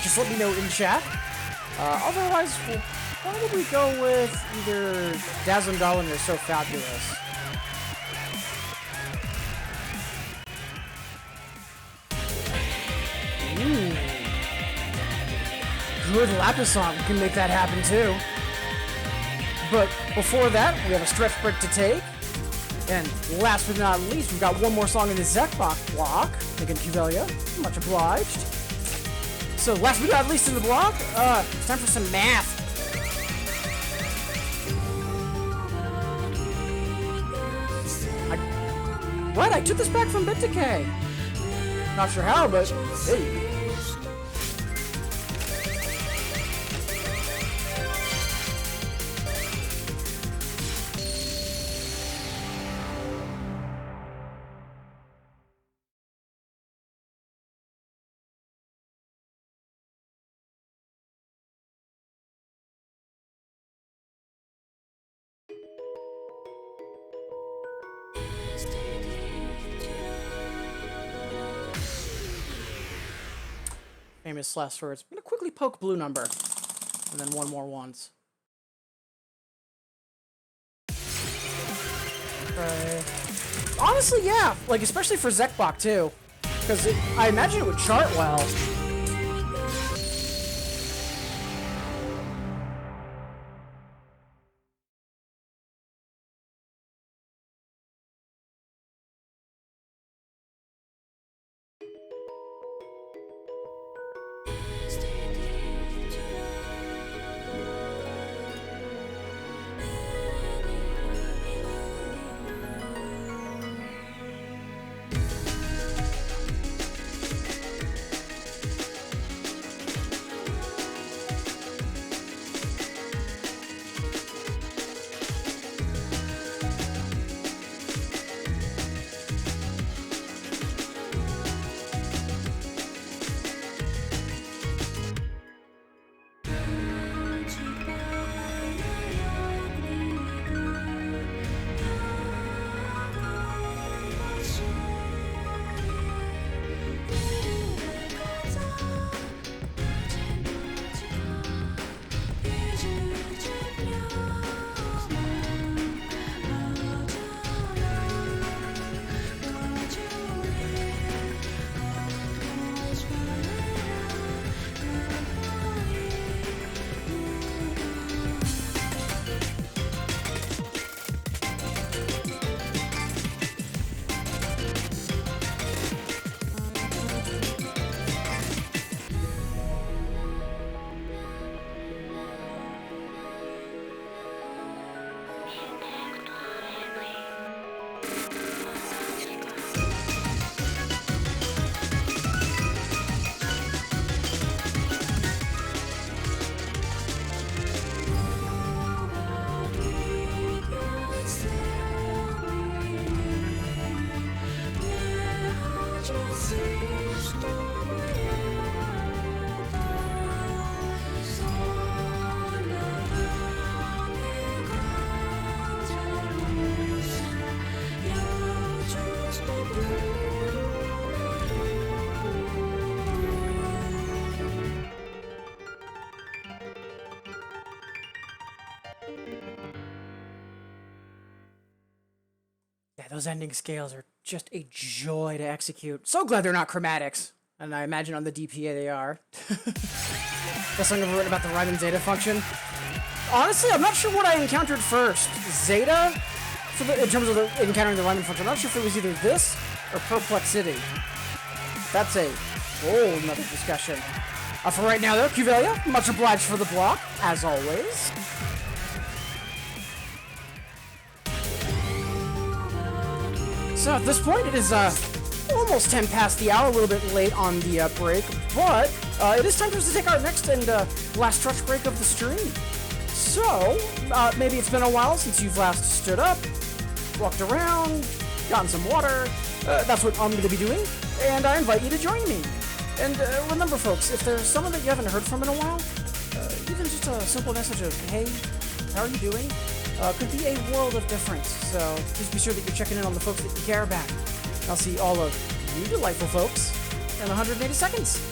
just let me know in chat. Otherwise, we'll probably go with either Dazzling Darling or So Fabulous. Ooh. Good Lapis song, we can make that happen too. But before that, we have a stretch break to take. And last but not least, we've got one more song in the Zekbot block. Again, Cuvelia, much obliged. So last but not least in the block, it's time for some math. What? I took this back from Bit Decay. Not sure how, but hey. famous last words. I'm gonna quickly poke blue number, and then one more once. Okay. Honestly, yeah. Like, especially for Zekbok, too. Because I imagine it would chart well. Yeah, those ending scales are just a joy to execute. So glad they're not chromatics. And I imagine on the DPA they are. Guess I'm gonna write about the Riemann zeta function. Honestly, I'm not sure what I encountered first. Zeta? In terms of encountering the Riemann function, I'm not sure if it was either this or perplexity. That's a whole nother discussion. For right now, though, Cuvelia, much obliged for the block, as always. So at this point, it is almost 10 past the hour, a little bit late on the break, but it is time for us to take our next and last stretch break of the stream. So, maybe it's been a while since you've last stood up, walked around, gotten some water. That's what I'm going to be doing, and I invite you to join me. And remember, folks, if there's someone that you haven't heard from in a while, even just a simple message of, hey, how are you doing? Could be a world of difference. So just be sure that you're checking in on the folks that you care about. I'll see all of you delightful folks in 180 seconds.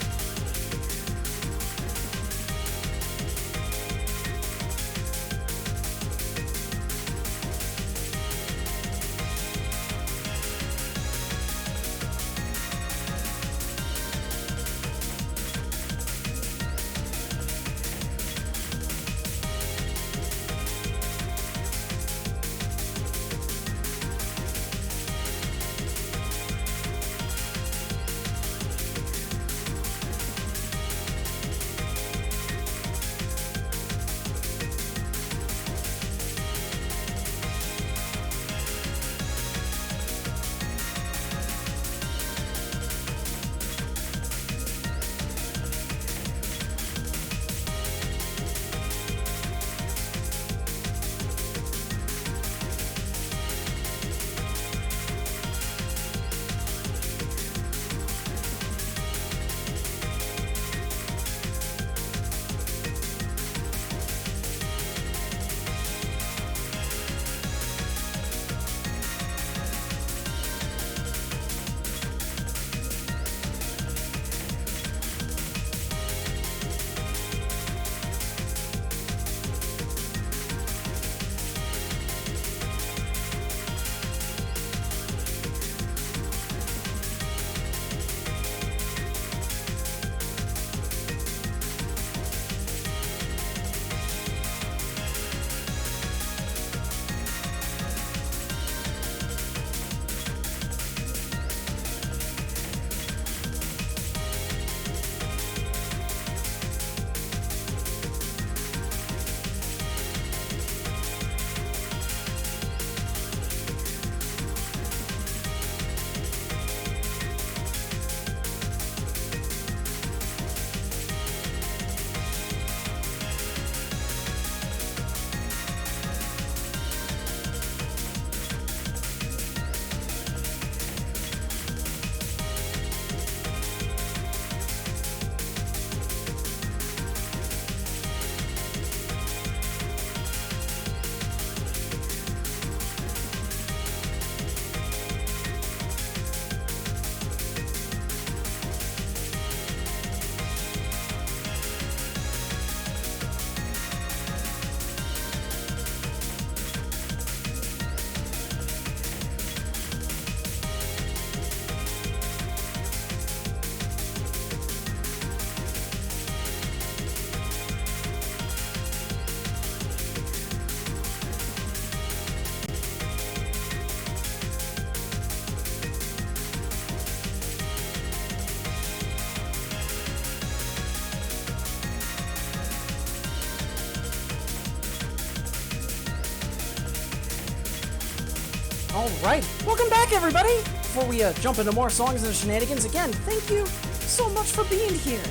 Alright, welcome back everybody! Before we jump into more songs and shenanigans, again, thank you so much for being here.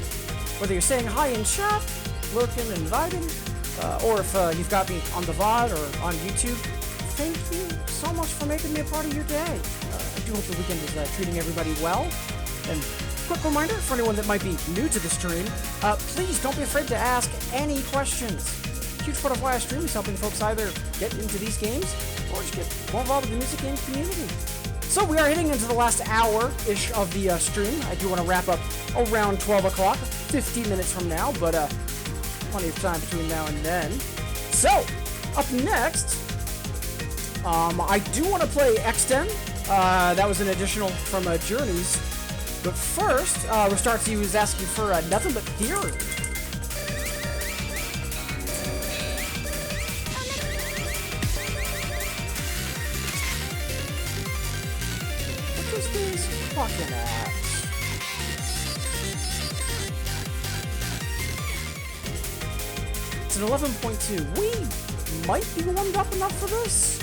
Whether you're saying hi in chat, lurking and vibing, or if you've got me on the VOD or on YouTube, thank you so much for making me a part of your day. I do hope the weekend is treating everybody well. And quick reminder for anyone that might be new to the stream, please don't be afraid to ask any questions. A huge part of why I stream is helping folks either get into these games or just get more involved in the music game community. So we are hitting into the last hour-ish of the stream. I do want to wrap up around 12 o'clock, 15 minutes from now, but plenty of time between now and then. So, up next, I do want to play X10. That was an additional from Journeys. But first, Restartsy was asking for Nothing But Theory. What is this fucking at? It's an 11.2. We might be warmed up enough for this.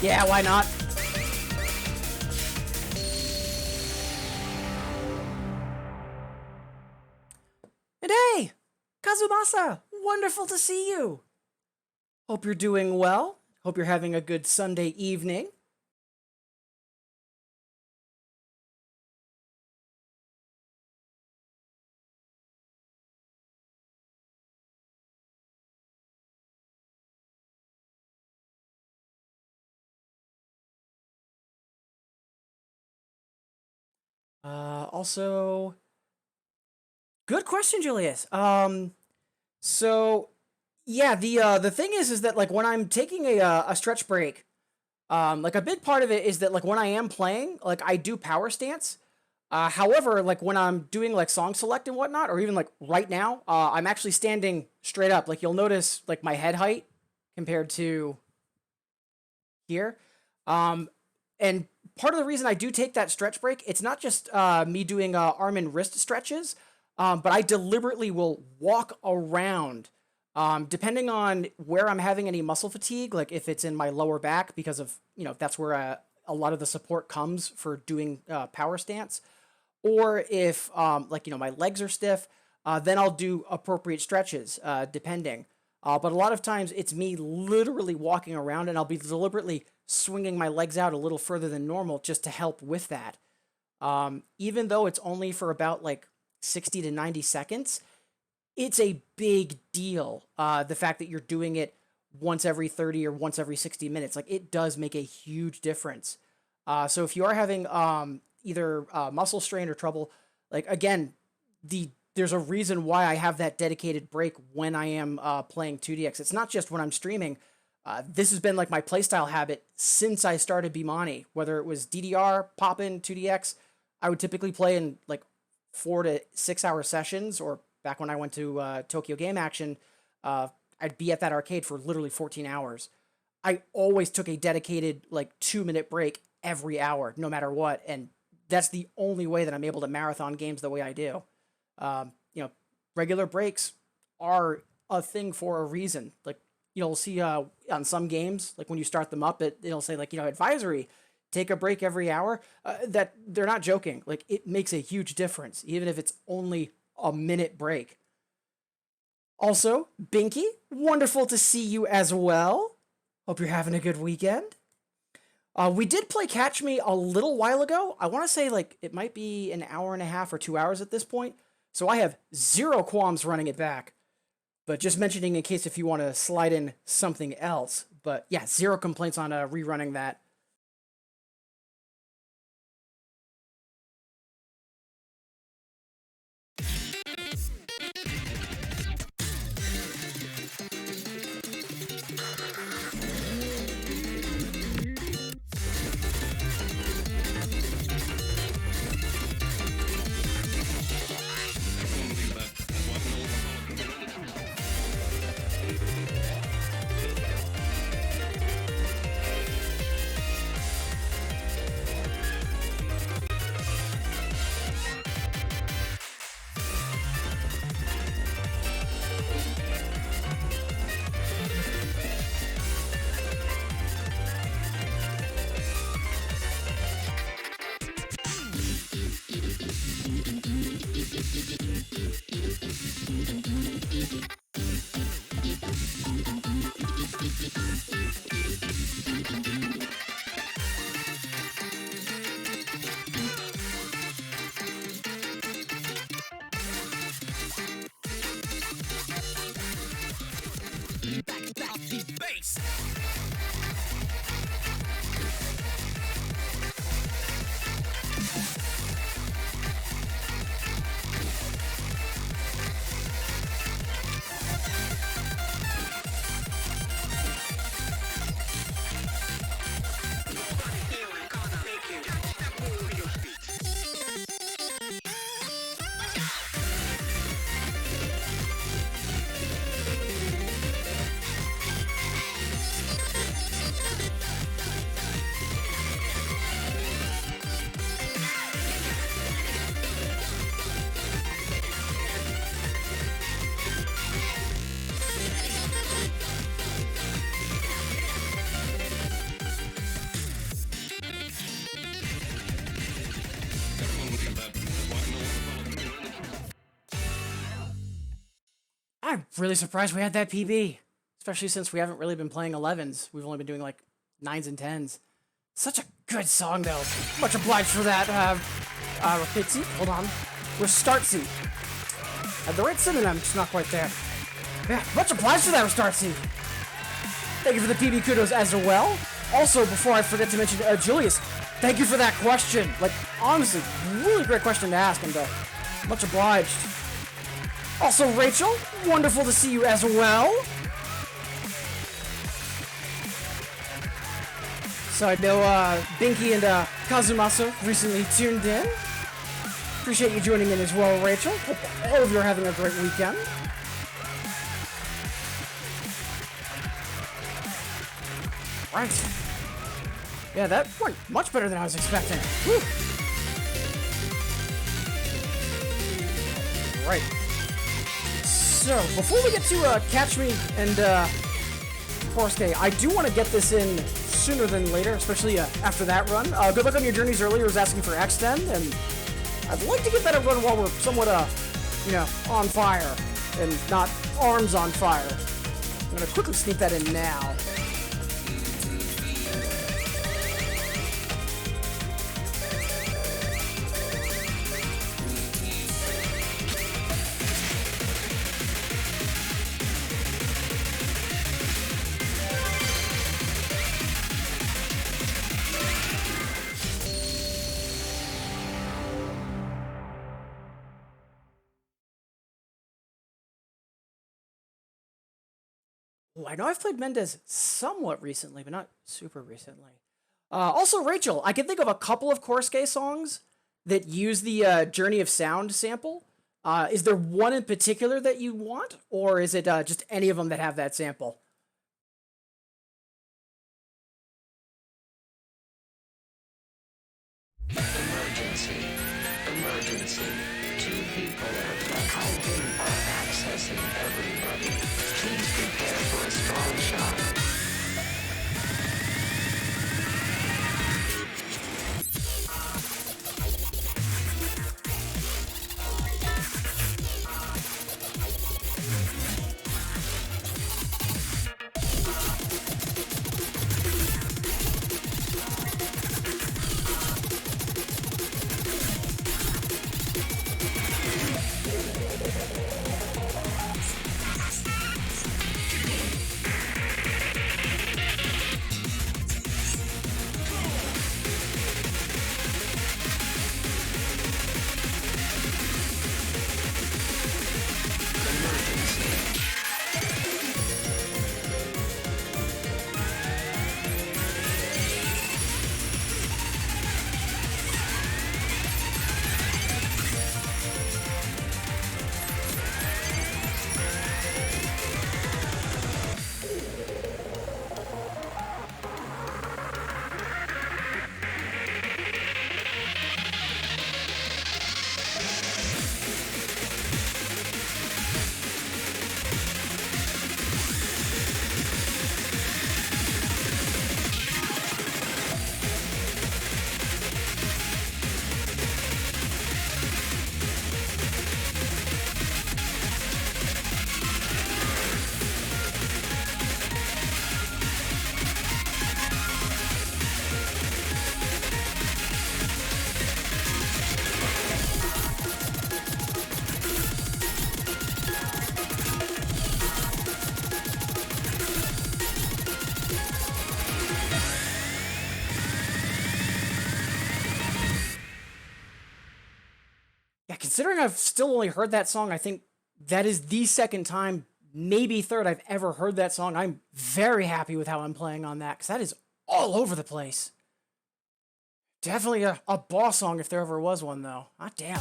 Yeah, why not? And hey, Kazumasa, wonderful to see you. Hope you're doing well. Hope you're having a good Sunday evening. Also, good question, Julius. So yeah, the thing is that like when I'm taking a stretch break, like a big part of it is that like when I am playing, like I do power stance. However, like when I'm doing like song select and whatnot, or even like right now, I'm actually standing straight up. Like you'll notice like my head height compared to here. And part of the reason I do take that stretch break, it's not just me doing arm and wrist stretches, but I deliberately will walk around, depending on where I'm having any muscle fatigue, like if it's in my lower back, because of, you know, that's where a lot of the support comes for doing power stance, or if, like, you know, my legs are stiff, then I'll do appropriate stretches, depending. But a lot of times it's me literally walking around, and I'll be deliberately swinging my legs out a little further than normal just to help with that. Even though it's only for about like 60 to 90 seconds, it's a big deal. The fact that you're doing it once every 30 or once every 60 minutes, like it does make a huge difference. So if you are having either muscle strain or trouble, like again, there's a reason why I have that dedicated break when I am playing 2DX. It's not just when I'm streaming. This has been like my playstyle habit since I started Bimani. Whether it was DDR, Poppin', 2DX, I would typically play in like 4 to 6 hour sessions, or back when I went to Tokyo Game Action, I'd be at that arcade for literally 14 hours. I always took a dedicated like 2-minute break every hour, no matter what, and that's the only way that I'm able to marathon games the way I do. You know, regular breaks are a thing for a reason. Like, you'll see on some games, like when you start them up, it'll say like, you know, advisory, take a break every hour. That they're not joking. Like it makes a huge difference, even if it's only a minute break. Also, Binky, wonderful to see you as well. Hope you're having a good weekend. We did play Catch Me a little while ago. I want to say like it might be an hour and a half or 2 hours at this point. So I have zero qualms running it back. But just mentioning in case if you want to slide in something else. But yeah, zero complaints on rerunning that. I'm really surprised we had that PB, especially since we haven't really been playing 11s. We've only been doing like 9s and 10s. Such a good song, though. Much obliged for that. Repeat seat. Hold on. Restart seat. At the right synonym, just not quite there. Yeah, much obliged for that restart seat. Thank you for the PB kudos as well. Also, before I forget to mention, Julius, thank you for that question. Like, honestly, really great question to ask, and much obliged. Also, Rachel, wonderful to see you as well. So I know Binky and Kazumasa recently tuned in. Appreciate you joining in as well, Rachel. Hope all of you are having a great weekend. Right. Yeah, that went much better than I was expecting. Whew. Right. So, before we get to Catch Me and Force K, I do want to get this in sooner than later, especially after that run. Good luck on your journeys earlier was asking for Extend, and I'd like to get that run while we're somewhat, on fire, and not arms on fire. I'm going to quickly sneak that in now. I know I've played Mendez somewhat recently, but not super recently. Also, Rachel, I can think of a couple of Corske songs that use the Journey of Sound sample. Is there one in particular that you want, or is it just any of them that have that sample? Emergency. Emergency. 2 people are hiding or accessing everybody. Please prepare for a strong shock. Considering I've still only heard that song, I think that is the second time, maybe third, I've ever heard that song. I'm very happy with how I'm playing on that, because that is all over the place. Definitely a boss song if there ever was one, though. Ah, damn.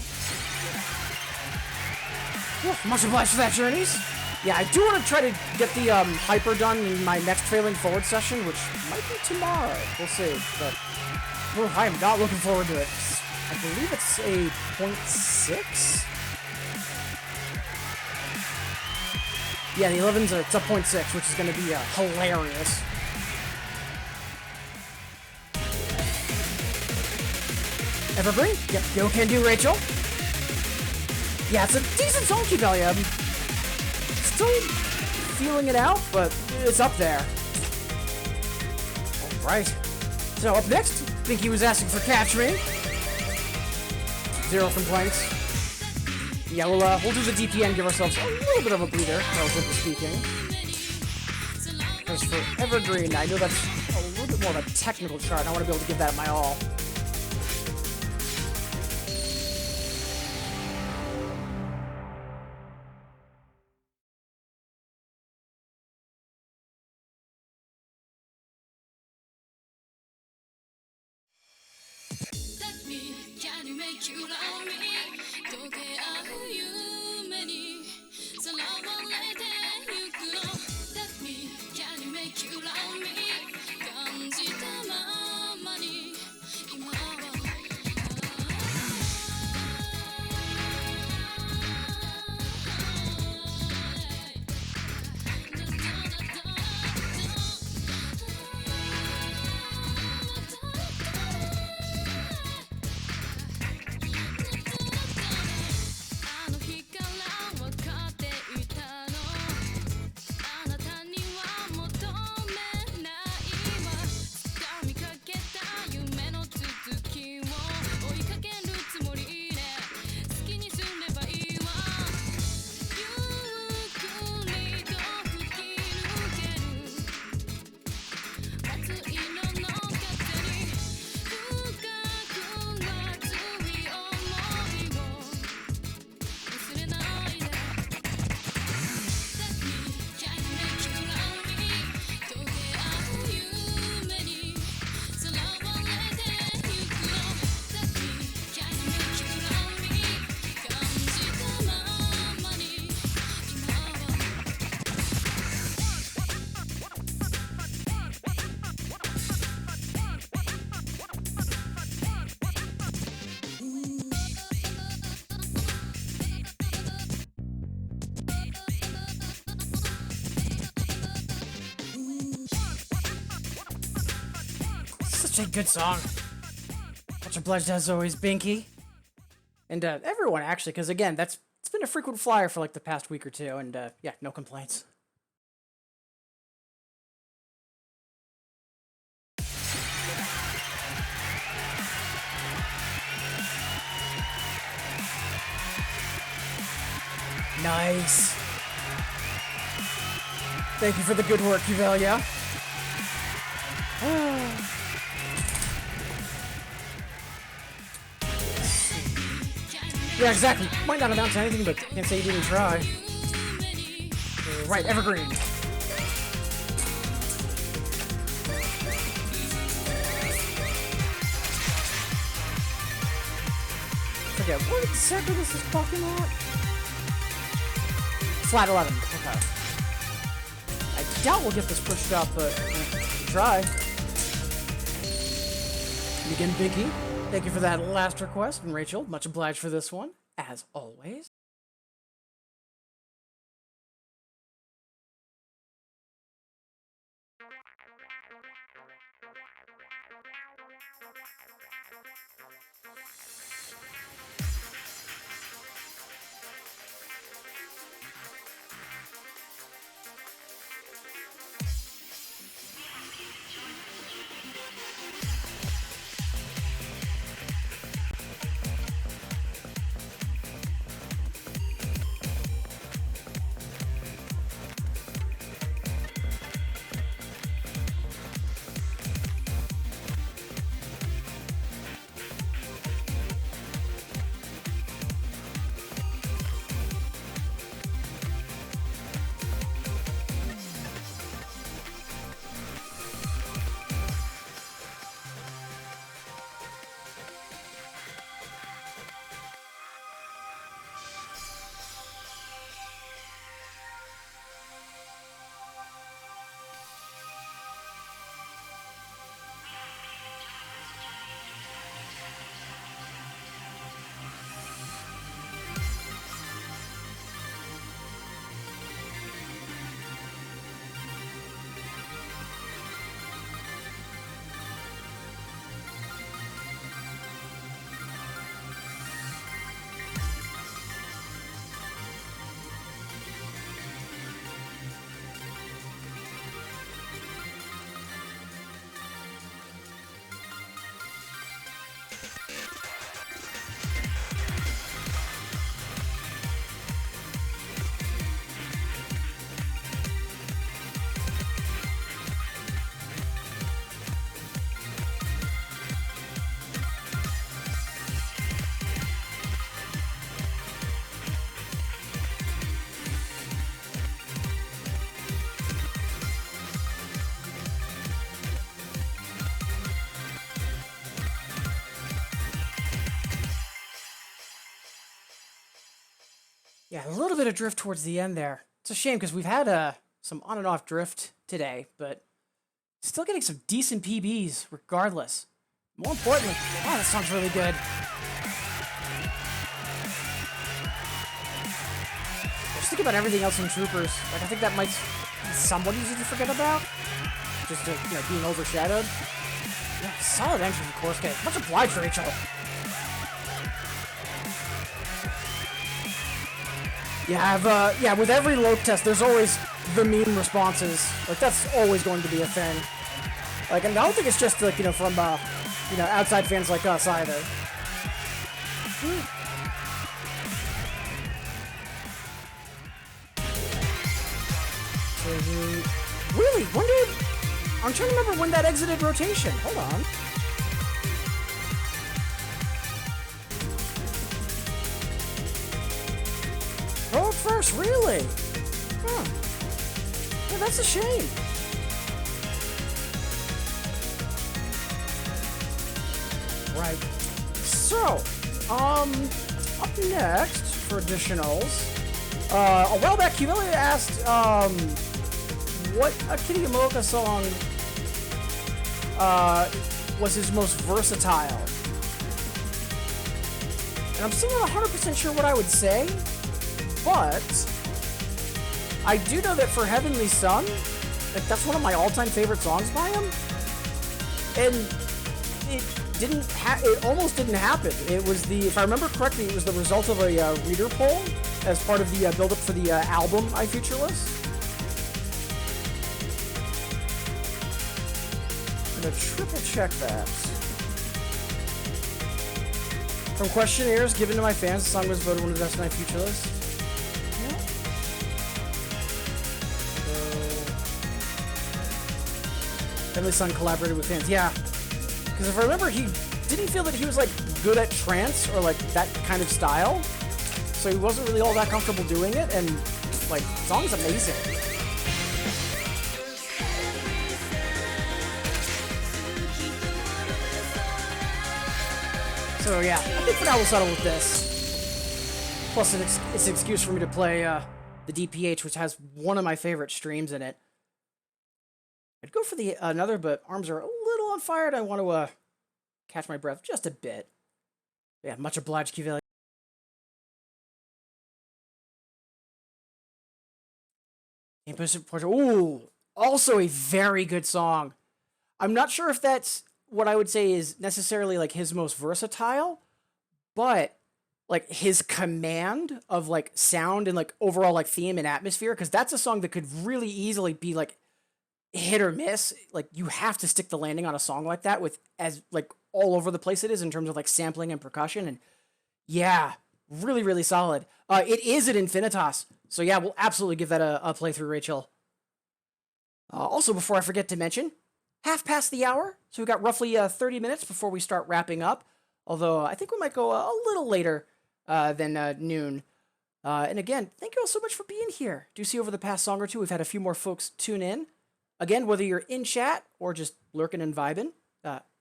Whew, much obliged for that, Journeys. Yeah, I do want to try to get the hyper done in my next trailing forward session, which might be tomorrow. We'll see. But I am not looking forward to it. I believe it's a 0.6? Yeah, the 11's it's a 0.6, which is going to be hilarious. Evergreen? Yep, go can do, Rachel. Yeah, it's a decent song keep value. It's still feeling it out, but it's up there. Alright. So up next, Binky was asking for Catch Me. 0 complaints. Yeah, we'll do the DPN, give ourselves a little bit of a breather, relatively speaking. As for Evergreen, I know that's a little bit more of a technical chart, and I want to be able to give that my all. Let me, can you make you love me? 溶け合う夢にさらわれてゆくの Let me, can you make you love me? 感じたままに今はあの日から分かっていたのあなたには求めないわ掴みかけた夢の続きを追いかけるつもりで好きにすればいいわゆっくりと吹き抜ける熱い色の風に深く熱い想いを忘れないで Let me, can you make you love me? 溶け合う夢にさらわれてゆくの Let me, can you make you love me? 感じたままに今はSuch a good song. Much obliged as always, Binky. And everyone, actually, because again, it's been a frequent flyer for like the past week or two, and yeah, no complaints. Nice. Thank you for the good work, Uvelia. Yeah, exactly. Might not amount to anything, but can't say you didn't try. Right, Evergreen. Forget what exactly this is talking about. Flat 11. Okay. I doubt we'll get this pushed up, but try. And again, Binky, thank you for that last request, and Rachel, much obliged for this one, as always. Yeah, a little bit of drift towards the end there. It's a shame because we've had some on and off drift today, but still getting some decent PBs regardless. More importantly, oh, that song's really good. Just think about everything else in Troopers. Like, I think that might be somewhat easy to forget about. Just being overshadowed. Yeah, solid entry from Course K. Much obliged, Rachel. Yeah, with every load test, there's always the meme responses. Like, that's always going to be a thing. Like, and I don't think it's just, like, from, outside fans like us either. Really? When did... I'm trying to remember when that exited rotation. Hold on. Oh, first, really? Huh. Yeah, that's a shame. Right. So, up next for additionals, a while back, Humiliated asked, what a Kitty Yamaoka song, was his most versatile? And I'm still not 100% sure what I would say, but I do know that for Heavenly Sun, like, that's one of my all-time favorite songs by him, and it almost didn't happen. It was if I remember correctly, it was the result of a reader poll as part of the build-up for the album I Featureless. I'm gonna triple check that. From questionnaires given to my fans, the song was voted one of the best in I Featureless. Heavenly Sun collaborated with fans. Yeah. Because if I remember, he didn't feel that he was, like, good at trance or, like, that kind of style. So he wasn't really all that comfortable doing it, and, like, the song's amazing. So, yeah, I think for now we'll settle with this. Plus, it's an excuse for me to play the DPH, which has one of my favorite streams in it. I'd go for the another, but arms are a little on fire, and I want to catch my breath just a bit. Yeah, much obliged, Kivili. Ooh, also a very good song. I'm not sure if that's what I would say is necessarily like his most versatile, but like his command of like sound and like overall like theme and atmosphere, because that's a song that could really easily be like hit or miss. Like, you have to stick the landing on a song like that with as like all over the place it is in terms of like sampling and percussion. And yeah, really, really solid. It is at Infinitas. So yeah, we'll absolutely give that a playthrough, Rachel. Also, before I forget to mention, half past the hour. So we've got roughly 30 minutes before we start wrapping up. Although I think we might go a little later than noon. And again, thank you all so much for being here. Do see over the past song or two, we've had a few more folks tune in. Again, whether you're in chat or just lurking and vibing,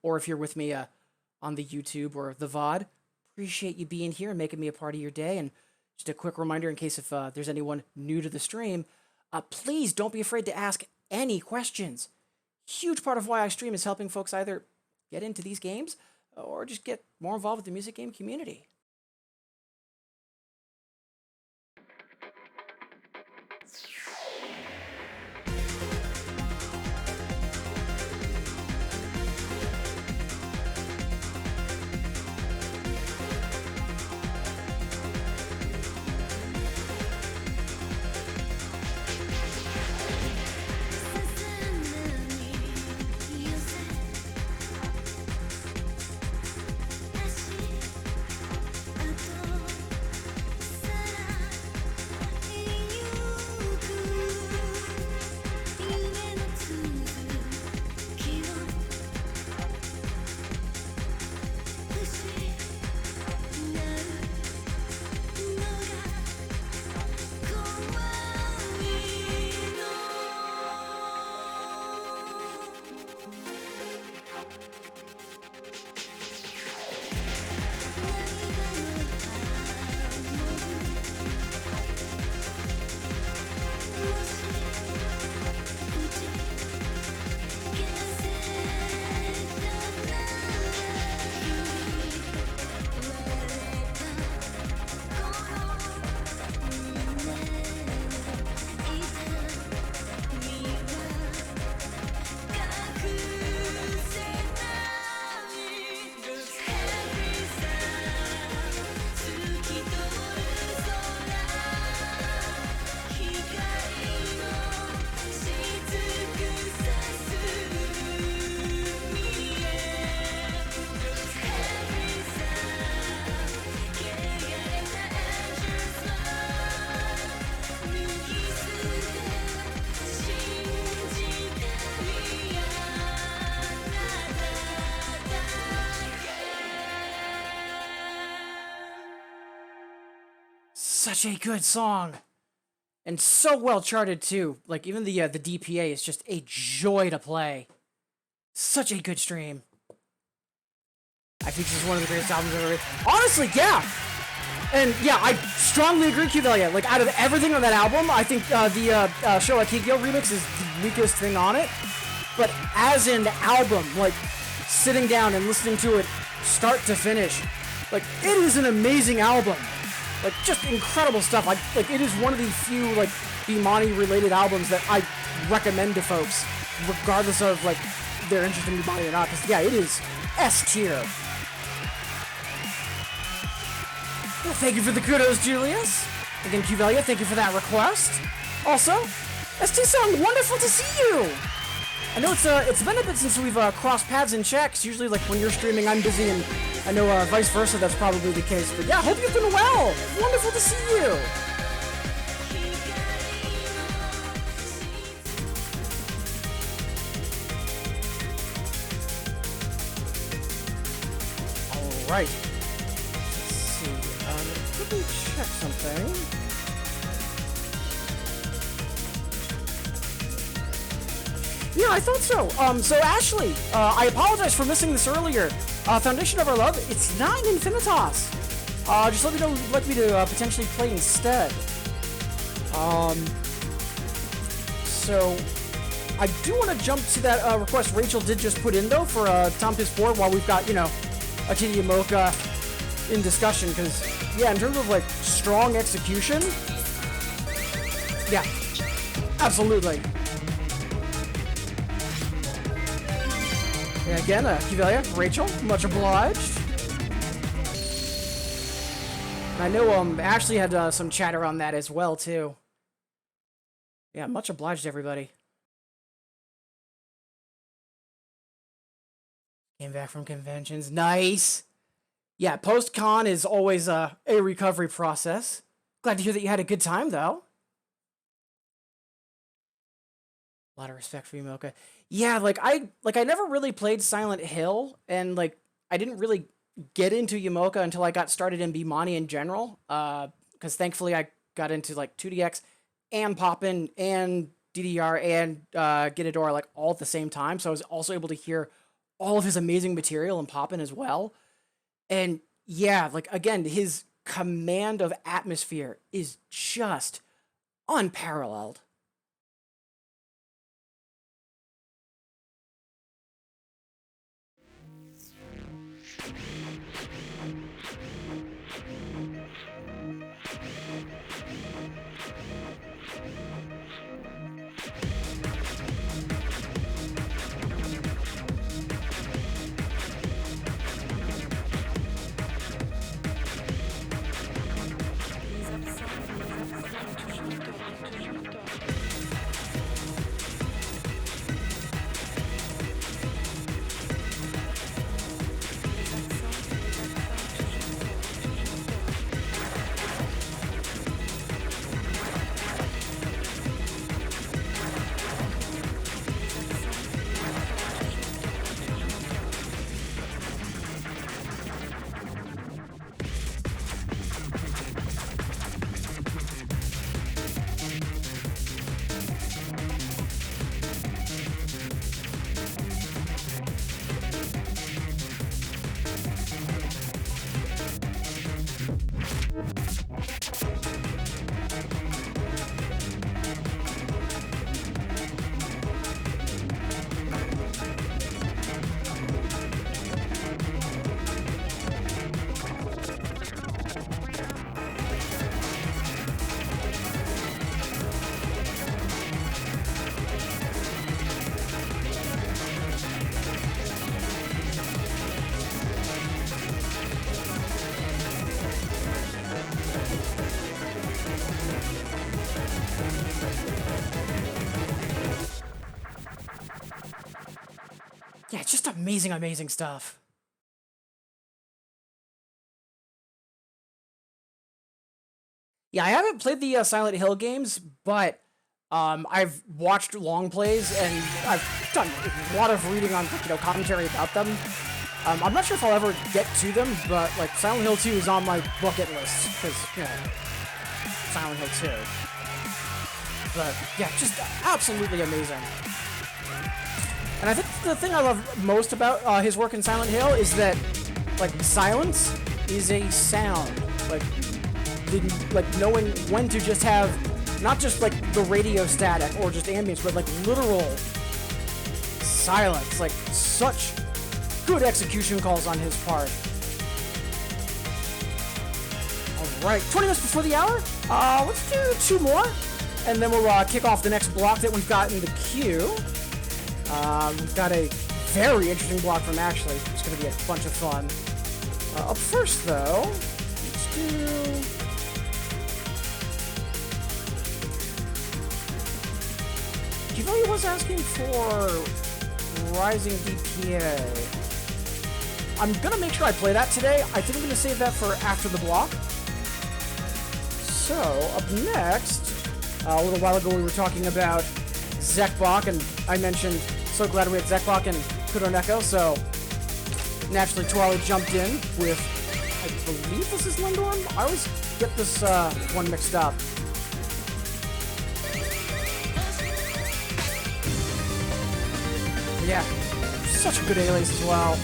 or if you're with me on the YouTube or the VOD, appreciate you being here and making me a part of your day. And just a quick reminder in case if there's anyone new to the stream, please don't be afraid to ask any questions. Huge part of why I stream is helping folks either get into these games or just get more involved with the music game community. Such a good song. And so well charted too. Like even the DPA is just a joy to play. Such a good stream. I think this is one of the greatest albums I've ever made. Honestly, yeah. And yeah, I strongly agree, Q-Valia. Like out of everything on that album, I think the Showa Kikyo remix is the weakest thing on it. But as an album, like sitting down and listening to it start to finish, like it is an amazing album. Like just incredible stuff. Like it is one of the few like Bimani related albums that I recommend to folks, regardless of like their interest in Bimani or not. Because yeah, it is S tier. Well, thank you for the kudos, Julius. Again, Q-Valia, thank you for that request. Also, ST Song, wonderful to see you. I know it's been a bit since we've crossed paths and checks. Usually, like when you're streaming, I'm busy, and I know vice versa. That's probably the case. But yeah, hope you've been well. Wonderful to see you. All right. Let's see. Let me check something. Yeah, I thought so. So Ashley, I apologize for missing this earlier. Foundation of Our Love, it's not in Infinitas. Just let me know you'd like me to potentially play instead. So I do want to jump to that request Rachel did just put in though for Tom Piss 4 while we've got, you know, Akira Yamoka in discussion, because yeah, in terms of like strong execution, yeah, absolutely. And again, Q-Valia, Rachel, much obliged. And I know Ashley had some chatter on that as well too. Yeah, much obliged, everybody. Came back from conventions, nice. Yeah, post-con is always a recovery process. Glad to hear that you had a good time though. A lot of respect for you, Mocha. Yeah, I never really played Silent Hill, and like I didn't really get into Yamoka until I got started in Bimani in general. Because thankfully I got into like 2DX and Poppin and DDR and Gitador like all at the same time. So I was also able to hear all of his amazing material in Poppin as well. And yeah, like again, his command of atmosphere is just unparalleled. Yeah, it's just amazing, amazing stuff. Yeah, I haven't played the Silent Hill games, but I've watched long plays and I've done a lot of reading on commentary about them. I'm not sure if I'll ever get to them, but like Silent Hill 2 is on my bucket list because Silent Hill 2. But yeah, just absolutely amazing. And I think the thing I love most about his work in Silent Hill is that, like, silence is a sound. Like knowing when to just have, not just like the radio static or just ambience, but like literal silence. Like, such good execution calls on his part. Alright, 20 minutes before the hour. Let's do 2 more. And then we'll kick off the next block that we've got in the queue. We've got a very interesting block from Ashley. It's going to be a bunch of fun. Up first, though, let's do... Kivoya was asking for Rising DPA. I'm going to make sure I play that today. I think I'm going to save that for after the block. So, up next, a little while ago we were talking about Zekbok, and I mentioned, so glad we had Zekbok and Kuroneko, so naturally Twali jumped in with, I believe this is Lindorm? I always get this one mixed up. Yeah, such a good alias as well.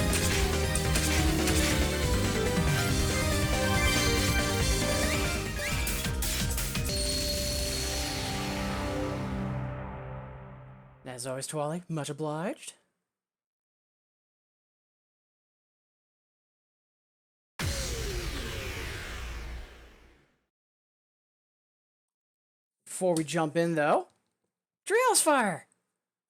As always, Twali, much obliged. Before we jump in, though, Treehouse Fire!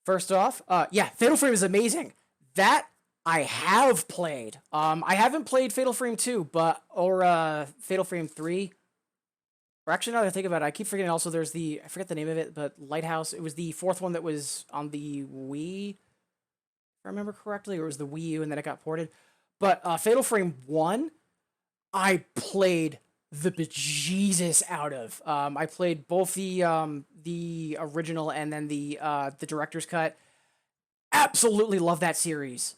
First off, yeah, Fatal Frame is amazing. That I have played. I haven't played Fatal Frame 2, or Fatal Frame 3. Or actually, now that I think about it, I keep forgetting also there's the, I forget the name of it, but Lighthouse. It was the 4th one that was on the Wii, if I remember correctly, or it was the Wii U and then it got ported. But Fatal Frame 1, I played the bejesus out of. I played both the original and then the director's cut. Absolutely love that series.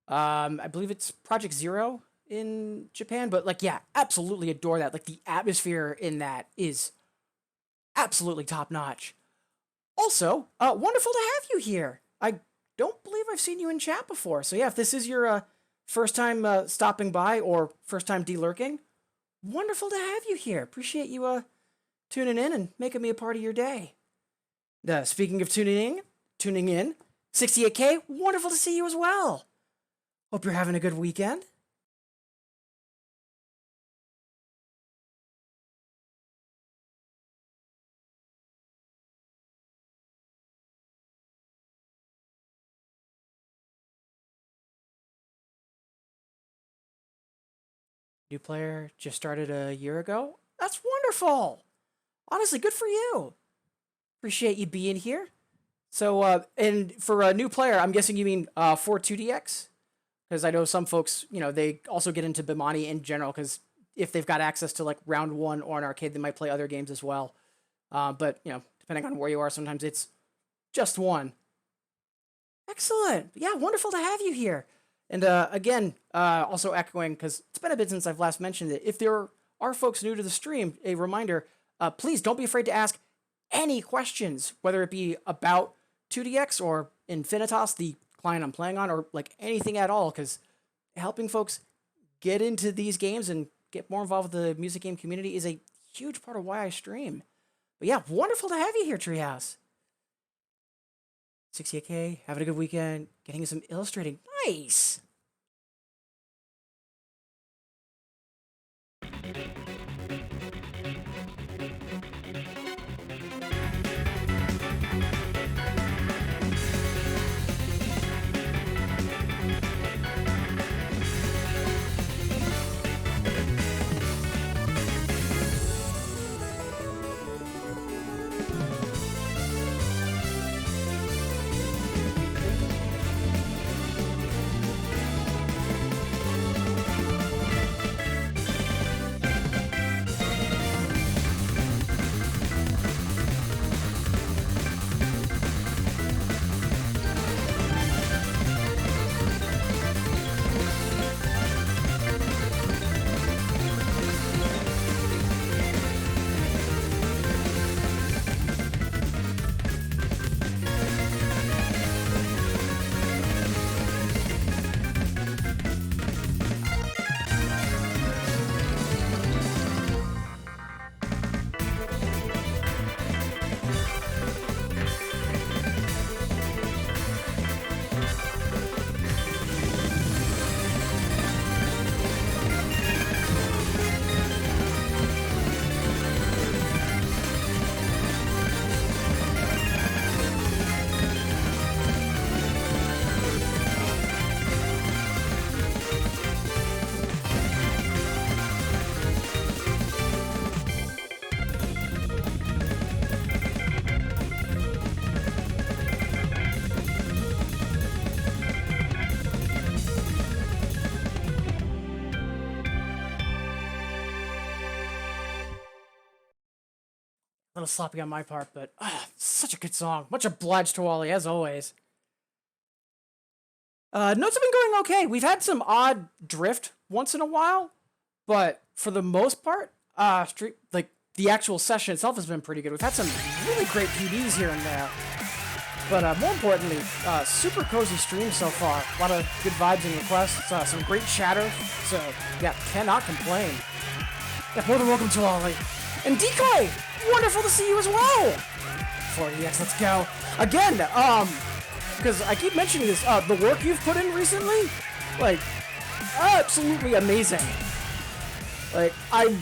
I believe it's Project Zero in Japan, but like, yeah, absolutely adore that. Like, the atmosphere in that is absolutely top notch. Also, wonderful to have you here. I don't believe I've seen you in chat before. So yeah, if this is your first time stopping by or first time de-lurking, wonderful to have you here. Appreciate you tuning in and making me a part of your day. Speaking of tuning in, 68K, wonderful to see you as well. Hope you're having a good weekend. New player, just started a year ago. That's wonderful. Honestly, good for you. Appreciate you being here. So, and for a new player, I'm guessing you mean for 2DX? Because I know some folks, you know, they also get into Bimani in general, because if they've got access to like round 1 or an arcade, they might play other games as well. But, you know, depending on where you are, sometimes it's just one. Excellent. Yeah, wonderful to have you here. And again, also echoing, because it's been a bit since I've last mentioned it, if there are folks new to the stream, a reminder, please don't be afraid to ask any questions, whether it be about 2DX or Infinitas, the client I'm playing on, or like anything at all, because helping folks get into these games and get more involved with the music game community is a huge part of why I stream. But yeah, wonderful to have you here, Treehouse. 68K, having a good weekend, getting some illustrating. Nice! little sloppy on my part, but such a good song. Much obliged to Wally, as always. Notes have been going okay. We've had some odd drift once in a while, but for the most part, the actual session itself has been pretty good. We've had some really great PDs here and there, but more importantly, super cozy stream so far. A lot of good vibes and requests, some great chatter, so yeah, cannot complain. Yeah, more than welcome to Ollie. And Decoy, wonderful to see you as well. 4EX, let's go. Again, because I keep mentioning this, the work you've put in recently, like, absolutely amazing. I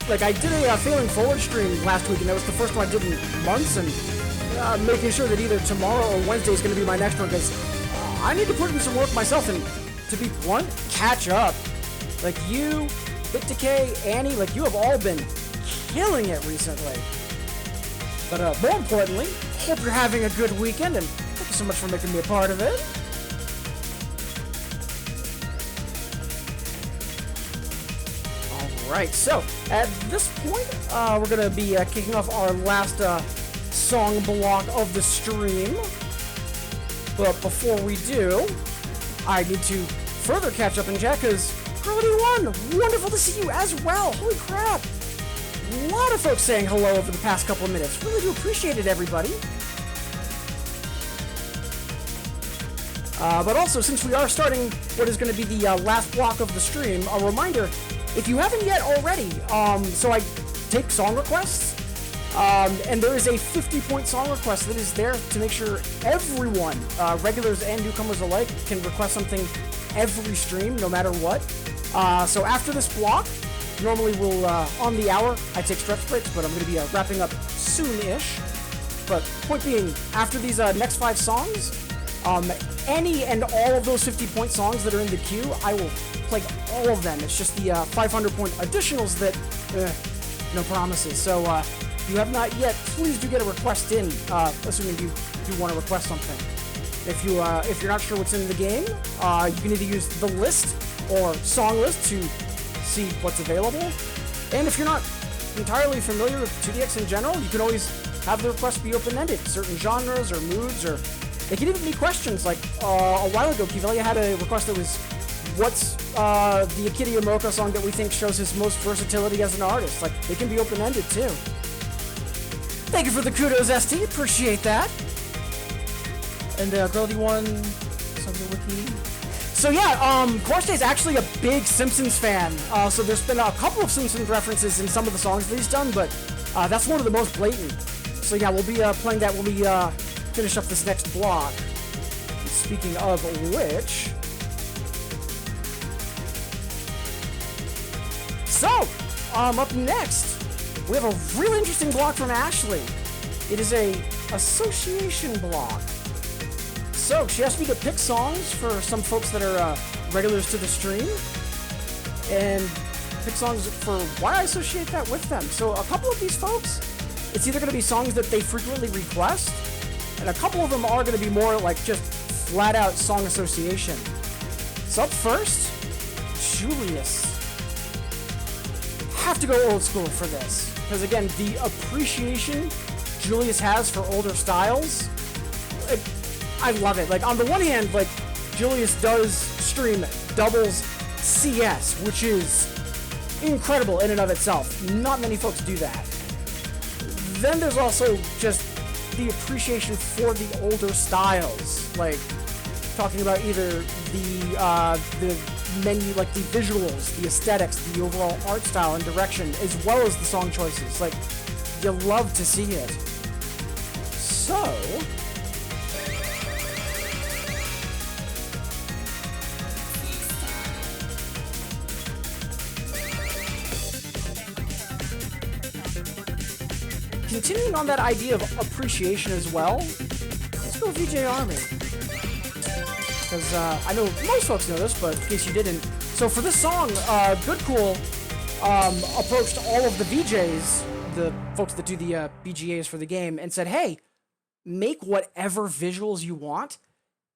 did a Failing Forward stream last week, and that was the first one I did in months, and making sure that either tomorrow or Wednesday is going to be my next one, because I need to put in some work myself, and to be blunt, catch up. Like you, Bit Decay, Annie, like you have all been killing it recently. But more importantly, hope you're having a good weekend, and thank you so much for making me a part of it. Alright, so at this point, we're going to be kicking off our last song block of the stream. But before we do, I need to further catch up in chat, because Girl81, wonderful to see you as well. Holy crap. A lot of folks saying hello over the past couple of minutes. Really do appreciate it, everybody. But also, since we are starting what is going to be the last block of the stream, a reminder, if you haven't yet already, so I take song requests, and there is a 50-point song request that is there to make sure everyone, regulars and newcomers alike, can request something every stream, no matter what. So after this block, normally we'll, on the hour, I take stretch breaks, but I'm going to be wrapping up soon-ish. But point being, after these next 5 songs, any and all of those 50-point songs that are in the queue, I will play all of them. It's just the 500-point additionals that, no promises. So if you have not yet, please do get a request in, assuming you do want to request something. If you're not sure what's in the game, you can either use the list or song list to see what's available. And if you're not entirely familiar with 2DX in general, you can always have the request be open-ended. Certain genres or moods, or they can even be questions. Like a while ago, Kivelia had a request that was, what's the Akira Yamaoka song that we think shows his most versatility as an artist? Like, they can be open-ended too. Thank you for the kudos, ST. Appreciate that. And Girl81, something wiki. So yeah, Korsday is actually a big Simpsons fan. So there's been a couple of Simpsons references in some of the songs that he's done, but that's one of the most blatant. So yeah, we'll be playing that when we finish up this next block. Speaking of which, so up next we have a really interesting block from Ashley. It is a association block. So she asked me to pick songs for some folks that are regulars to the stream, and pick songs for why I associate that with them. So a couple of these folks, it's either going to be songs that they frequently request, and a couple of them are going to be more like just flat out song association. So up first, Julius. Have to go old school for this, because again, the appreciation Julius has for older styles, I love it. Like, on the one hand, like, Julius does stream doubles CS, which is incredible in and of itself. Not many folks do that. Then there's also just the appreciation for the older styles, like talking about either the menu, like the visuals, the aesthetics, the overall art style and direction, as well as the song choices. Like, you love to see it. So continuing on that idea of appreciation as well, let's go VJ Army. Because I know most folks know this, but in case you didn't. So for this song, Good Cool approached all of the VJs, the folks that do the BGAs for the game, and said, hey, make whatever visuals you want,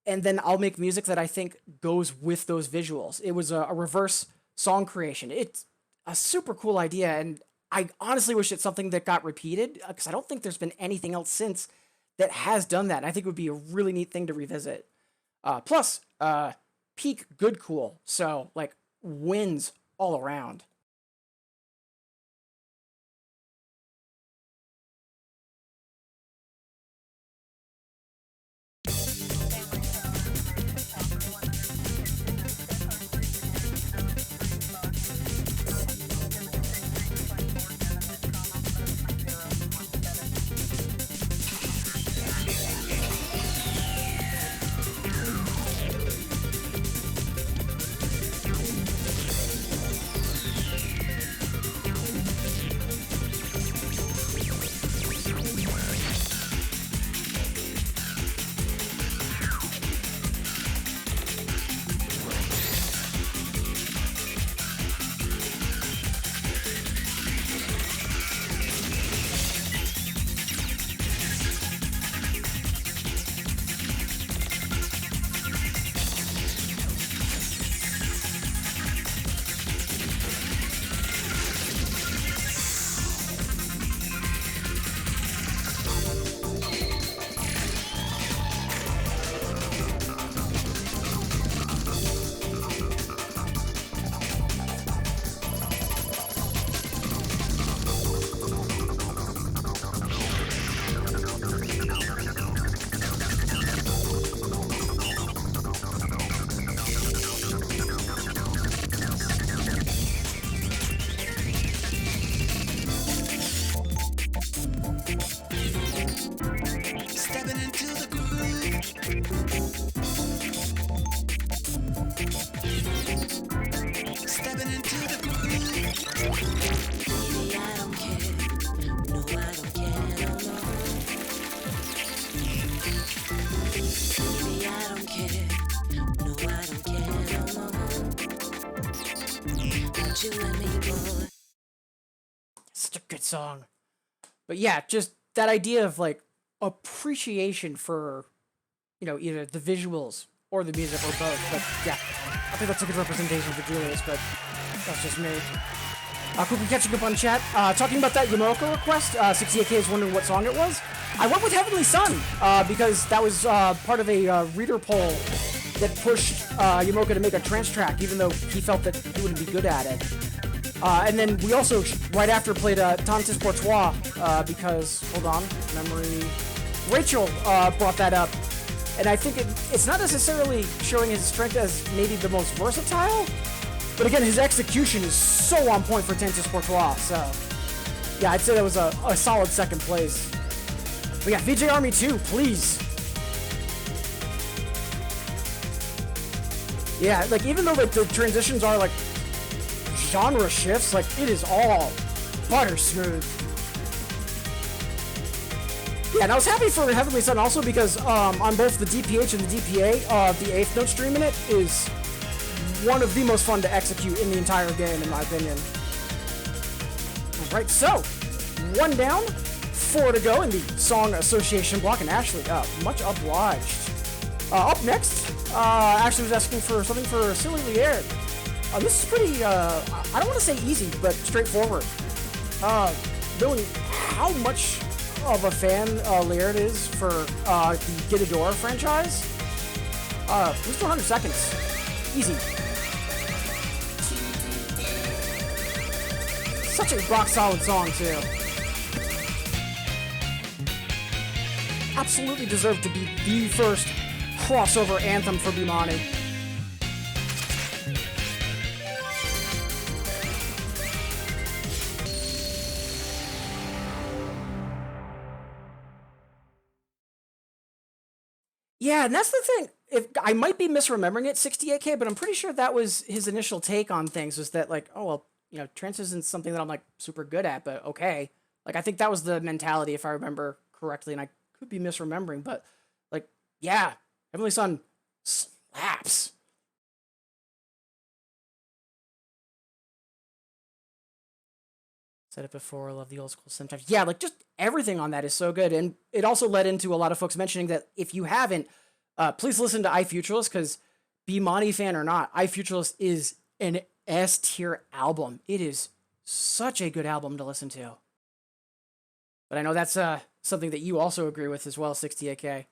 and then I'll make music that I think goes with those visuals. It was a reverse song creation. It's a super cool idea, and I honestly wish it's something that got repeated because I don't think there's been anything else since that has done that. And I think it would be a really neat thing to revisit. Plus, peak good cool. So, like, wins all around. Stepping into the groove. Stepping into the groove. Baby, I don't care. No, I don't care no more. Baby, I don't care. No, I don't care no more. Won't you let me go? Such a good song. But yeah, just that idea of like appreciation for, you know, either the visuals or the music or both. But yeah, I think that's a good representation for Julius, but that's just me. Quickly catching up on chat. Talking about that Yamoko request, 68K is wondering what song it was. I went with Heavenly Sun because that was part of a reader poll that pushed Yamoko to make a trance track, even though he felt that he wouldn't be good at it. And then we also, right after, played Tantis Portois, because, hold on, memory... Rachel brought that up, and I think it's not necessarily showing his strength as maybe the most versatile, but again, his execution is so on point for Tantis Portois, so... Yeah, I'd say that was a solid second place. But yeah, VJ Army 2, please! Yeah, like, even though like, the transitions are, like, genre shifts, like, it is all butter smooth. Yeah, and I was happy for Heavenly Sun also because on both the DPH and the DPA, the 8th note stream in it is one of the most fun to execute in the entire game, in my opinion. Alright, so, 1 down, 4 to go in the song association block, and Ashley, much obliged. Up next, Ashley was asking for something for Silly Lier. This is pretty, I don't want to say easy, but straightforward. Knowing how much of a fan Laird is for the Get a Door franchise, just 100 seconds. Easy. Such a rock-solid song, too. Absolutely deserved to be the first crossover anthem for Bimani. Yeah, and that's the thing. If I might be misremembering it, 68K, but I'm pretty sure that was his initial take on things, was that like, oh well, you know, trance isn't something that I'm like super good at, but okay. Like I think that was the mentality, if I remember correctly, and I could be misremembering, but like, yeah, Heavenly Sun slaps. Said it before, I love the old school sometimes. Yeah, like just everything on that is so good. And it also led into a lot of folks mentioning that if you haven't, please listen to iFutureless, because Bimani fan or not, iFutureless is an S tier album. It is Such a good album to listen to. But I know that's something that you also agree with as well, 68K.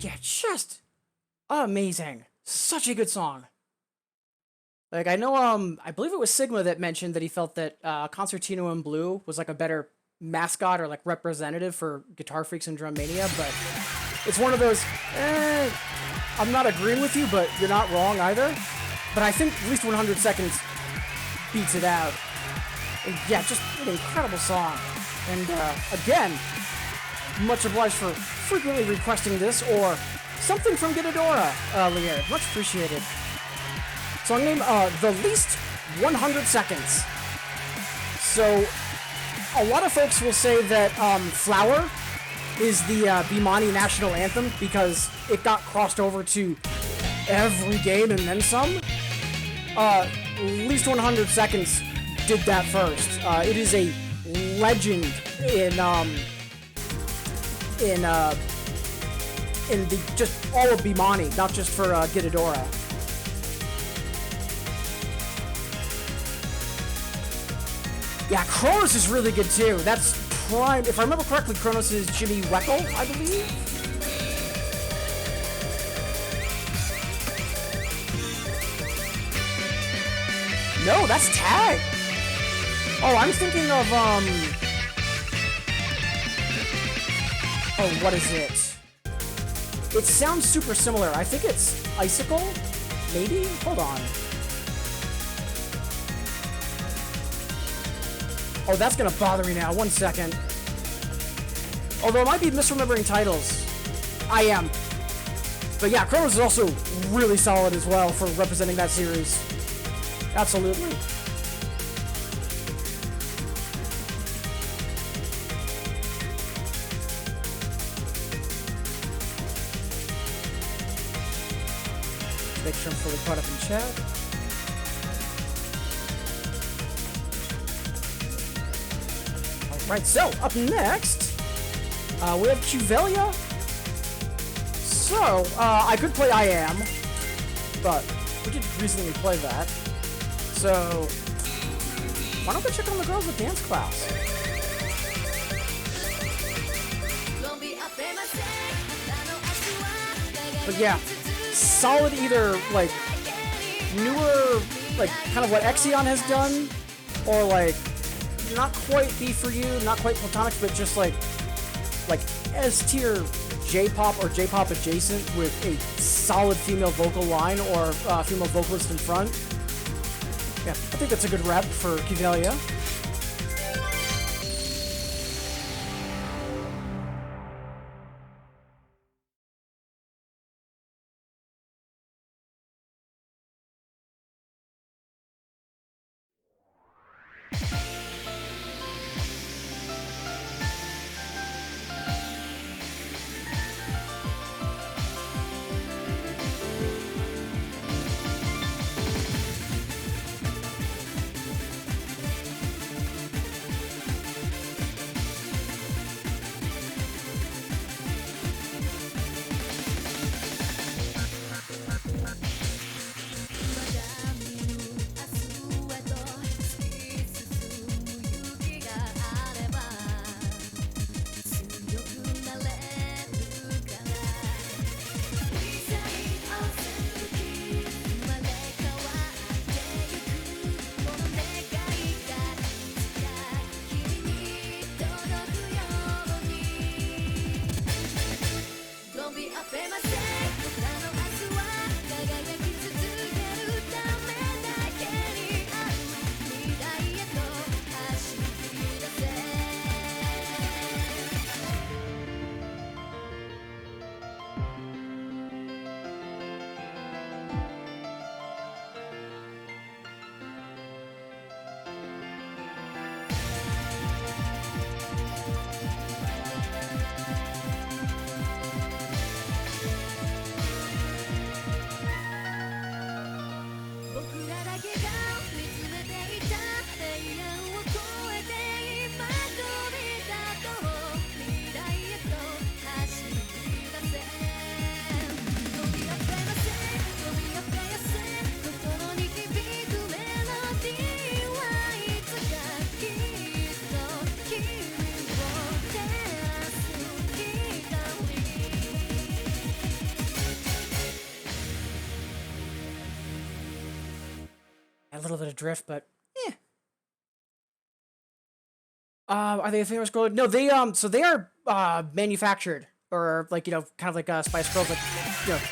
Yeah, just amazing. Such a good song. Like, I know, I believe it was Sigma that mentioned that he felt that Concertino in Blue was like a better mascot or like representative for Guitar Freaks and Drum Mania, but it's one of those, I'm not agreeing with you, but you're not wrong either. But I think at least 100 Seconds beats it out. And yeah, just an incredible song. And again, much obliged for frequently requesting this or something from Gitadora, Lier. Much appreciated. Song name, The Least 100 Seconds. So, a lot of folks will say that Flower is the Bimani national anthem because it got crossed over to every game and then some. Least 100 Seconds did that first. It is a legend in the just all of Bimani, not just for Gitadora. Yeah, Kronos is really good too. That's prime. If I remember correctly, Kronos is Jimmy Weckel, I believe. No, that's Tag. Oh, I'm thinking of oh, what is it? It sounds super similar. I think it's Icicle, maybe. Hold on. Oh, that's gonna bother me now. 1 second. Although I might be misremembering titles. I am. But yeah, Kronos is also really solid as well for representing that series. Absolutely. Make sure I'm fully caught up in chat. Right, so up next, we have Cuvelia. So, I could play I Am, but we did recently play that. So, why don't we check on the girls at dance class? But yeah, solid either, like, newer, like, kind of what Exion has done, or like, not quite Be For You, not quite Platonics, but just like S-tier J-pop or J-pop adjacent with a solid female vocal line or female vocalist in front. Yeah, I think that's a good rep for Cuvelia. little bit of drift, but eh. Are they a famous girl? No, they so they are manufactured, or like, kind of like Spice Girls, like,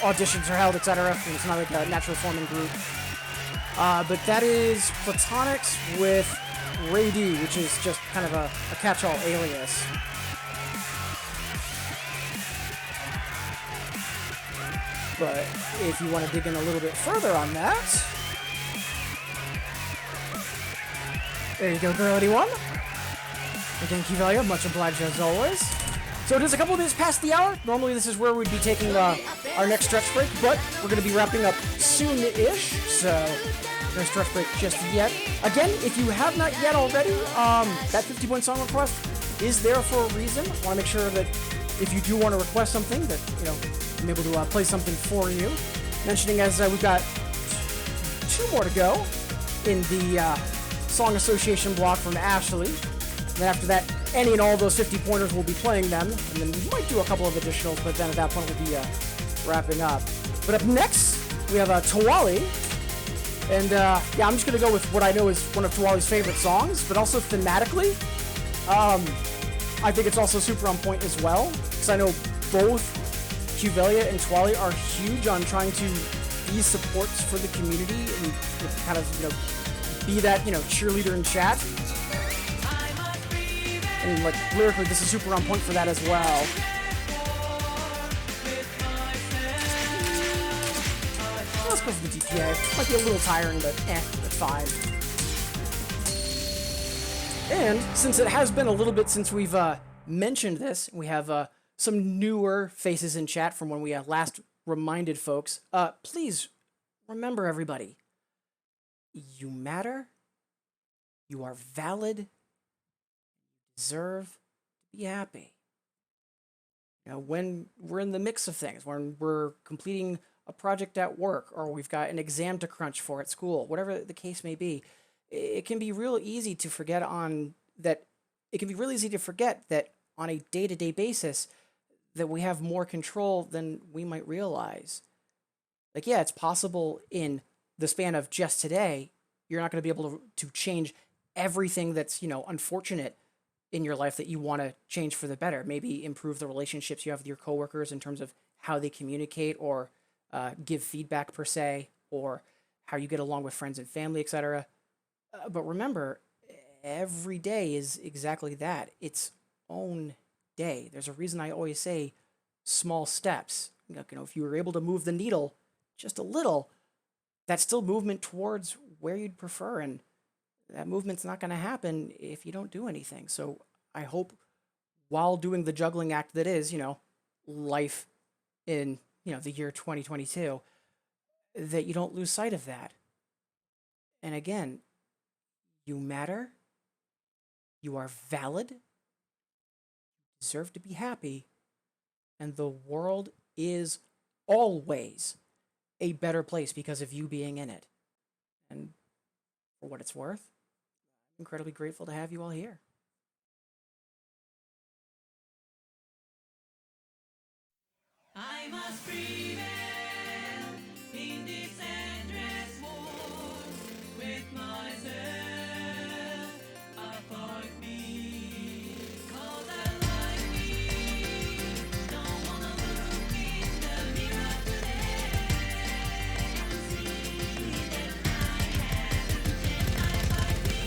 auditions are held, etc. It's not like a natural forming group. But that is Platonics with Ray D, which is just kind of a catch-all alias. But if you want to dig in a little bit further on that, there you go, girl 81. Again, Kivalia, much obliged as always. So it is a couple of minutes past the hour. Normally this is where we'd be taking our next stretch break, but we're going to be wrapping up soon-ish, so no stretch break just yet. Again, if you have not yet already, that 50-point song request is there for a reason. I want to make sure that if you do want to request something, that, I'm able to play something for you. Mentioning as we've got 2 more to go in the song association block from Ashley. And then after that, any and all those 50 pointers will be playing them, and then we might do a couple of additionals, but then at that point we'll be wrapping up. But up next, we have Tawali, and I'm just going to go with what I know is one of Tawali's favorite songs, but also thematically, I think it's also super on point as well, because I know both Cuvelia and Tawali are huge on trying to be supports for the community and kind of, be that, cheerleader in chat. And like lyrically, this is super on point for that as well. Let's go for the DPA. Might be a little tiring, but it's fine. And since it has been a little bit since we've mentioned this, we have some newer faces in chat from when we last reminded folks. Please remember, everybody, you matter. You are valid. Deserve to be happy. When we're in the mix of things, when we're completing a project at work, or we've got an exam to crunch for at school, whatever the case may be, it can be real easy to forget on that. It can be really easy to forget that on a day-to-day basis that we have more control than we might realize. Like, yeah, it's possible in the span of just today, you're not going to be able to change everything that's, unfortunate in your life that you want to change for the better. Maybe improve the relationships you have with your coworkers in terms of how they communicate or give feedback per se, or how you get along with friends and family, etc. But remember, every day is exactly that. Its own day. There's a reason I always say small steps. If you were able to move the needle just a little, that's still movement towards where you'd prefer, and that movement's not going to happen if you don't do anything. So I hope while doing the juggling act that is, life in, the year 2022, that you don't lose sight of that. And again, you matter. You are valid. You deserve to be happy. And the world is always a better place because of you being in it. And for what it's worth, I'm incredibly grateful to have you all here. I must prevail in this endless war with myself apart me. 'Cause I like me, don't wanna look in the mirror today and see that I haven't changed. I like me.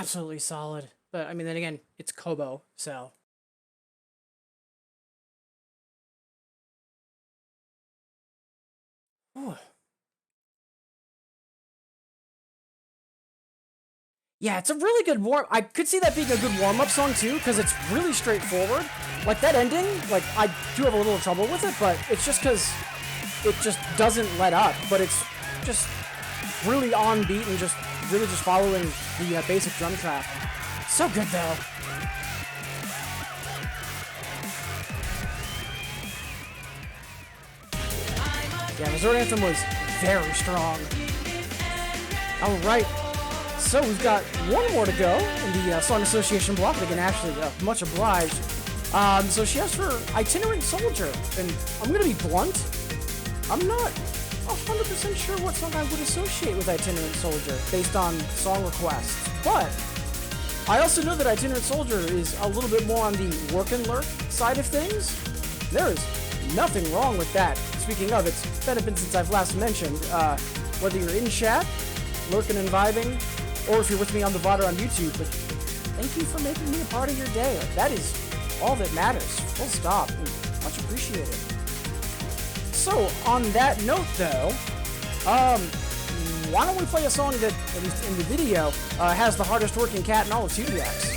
absolutely solid. But I mean, then again, it's Kobo, so. Whew. Yeah, it's a really good warm. I could see that being a good warm-up song too, because it's really straightforward. Like that ending, like I do have a little trouble with it, but it's just because it just doesn't let up. But it's just really on beat and just really just following the basic drum track. So good though. Yeah, Resort Anthem was very strong. All right. So we've got one more to go in the Song Association block. Again, Ashley, much obliged. So she asked for Itinerant Soldier, and I'm gonna be blunt. I'm not 100% sure what song I would associate with Itinerant Soldier based on song requests, but I also know that Itinerant Soldier is a little bit more on the work and lurk side of things. There is nothing wrong with that. Speaking of, it's been a bit since I've last mentioned. Whether you're in chat, lurking and vibing, or if you're with me on the VOD or on YouTube, but thank you for making me a part of your day. Like, that is all that matters. Full stop. Much appreciated. So, on that note, though, why don't we play a song that, at least in the video, has the hardest working cat in all of IIDX?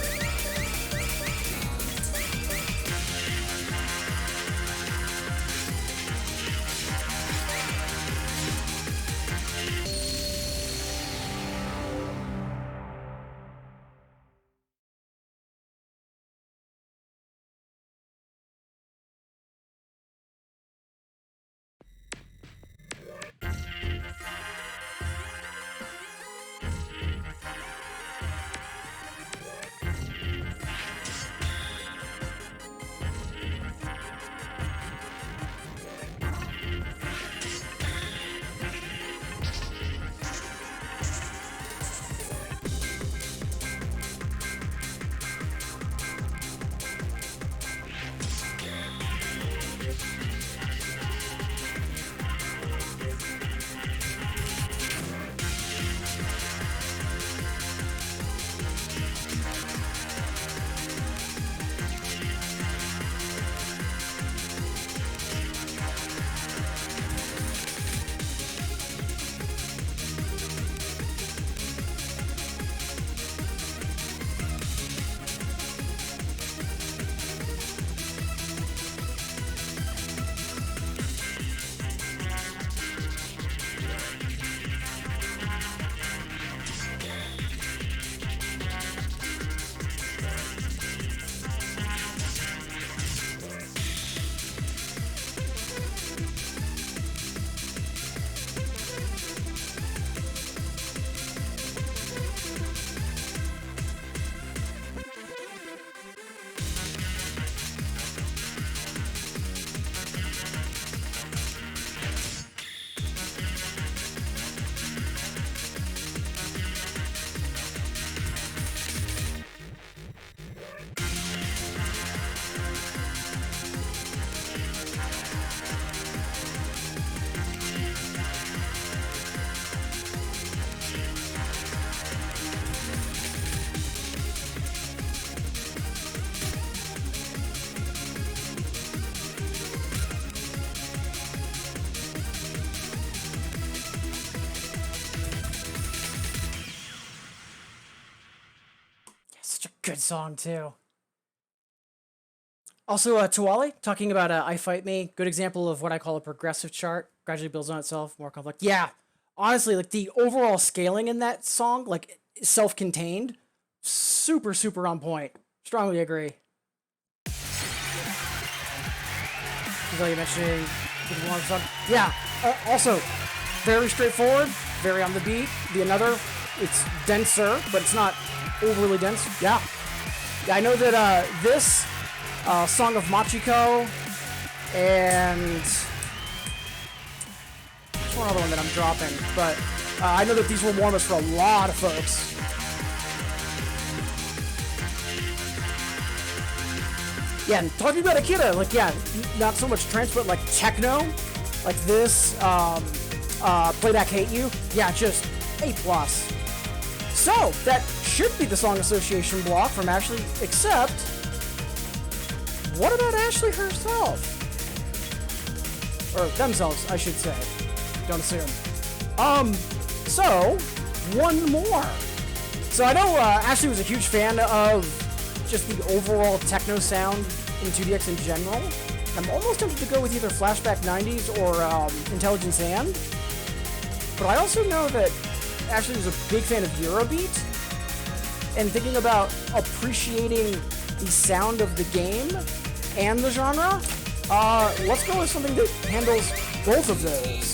Good song, too. Also, Tuwali, talking about I Fight Me, good example of what I call a progressive chart. Gradually builds on itself, more complex. Yeah, honestly, like, the overall scaling in that song, like, self-contained, super, super on point. Strongly agree. You mentioning the long song. Yeah, also, very straightforward, very on the beat. The another, it's denser, but it's not overly dense. Yeah. I know that this Song of Machiko and there's one other one that I'm dropping, but I know that these were warm-ups for a lot of folks. Yeah, and talking about Akira, like, yeah, not so much trance, but like techno, like this, Play That Hate You. Yeah, just A+. So, that should be the song association block from Ashley, except... what about Ashley herself? Or themselves, I should say. Don't assume. So, one more. So I know Ashley was a huge fan of just the overall techno sound in 2DX in general. I'm almost tempted to go with either Flashback 90s or Intelligence And. But I also know that Ashley was a big fan of Eurobeat. And thinking about appreciating the sound of the game and the genre, let's go with something that handles both of those.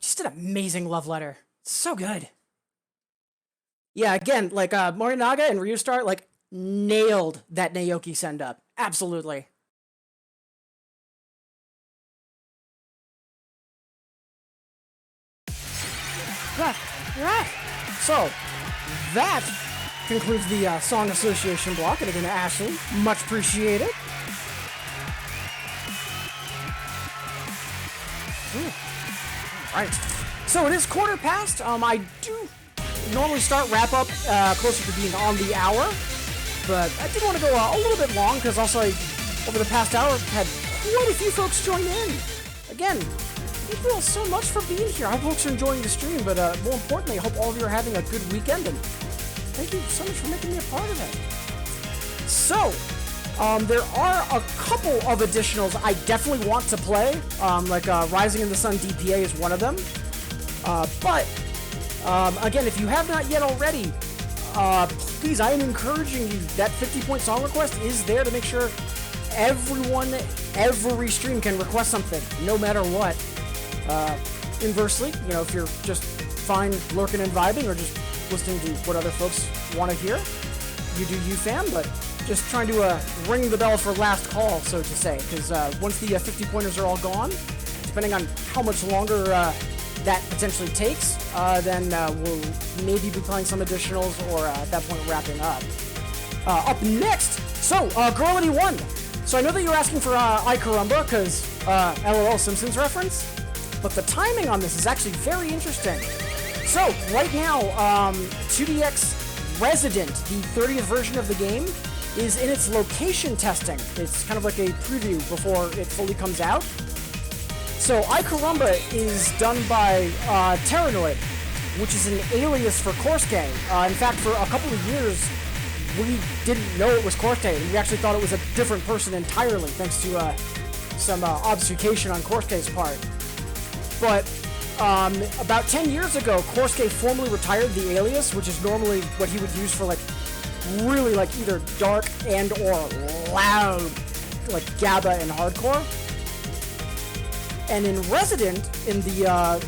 Just an amazing love letter. So good. Yeah, again, like Morinaga and Ryustar, like, nailed that Naoki send-up. Absolutely. So, that concludes the Song Association block. And again, Ashley, much appreciated. Right. So it is quarter past. I do normally start wrap up closer to being on the hour, but I did want to go a little bit long because also over the past hour I've had quite a few folks join in. Again, thank you all so much for being here. I hope folks are enjoying the stream, but more importantly, I hope all of you are having a good weekend, and thank you so much for making me a part of it. So, there are a couple of additionals I definitely want to play, like Rising in the Sun DPA is one of them. But again, if you have not yet already, please, I am encouraging you. That 50-point song request is there to make sure everyone, every stream can request something, no matter what. Inversely, you know, if you're just fine lurking and vibing or just listening to what other folks want to hear, you do you, fam, but just trying to ring the bell for last call, so to say, because once the 50-pointers are all gone, depending on how much longer that potentially takes, then we'll maybe be playing some additionals or at that point wrapping up. Up next, so Girl 81. So I know that you're asking for I Carumba because LOL Simpsons reference, but the timing on this is actually very interesting. So right now, 2DX Resident, the 30th version of the game, is in its location testing. It's kind of like a preview before it fully comes out. So I Caramba is done by Terranoid, which is an alias for Corske. In fact, for a couple of years, we didn't know it was Corske, and we actually thought it was a different person entirely, thanks to some obfuscation on Corske's part. But about 10 years ago, Corske formally retired the alias, which is normally what he would use for like really like either dark and or loud like GABA and hardcore. And in Resident, in the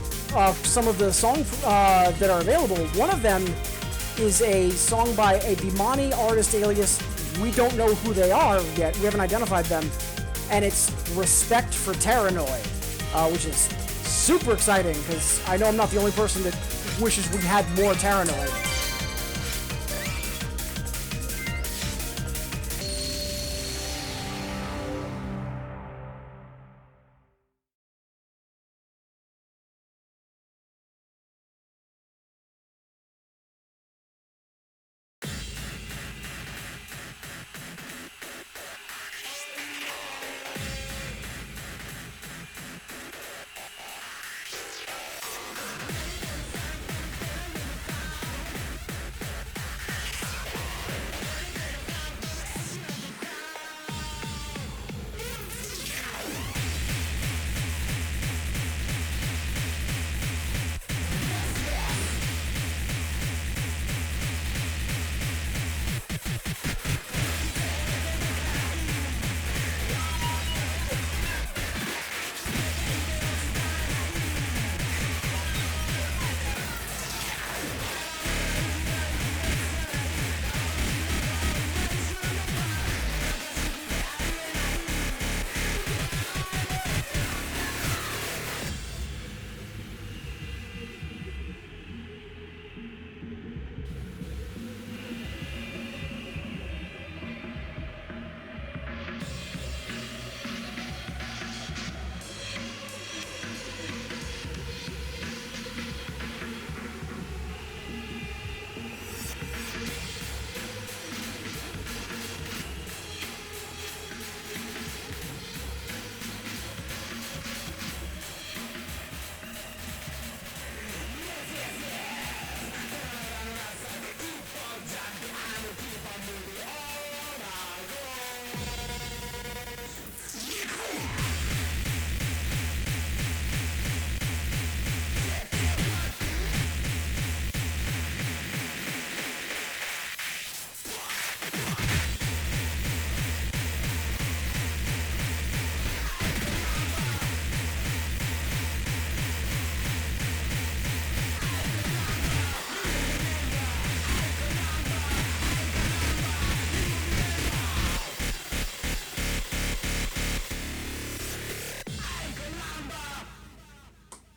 some of the songs that are available, one of them is a song by a Bimani artist alias. We don't know who they are yet. We haven't identified them. And it's Respect for Terranoid, which is super exciting because I know I'm not the only person that wishes we had more Terranoid.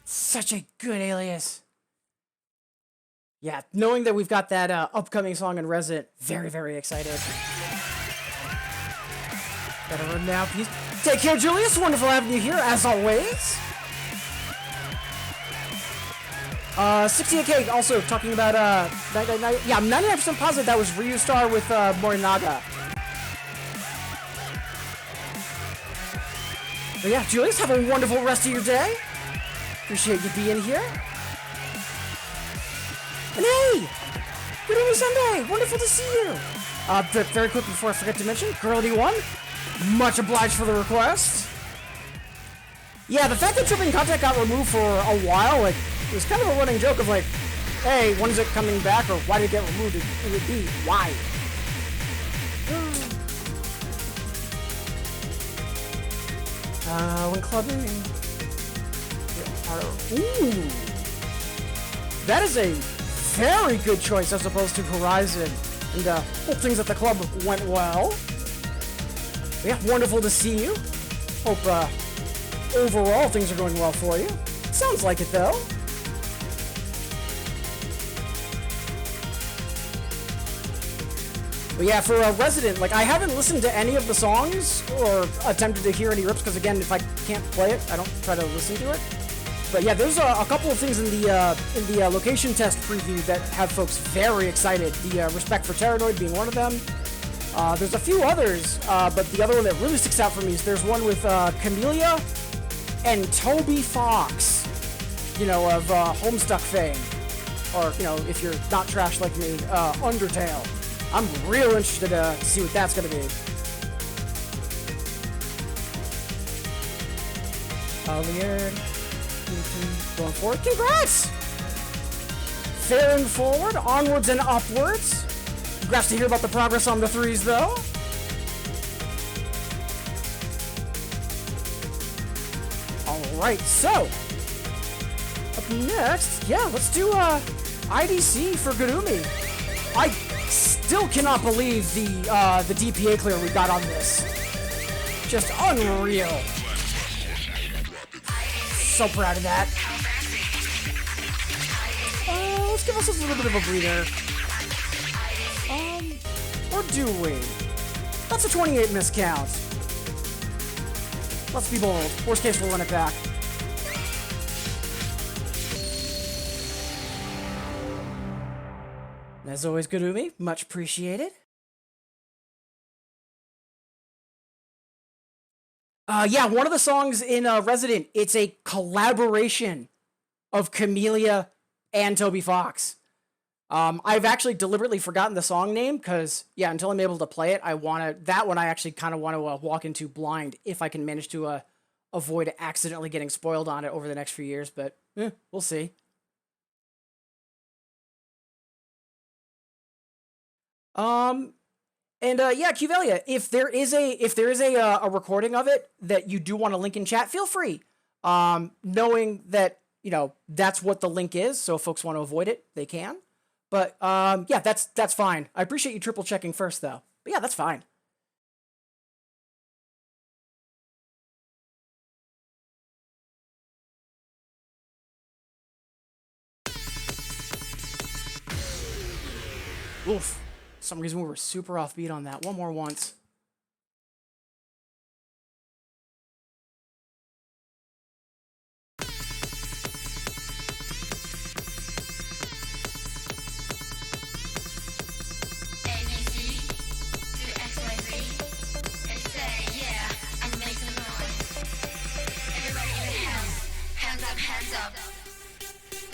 Such a good alias. Yeah, knowing that we've got that upcoming song in Resident, very, very excited. Better run now, please. Take care, Julius. Wonderful having you here, as always. 68K also talking about, yeah, I'm 99% positive that was Ryu Star with Morinaga. But yeah, Julius, have a wonderful rest of your day. Appreciate you being here. And hey! Good evening, Sunday! Wonderful to see you! Very quick before I forget to mention, Girl81, much obliged for the request. Yeah, the fact that Tripping Contact got removed for a while, like, it was kind of a running joke of like, hey, when is it coming back, or why did it get removed? It would be, why? When clubbing... Ooh! That is a very good choice as opposed to Horizon. And hope things at the club went well. Yeah, wonderful to see you. Hope overall things are going well for you. Sounds like it though. But yeah, for Resident, like I haven't listened to any of the songs or attempted to hear any rips because again, if I can't play it, I don't try to listen to it. But yeah, there's a couple of things in the location test preview that have folks very excited. The Respect for Terranoid being one of them. There's a few others, but the other one that really sticks out for me is there's one with Camellia and Toby Fox, you know, of Homestuck fame. Or, you know, if you're not trash like me, Undertale. I'm real interested to see what that's gonna be. Leard, going forward. Congrats! Faring forward, onwards and upwards. Congrats to hear about the progress on the threes, though. Alright, so. Up next, yeah, let's do IDC for Gurumi. I still cannot believe the DPA clear we got on this. Just unreal. So proud of that. Let's give ourselves a little bit of a breather. Or do we? That's a 28 miscount. Let's be bold. Worst case, we'll run it back. As always, Gurumi, much appreciated. Yeah, one of the songs in Resident, it's a collaboration of Camellia and Toby Fox. I've actually deliberately forgotten the song name because, yeah, until I'm able to play it, that one I actually kind of want to walk into blind if I can manage to avoid accidentally getting spoiled on it over the next few years, but we'll see. Yeah, Cuvelia, if there is a recording of it that you do want to link in chat, feel free. Knowing that, you know, that's what the link is, so if folks want to avoid it, they can. But yeah, that's fine. I appreciate you triple checking first though. But yeah, that's fine. Oof. For some reason we were super offbeat on that. One more once.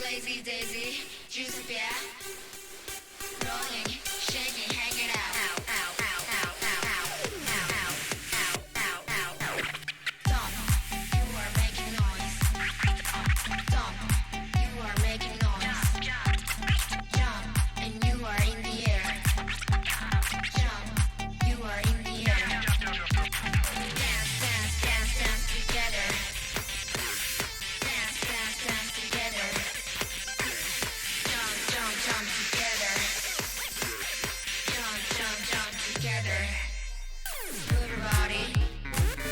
Lazy Daisy, juicy beer, rolling, shaking, hanging out. Ow, ow, ow, ow, ow, ow, ow, ow, ow, ow, ow. Dump, you are making noise. Dump, you are making noise. Jump, and you are in the air. Jump, you are in the air. Dance, dance, dance, dance together. Dance, dance, dance together. Jump, jump, jump together. Jump, jump, jump together. Move your body. Move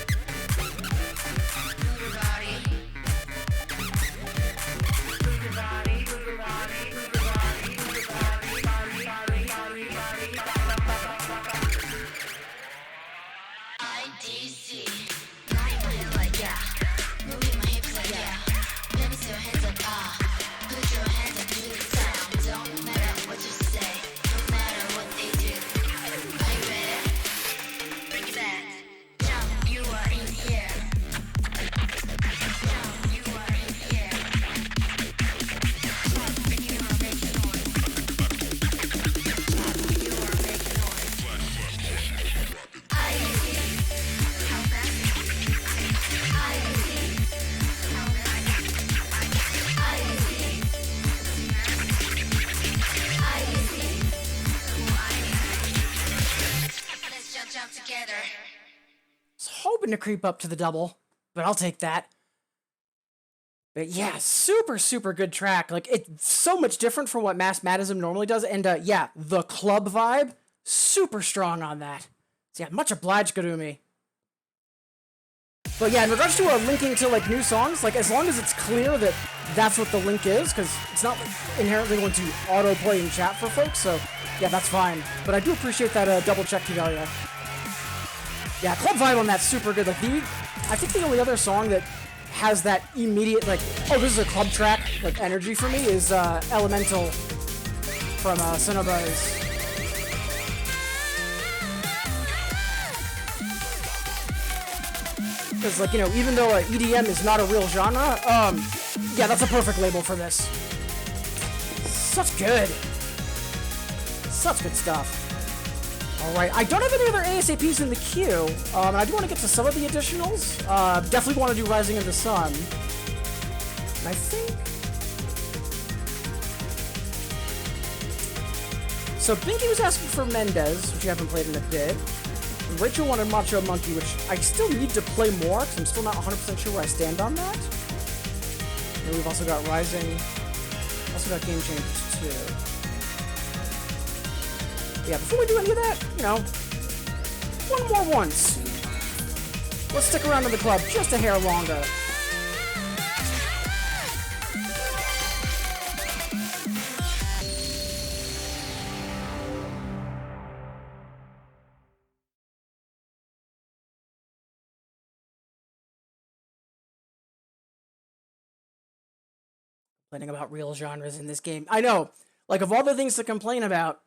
your body. Move your body. Move your body. Move your body. Move your body. Body, body, body. IDC. Nodding my head like yeah. Moving my hips like yeah. Let me see your hands up, ah. Put your hands up to the sound. Don't matter what you say, no matter what they do. Are you ready? Bring it back. Jump, you are in the air. Jump, you are in the air. Jump, and you are making noise. Jump, you are making noise. IDC. How fast? IDC. How fast? IDC. Let's jump together. I was hoping to creep up to the double, but I'll take that. But yeah, super, super good track. Like, it's so much different from what Mass Madism normally does. And yeah, the club vibe, super strong on that. So yeah, much obliged, Gurumi. But yeah, in regards to linking to like new songs, like as long as it's clear that that's what the link is, because it's not like, inherently going to auto-play in chat for folks, so yeah, that's fine. But I do appreciate that double check, Tigalia. Yeah, club vibe on that's super good. Like I think the only other song that has that immediate like, oh, this is a club track like energy for me is Elemental from Cinnabize. Because, like, you know, even though EDM is not a real genre, yeah, that's a perfect label for this. Such good. Such good stuff. Alright, I don't have any other ASAPs in the queue, and I do want to get to some of the additionals. Definitely want to do Rising of the Sun. And I think... So, Binky was asking for Mendez, which you haven't played in a bit. Rachel wanted Macho Monkey, which I still need to play more, because I'm still not 100% sure where I stand on that. And we've also got Rising. Also got Game Changers, too. Yeah, before we do any of that, you know, one more once. Let's stick around in the club just a hair longer. Complaining about real genres in this game. I know, like, of all the things to complain about,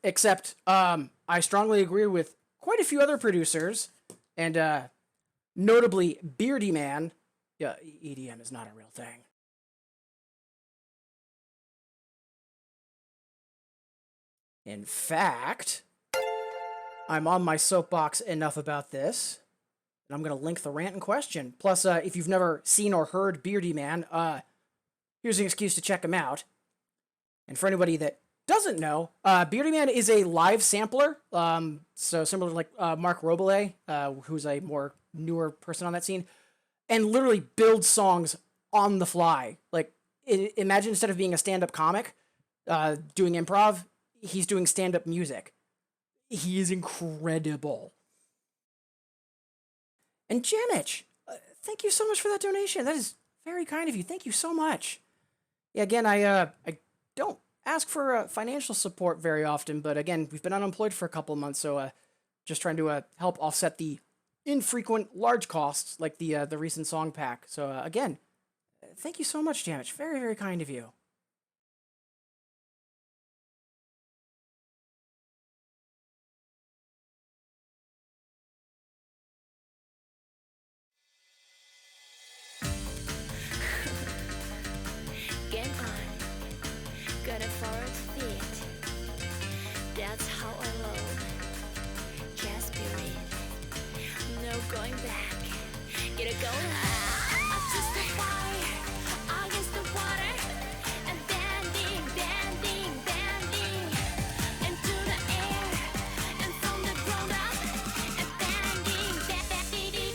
except, I strongly agree with quite a few other producers, and, notably Beardy Man. Yeah, EDM is not a real thing. In fact, I'm on my soapbox enough about this, and I'm going to link the rant in question. Plus, if you've never seen or heard Beardy Man, here's an excuse to check him out. And for anybody that doesn't know, Beardy Man is a live sampler, so similar to like Mark Robele, who's a more newer person on that scene, and literally builds songs on the fly. Like, imagine instead of being a stand-up comic, doing improv, he's doing stand-up music. He is incredible. And Janich, thank you so much for that donation. That is very kind of you. Thank you so much. Yeah, again, I don't ask for financial support very often, but again, we've been unemployed for a couple of months, so just trying to help offset the infrequent large costs like the recent song pack. So again, thank you so much, Janich. Very, very kind of you. Game on. Got a forward feet. That's how I roll. Just spirit. No going back. Get it going. Up to the fire. Against the water. And bending, bending, bending. Into the air. And from the ground up. And bending, bending.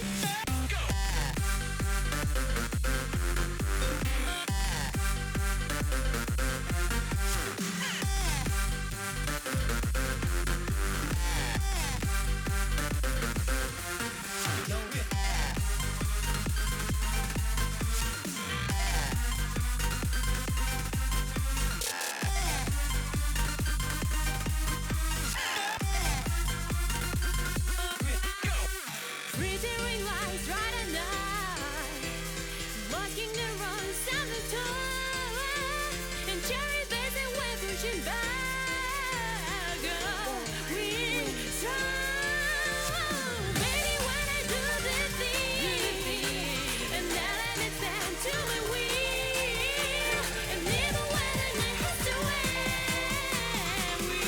Redoing lies right at night, masking the runs and the toys, and cherry beds and we're pushing back. We strong, baby, when I do the thing, and then I let them to my will, and even when I night has to end, we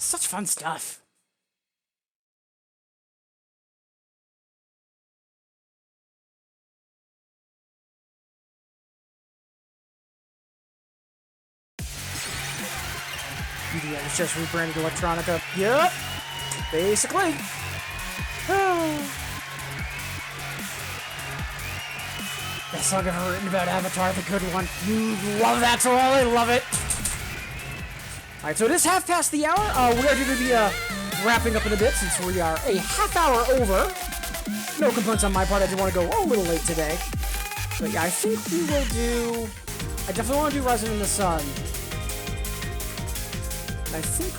Such fun stuff. EDM is just rebranded electronica. Yep. Basically. Best song ever written about Avatar, the good one. Love that song. I love it. Alright, so it is half past the hour. We are going to be wrapping up in a bit since we are a half hour over. No complaints on my part. I did want to go a little late today. But yeah, I think we will do... I definitely want to do Rising in the Sun. And I think...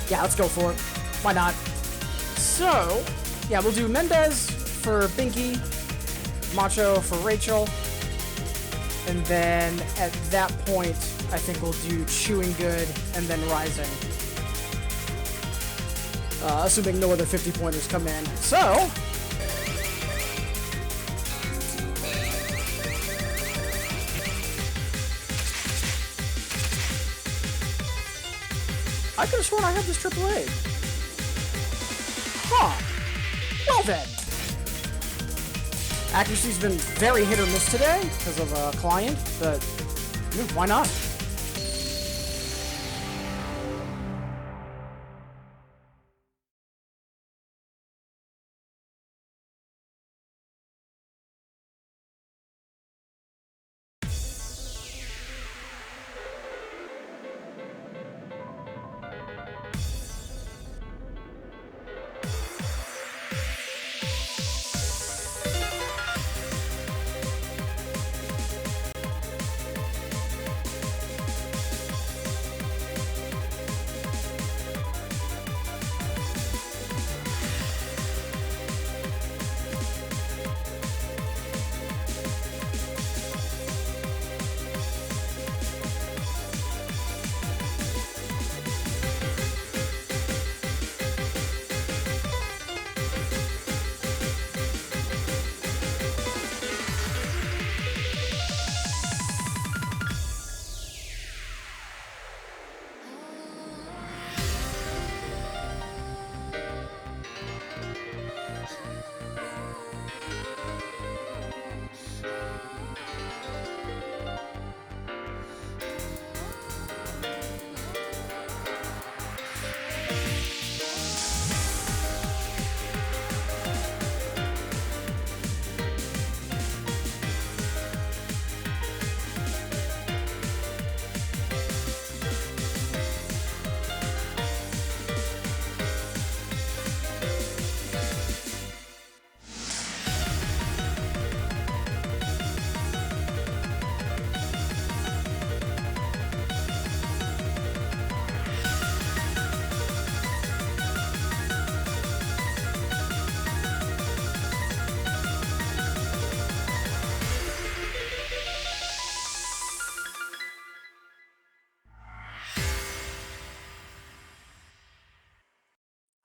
Yeah, let's go for it. Why not? So, yeah, we'll do Mendez for Binky, Macho for Rachel, and then at that point, I think we'll do Chewing Good and then Rising. Assuming no other 50-pointers come in. So, I could have sworn I had this AAA. Huh. Well then. Accuracy's been very hit or miss today because of a client, but yeah, why not?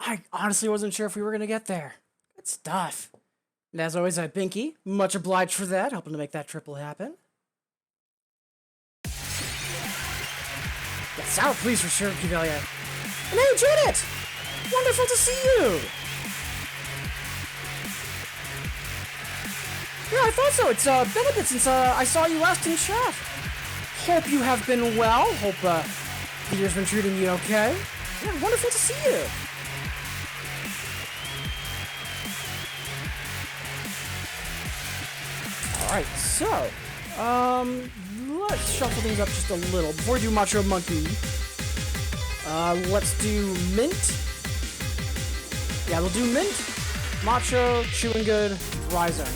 I honestly wasn't sure if we were going to get there. Good stuff. And as always, I have Binky. Much obliged for that, helping to make that triple happen. Yeah, sour please for sure, Kivelia. And hey, Janet! Wonderful to see you! Yeah, I thought so. It's been a bit since I saw you last in chat. Hope you have been well. Hope the year's been treating you okay. Yeah, wonderful to see you. Alright, so, let's shuffle things up just a little. Before we do Macho Monkey, let's do Mint. Yeah, we'll do Mint, Macho, Chewing Good, Rising.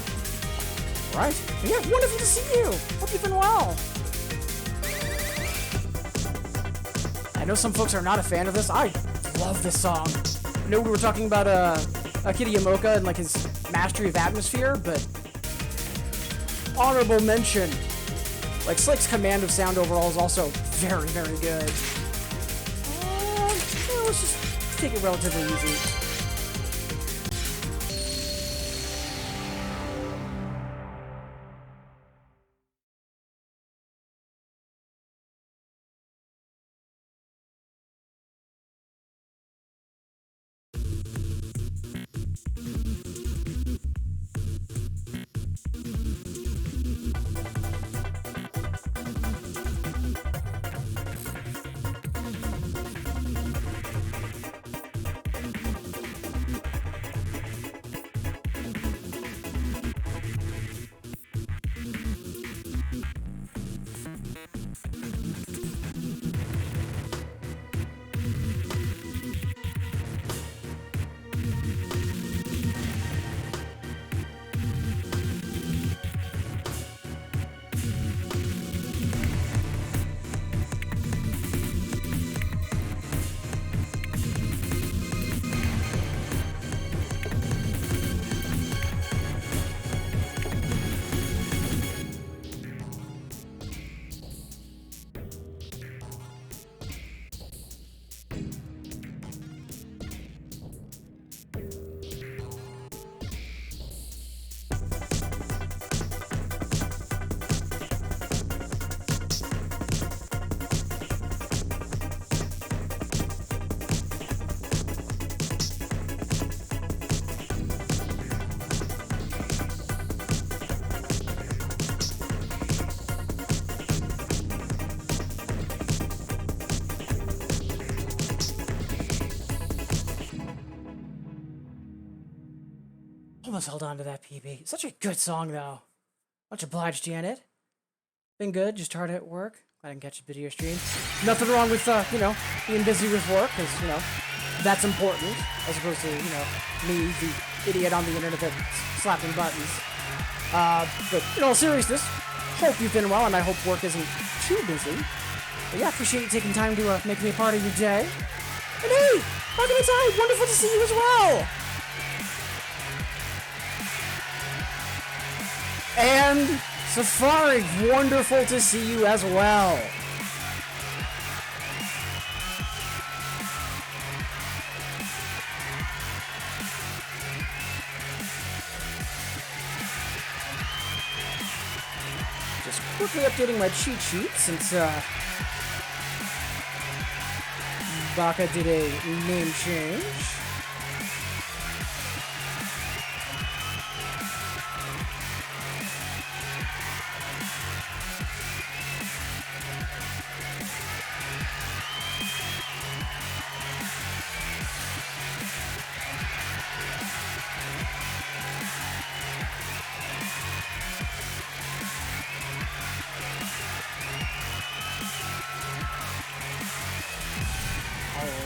Right? Yeah, wonderful to see you! Hope you've been well! I know some folks are not a fan of this. I love this song. I know we were talking about Akira Yamaoka and like his mastery of atmosphere, but honorable mention. Like, Slick's command of sound overall is also very, very good. Let's just take it relatively easy. almost held on to that PB. Such a good song, though. Much obliged, Janet. Been good, just hard at work. Glad I can catch a video stream. Nothing wrong with, being busy with work, because, that's important, as opposed to, me, the idiot on the internet that's slapping buttons. But, in all seriousness, hope you've been well, and I hope work isn't too busy. But yeah, appreciate you taking time to make me a part of your day. And hey, welcome inside. Wonderful to see you as well. And Safari, wonderful to see you as well. Just quickly updating my cheat sheet since Baka did a name change.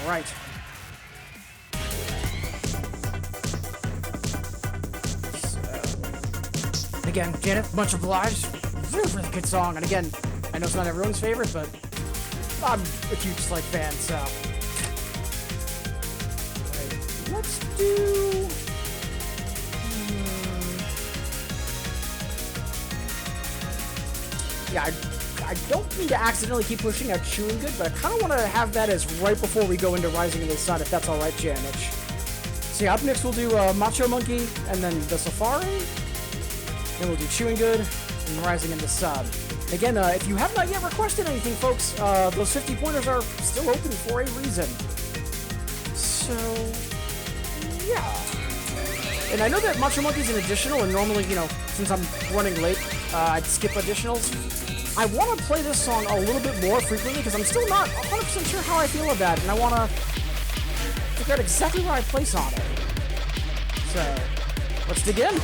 Right. So, again, Janet, much obliged. Really, really good song. And again, I know it's not everyone's favorite, but I'm a huge Slug fan, so. Right, let's do. Yeah, I don't mean to accidentally keep pushing out Chewing Good, but I kind of want to have that as right before we go into Rising in the Sun, if that's alright, Janich. So yeah, up next we'll do Macho Monkey, and then the Safari. Then we'll do Chewing Good, and Rising in the Sun. Again, if you have not yet requested anything, folks, those 50 pointers are still open for a reason. So, yeah. And I know that Macho Monkey's an additional, and normally, since I'm running late, I'd skip additionals. I want to play this song a little bit more frequently because I'm still not 100% sure how I feel about it, and I want to figure out exactly where I place on it. So, let's dig in.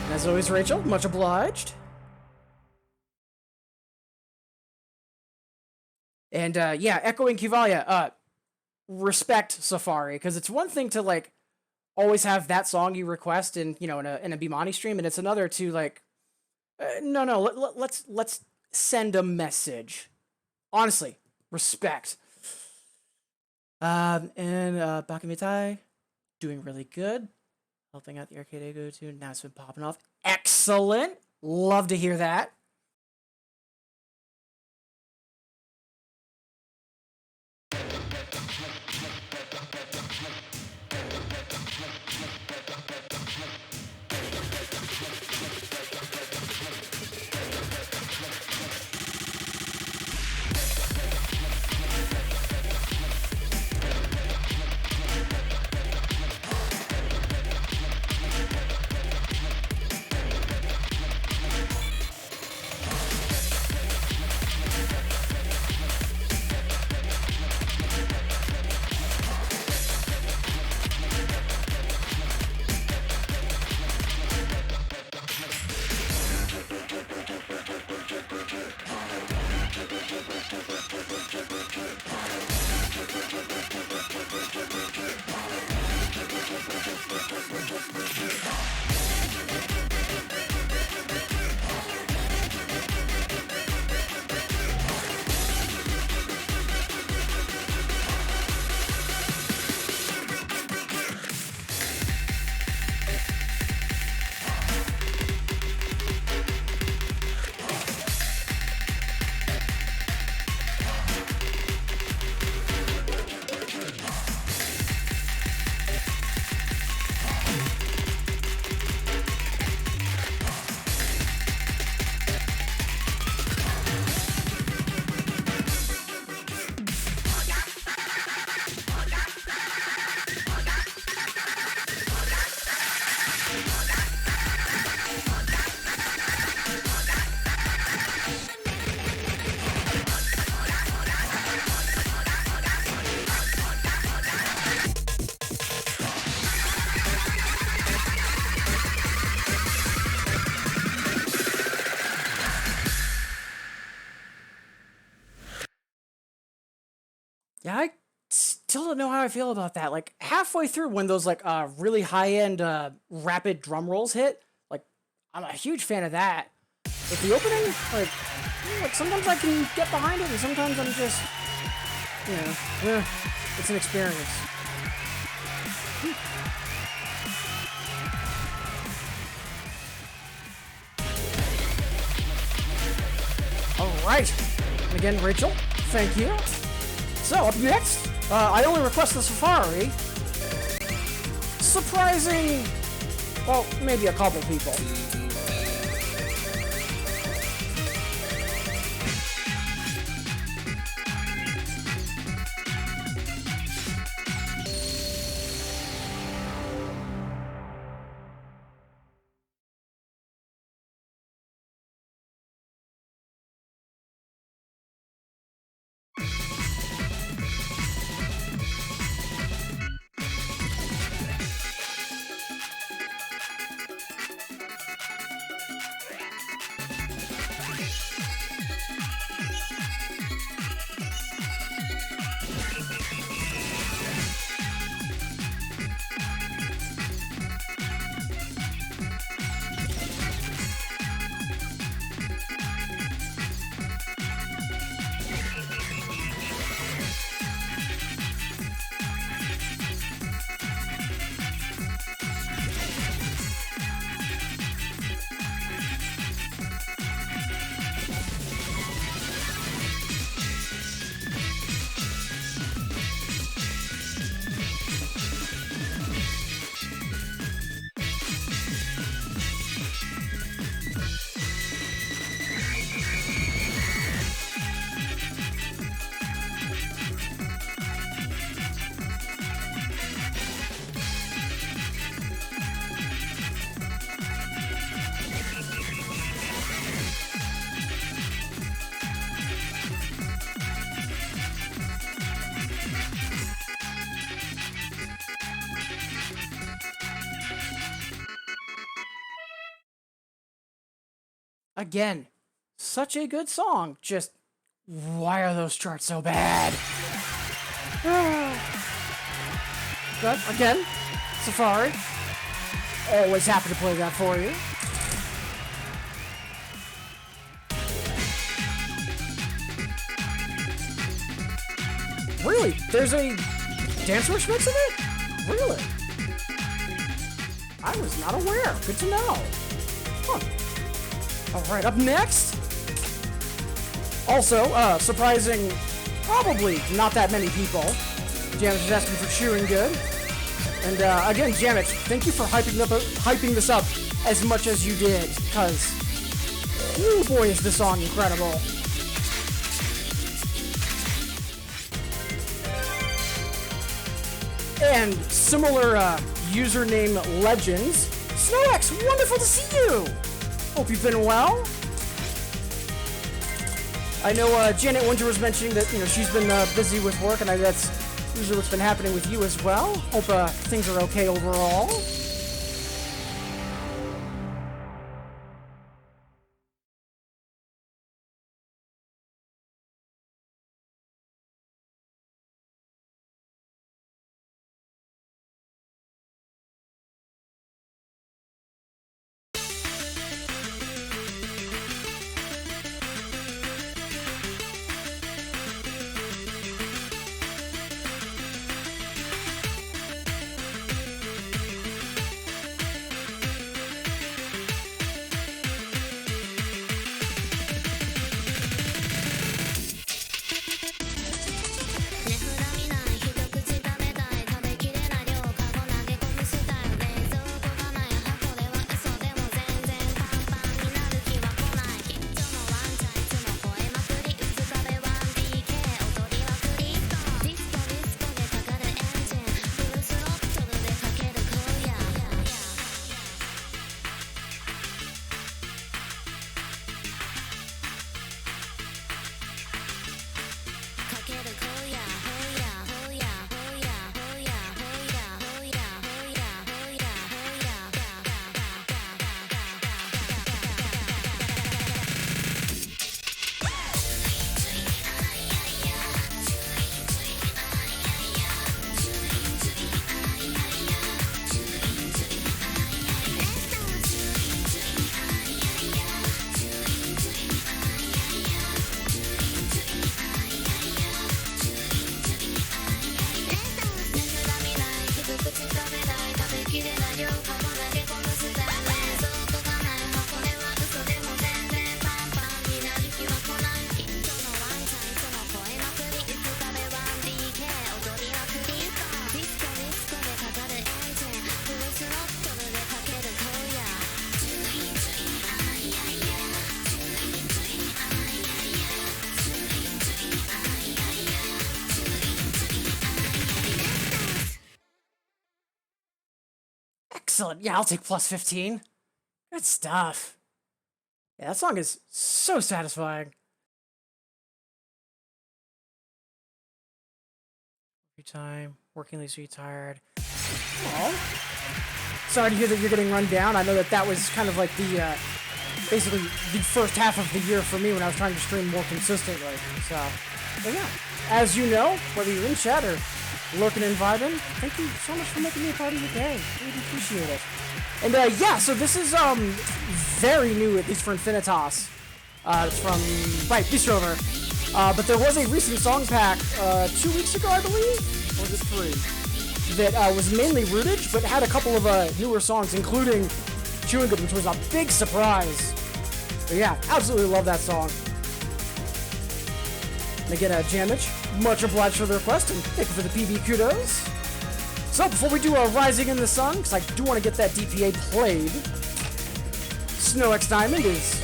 And as always, Rachel, much obliged. And yeah, echoing Kivalia, respect Safari, because it's one thing to always have that song you request in in a Bimani stream, and it's another to let's send a message. Honestly, respect. And Bakamitai doing really good, helping out the Arcade Ego tune. Now it's been popping off. Excellent. Love to hear that. Yeah, I still don't know how I feel about that. Like halfway through, when those like really high end rapid drum rolls hit, like I'm a huge fan of that. But the opening, like sometimes I can get behind it, and sometimes I'm just, it's an experience. All right, and again, Rachel, thank you. So up next, I only request the Safari. Surprising, well, maybe a couple people. Again, such a good song. Just why are those charts so bad? But again, Safari. Always happy to play that for you. Really? There's a dance remix of it? Really? I was not aware. Good to know. Huh. Alright, up next. Also, surprising, probably not that many people. Janet is asking for Chewing Good. And again, Janet, thank you for hyping this up as much as you did, because, oh boy, is this song incredible. And similar username legends. SnowX, wonderful to see you! Hope you've been well. I know Janet Winter was mentioning that, she's been busy with work, and that's usually what's been happening with you as well. Hope things are okay overall. 両方投げ込むスタイルそうとかない箱根は嘘でも全然パンパンになる日は来ない近所のワンちゃんいつも吠えまくり5日目 1DK 踊りまくりディスコディスコでかかるエンジンフルスロットルでかけるトイヤツインツインあいやいやツインツインあいやいやツインツインあいやいやツインツインあいやいや Excellent. Yeah, I'll take plus 15. Good stuff. Yeah, that song is so satisfying. Every time, working leaves you tired. Oh. Sorry to hear that you're getting run down. I know that that was kind of like the, basically the first half of the year for me when I was trying to stream more consistently. So, but yeah, as you know, whether you're in chat or lurking and vibing, thank you so much for making me a part of your day. Really appreciate it. And yeah, so this is very new, at least for Infinitas. It's from Bistro. But there was a recent song pack 2 weeks ago, I believe, or was it 3, that was mainly Rootage, but had a couple of newer songs, including Chewing Good, which was a big surprise. But yeah, absolutely love that song. And again, Jamich, much obliged for the request, and thank you for the PB kudos. So before we do Rising in the Sun, because I do want to get that DPA played, Snow X Diamond is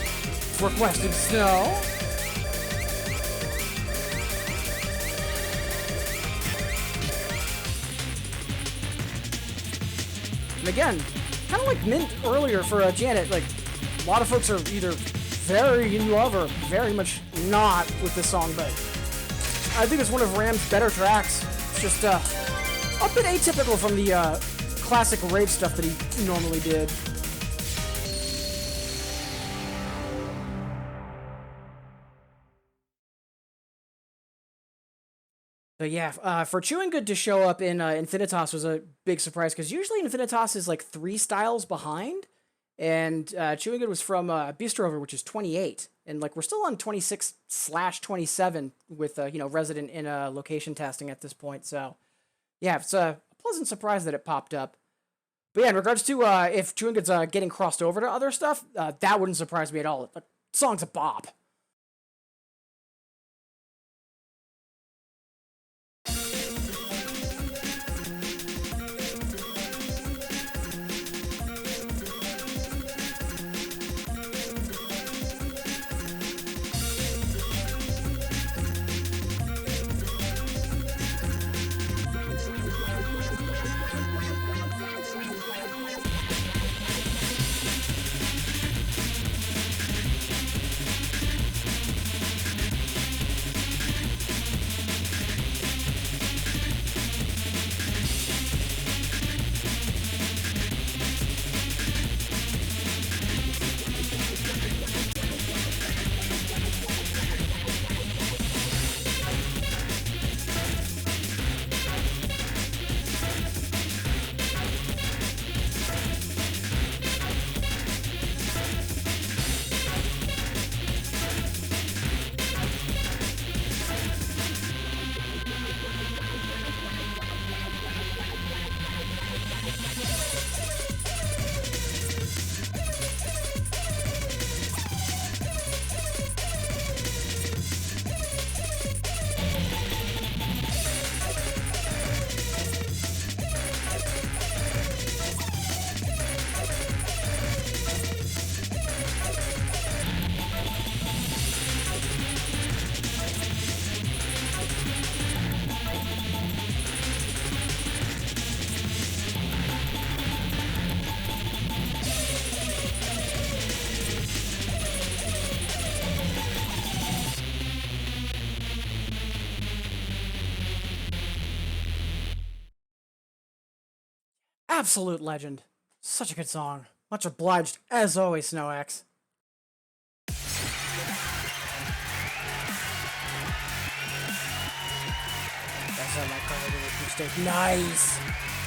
requested Snow. And again, kind of like Mint earlier for Janet, like, a lot of folks are either very in love or very much not with this song, but I think it's one of Ram's better tracks. It's just a bit atypical from the classic rave stuff that he normally did. But yeah, for Chewing Good to show up in Infinitas was a big surprise, because usually Infinitas is like 3 styles behind, and Chewing Good was from Bistro, which is 28, and like we're still on 26/27 with you know, resident in location testing at this point. So yeah, it's a pleasant surprise that it popped up. But yeah, in regards to if Chewing Good's getting crossed over to other stuff, that wouldn't surprise me at all. The song's a bop. Absolute legend. Such a good song. Much obliged, as always, Snow X. Nice.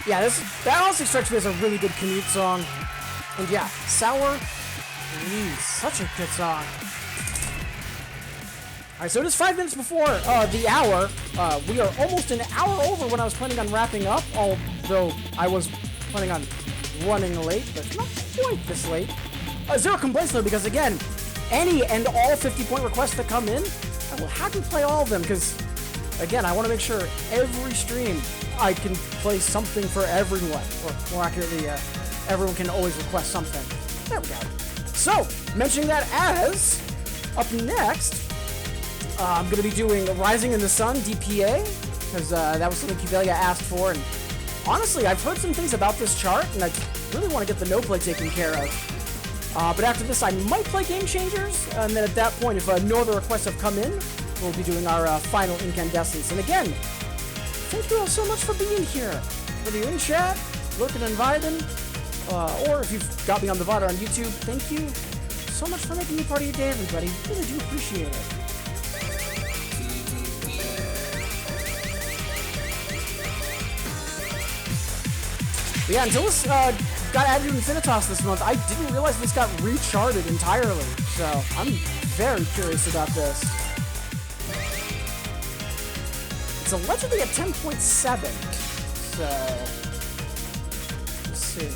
Yeah, that honestly strikes me as a really good commute song. And yeah, Sour Please, such a good song. Alright, so it is 5 minutes before the hour. We are almost an hour over when I was planning on wrapping up, although I was planning on running late, but not quite this late. Zero complaints though, because again, any and all 50-point requests that come in, I will happily play all of them, because again, I want to make sure every stream I can play something for everyone, or more accurately, everyone can always request something. There we go. So, mentioning that as, up next, I'm going to be doing Rising in the Sun DPA, because that was something Cuvelia asked for, and honestly, I've heard some things about this chart, and I really want to get the no play taken care of. But after this, I might play Game Changers, and then at that point, if no other requests have come in, we'll be doing our final Incandescence. And again, thank you all so much for being here. Whether you're in chat, lurking and vibing, or if you've got me on the VOD or on YouTube, thank you so much for making me part of your day, everybody. Really do appreciate it. But yeah, until this got added to Infinitas this month, I didn't realize this got recharted entirely. So I'm very curious about this. It's allegedly a 10.7. So let's see.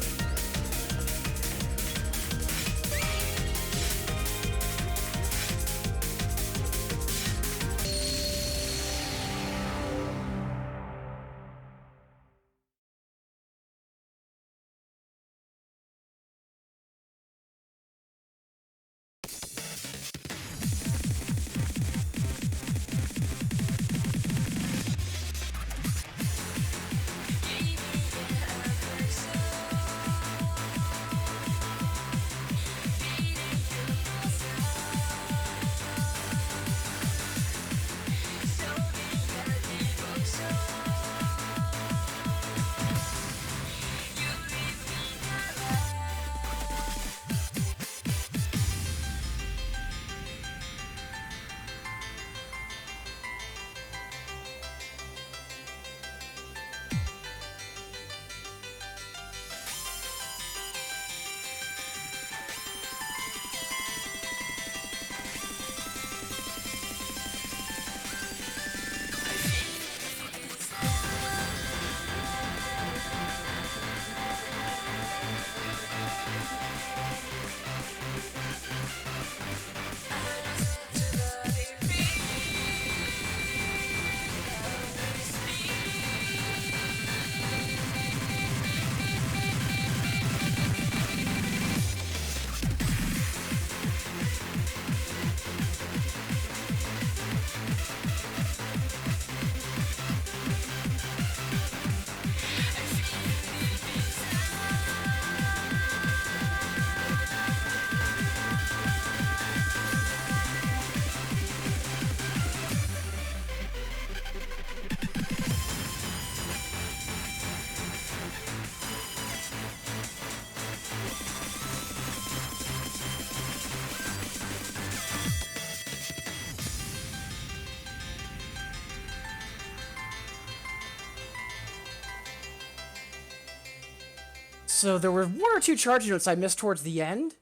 So there were one or two charge notes I missed towards the end,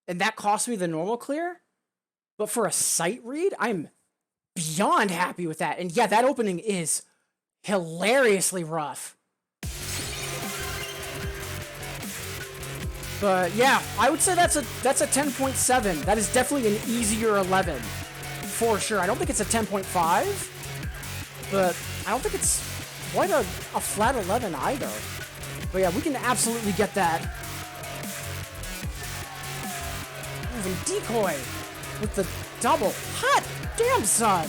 and that cost me the normal clear. But for a sight read, I'm beyond happy with that. And yeah, that opening is hilariously rough. But yeah, I would say that's a 10.7. That is definitely an easier 11 for sure. I don't think it's a 10.5, but I don't think it's quite a flat 11 either. But yeah, we can absolutely get that. Even decoy with the double. Hot damn, son.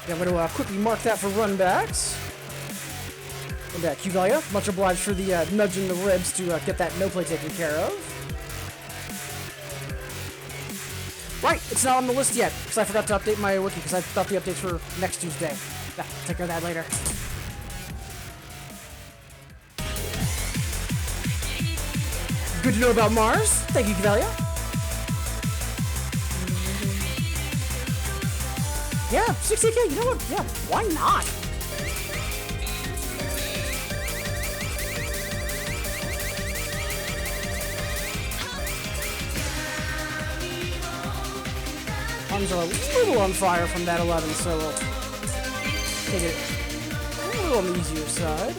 Yeah, I'm going to quickly mark that for runbacks. And Cuvelia, much obliged for the nudge in the ribs to get that no play taken care of. Right, it's not on the list yet, because I forgot to update my wiki, because I thought the updates were next Tuesday. Yeah, take care of that later. Good to know about Mars. Thank you, Cuvelia. Yeah, 60k, you know what? Yeah, why not? Arms are a little on fire from that 11, so we'll take it a little on the easier side.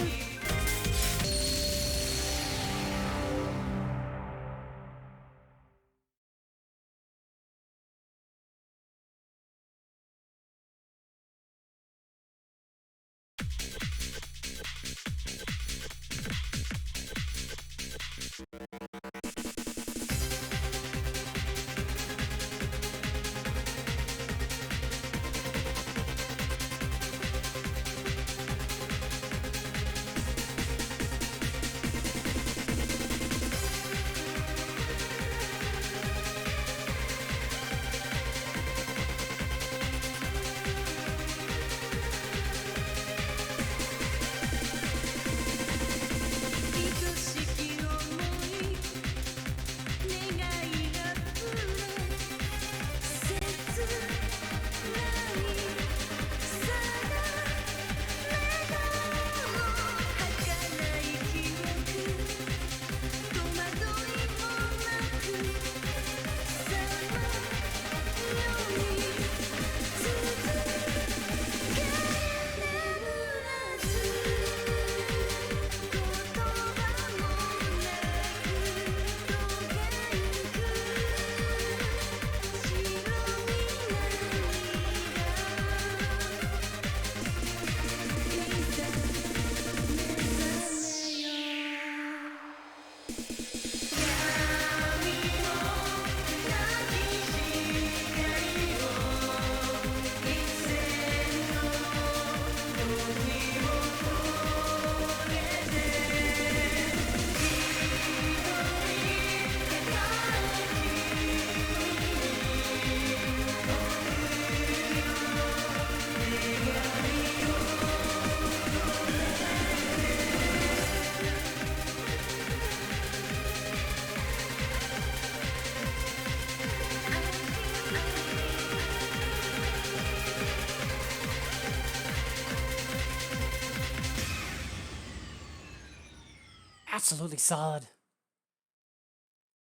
Absolutely solid.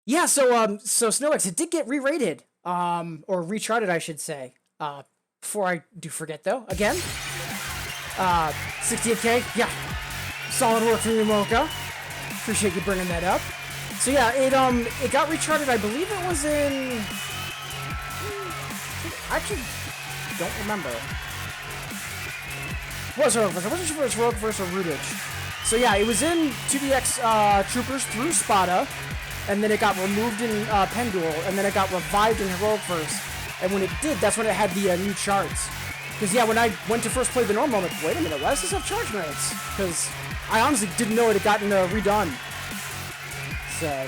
Yeah, so Snow X, it did get re-rated, or recharted, I should say. Before I do forget, though, again, 68K, yeah, solid work from you, Mocha. Appreciate you bringing that up. So yeah, it got recharted, I believe it was in... I actually don't remember. It was Heroic Verse. I wasn't sure if it was Heroic Verse or Rootage. So yeah, it was in 2DX Troopers through Spada, and then it got removed in Pendule, and then it got revived in Heroic Verse. And when it did, that's when it had the new charts. Because yeah, when I went to first play the normal, I'm like, wait a minute, why does this have charge rates? Because I honestly didn't know it had gotten redone. So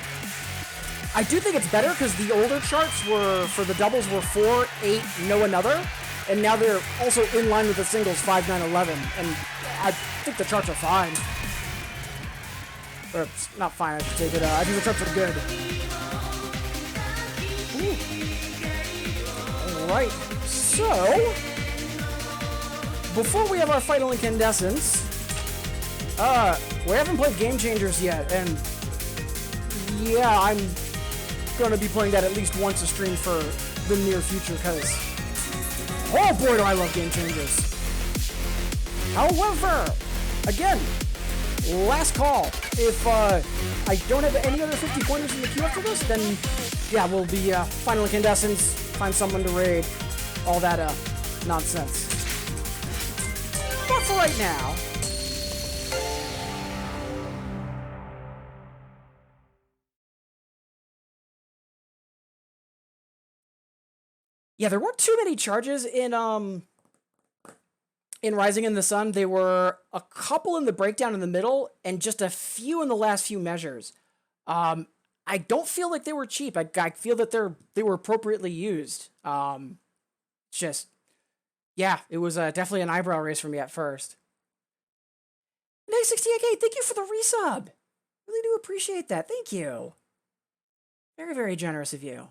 I do think it's better because the older charts were, for the doubles, were 4, 8, no another. And now they're also in line with the singles, 5, 9, 11. And I think the charts are fine. Or, not fine, I should say, but I think the charts are good. Alright, so... before we have our final incandescence, we haven't played Game Changers yet, and... yeah, I'm gonna be playing that at least once a stream for the near future, because... oh boy, do I love Game Changers! However, again, last call. If I don't have any other 50 pointers in the queue after this, then yeah, we'll be final incandescence, find someone to raid, all that nonsense. But for right now, yeah, there weren't too many charges in Rising in the Sun. There were a couple in the breakdown in the middle, and just a few in the last few measures. I don't feel like they were cheap. I feel that they were appropriately used. Just, yeah, it was definitely an eyebrow raise for me at first. Nice 68K, thank you for the resub. Really do appreciate that. Thank you. Very, very generous of you.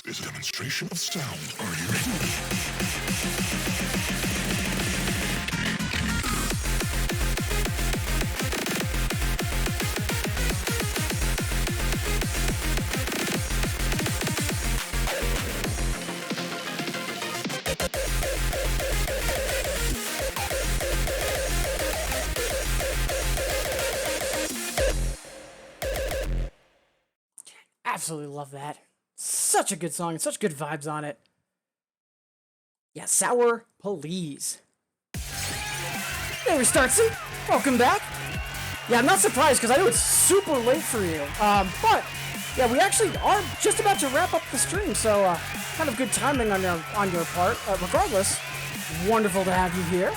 Is a demonstration of sound. Are you ready? Absolutely love that. Such a good song, and such good vibes on it. Yeah, Sour Police. Hey, Restartsy, welcome back. Yeah, I'm not surprised because I know it's super late for you. But yeah, we actually are just about to wrap up the stream, so kind of good timing on your part. Regardless, wonderful to have you here.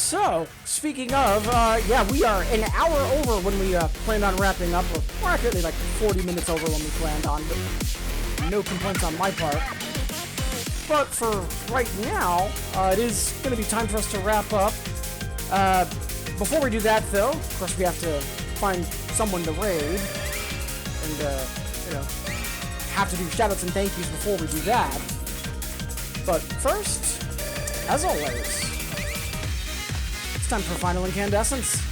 So, speaking of, yeah, we are an hour over when we planned on wrapping up. We're accurately like 40 minutes over when we planned on, but no complaints on my part. But for right now, it is going to be time for us to wrap up. Before we do that, though, of course, we have to find someone to raid. And, you know, have to do shoutouts and thank yous before we do that. But first, as always, it's time for Final Incandescence.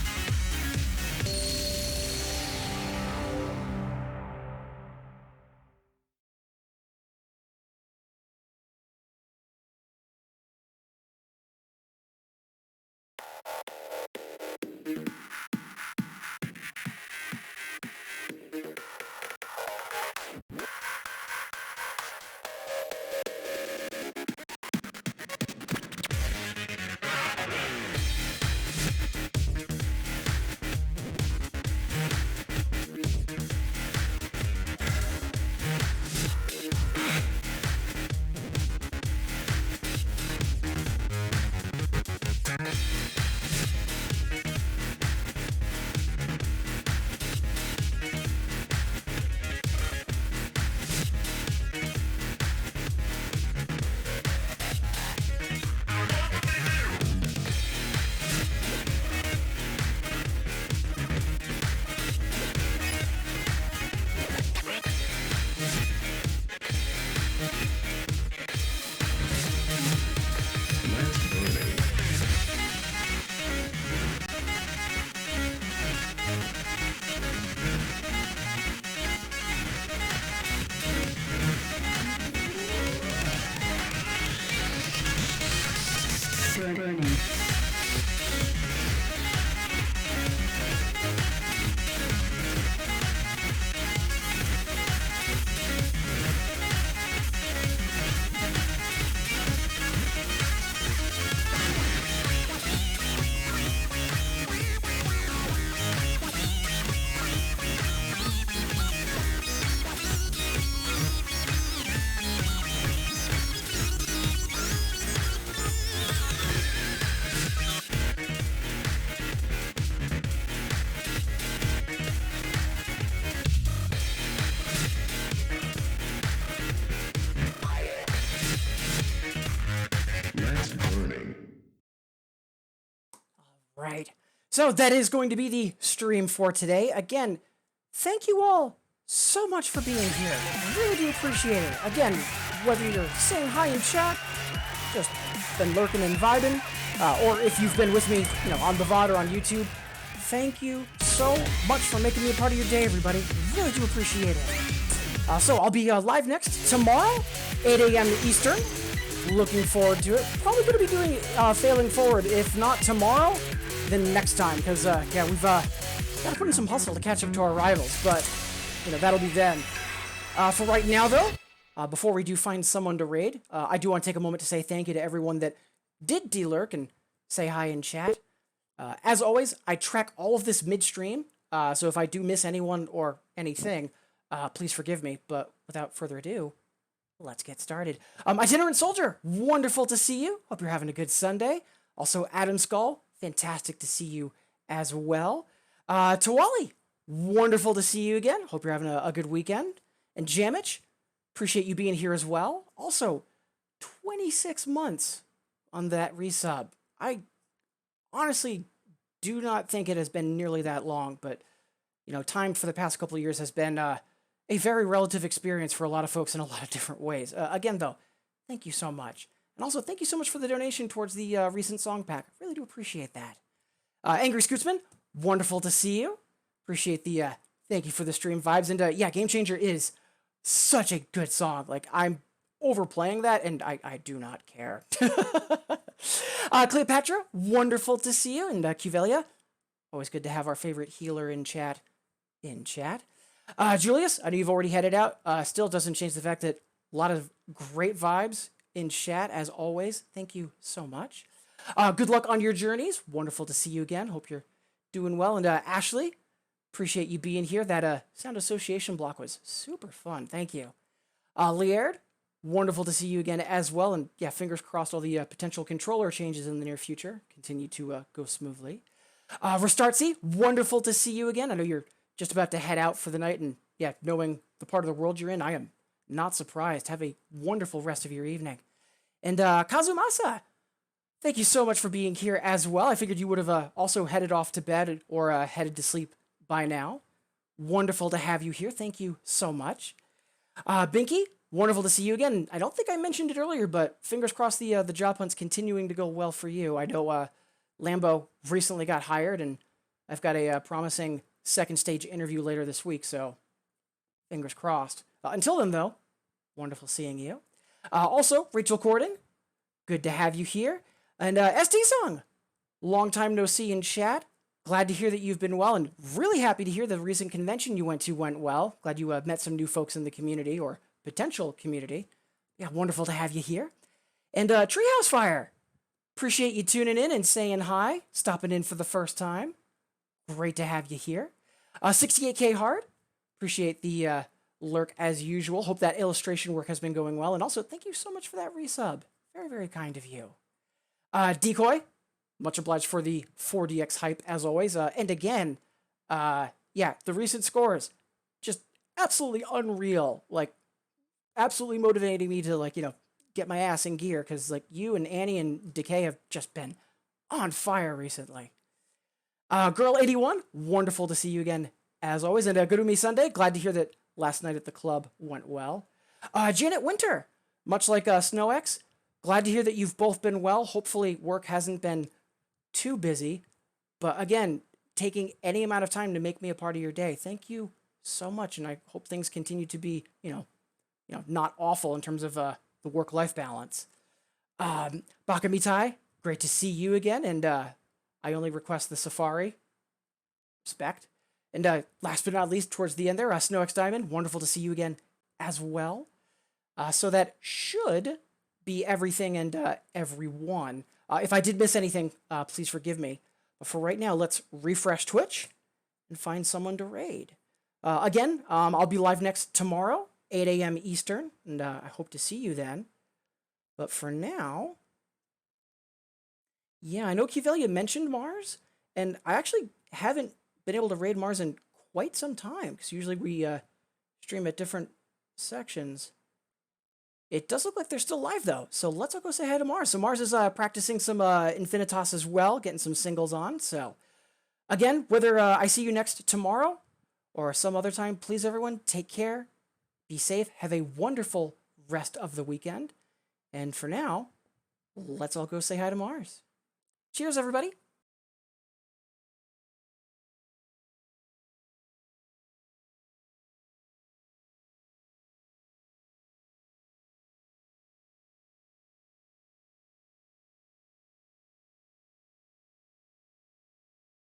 Right. So that is going to be the stream for today. Again, thank you all so much for being here. I really do appreciate it. Again, whether you're saying hi in chat, just been lurking and vibing, or if you've been with me, you know, on the VOD or on YouTube, thank you so much for making me a part of your day, everybody. Really do appreciate it. So I'll be live next tomorrow, 8 a.m. Eastern. Looking forward to it. Probably going to be doing Failing Forward, if not tomorrow, then next time, because, yeah, we've got to put in some hustle to catch up to our rivals, but, you know, that'll be then. For right now, though, before we do find someone to raid, I do want to take a moment to say thank you to everyone that did de-lurk and say hi in chat. As always, I track all of this midstream, so if I do miss anyone or anything, please forgive me, but without further ado, let's get started. Itinerant Soldier, wonderful to see you. Hope you're having a good Sunday. Also, Adam Skull, fantastic to see you as well. Tawali, wonderful to see you again. Hope you're having a good weekend. And Jamich, appreciate you being here as well. Also, 26 months on that resub. I honestly do not think it has been nearly that long, but, you know, time for the past couple of years has been a very relative experience for a lot of folks in a lot of different ways. Again, though, thank you so much. And also, thank you so much for the donation towards the recent song pack. I really do appreciate that. Angry Scootsman, wonderful to see you. Appreciate the thank you for the stream vibes. And yeah, Game Changer is such a good song. Like, I'm overplaying that, and I do not care. Cleopatra, wonderful to see you. And Cuvelia, always good to have our favorite healer in chat. Julius, I know you've already headed out. Still doesn't change the fact that a lot of great vibes in chat, as always. Thank you so much. Good luck on your journeys. Wonderful to see you again. Hope you're doing well. And Ashley, appreciate you being here. That sound association block was super fun. Thank you. Liard, wonderful to see you again as well. And yeah, fingers crossed all the potential controller changes in the near future continue to go smoothly. Restartsy, wonderful to see you again. I know you're just about to head out for the night, and yeah, knowing the part of the world you're in, I am not surprised. Have a wonderful rest of your evening. And Kazumasa, thank you so much for being here as well. I figured you would have also headed off to bed or headed to sleep by now. Wonderful to have you here. Thank you so much. Binky, wonderful to see you again. I don't think I mentioned it earlier, but fingers crossed the job hunt's continuing to go well for you. I know Lambo recently got hired, and I've got a promising second stage interview later this week, so fingers crossed. Until then, though, wonderful seeing you. Also, Rachel Corden, good to have you here. And ST Song, long time no see in chat. Glad to hear that you've been well, and really happy to hear the recent convention you went to went well. Glad you met some new folks in the community, or potential community. Yeah, wonderful to have you here. And Treehouse Fire, appreciate you tuning in and saying hi, stopping in for the first time. Great to have you here. 68K Hard, appreciate the lurk as usual. Hope that illustration work has been going well. And also, thank you so much for that resub. Very, very kind of you. Decoy, much obliged for the 4DX hype as always. And again, yeah, the recent scores, just absolutely unreal. Like, absolutely motivating me to, like, you know, get my ass in gear, because, like, you and Annie and Decay have just been on fire recently. Girl81, wonderful to see you again as always. And good to me Sunday, glad to hear that last night at the club went well. Janet Winter, much like SnowX, glad to hear that you've both been well. Hopefully work hasn't been too busy, but again, taking any amount of time to make me a part of your day, thank you so much, and I hope things continue to be, you know, not awful in terms of the work-life balance. Bakamitai, great to see you again, and I only request the Safari. Respect. And last but not least, towards the end there, SnowX Diamond, wonderful to see you again as well. So that should be everything and everyone. If I did miss anything, please forgive me. But for right now, let's refresh Twitch and find someone to raid. Again, I'll be live next tomorrow, 8 a.m. Eastern, and I hope to see you then. But for now, yeah, I know Kivelia mentioned Mars, and I actually haven't been able to raid Mars in quite some time, because usually we stream at different sections. It does look like they're still live, though, so let's all go say hi to Mars. So Mars is practicing some Infinitas as well, getting some singles on. So again, whether I see you next tomorrow or some other time, please, everyone, take care, be safe, have a wonderful rest of the weekend. And for now, let's all go say hi to Mars. Cheers, everybody.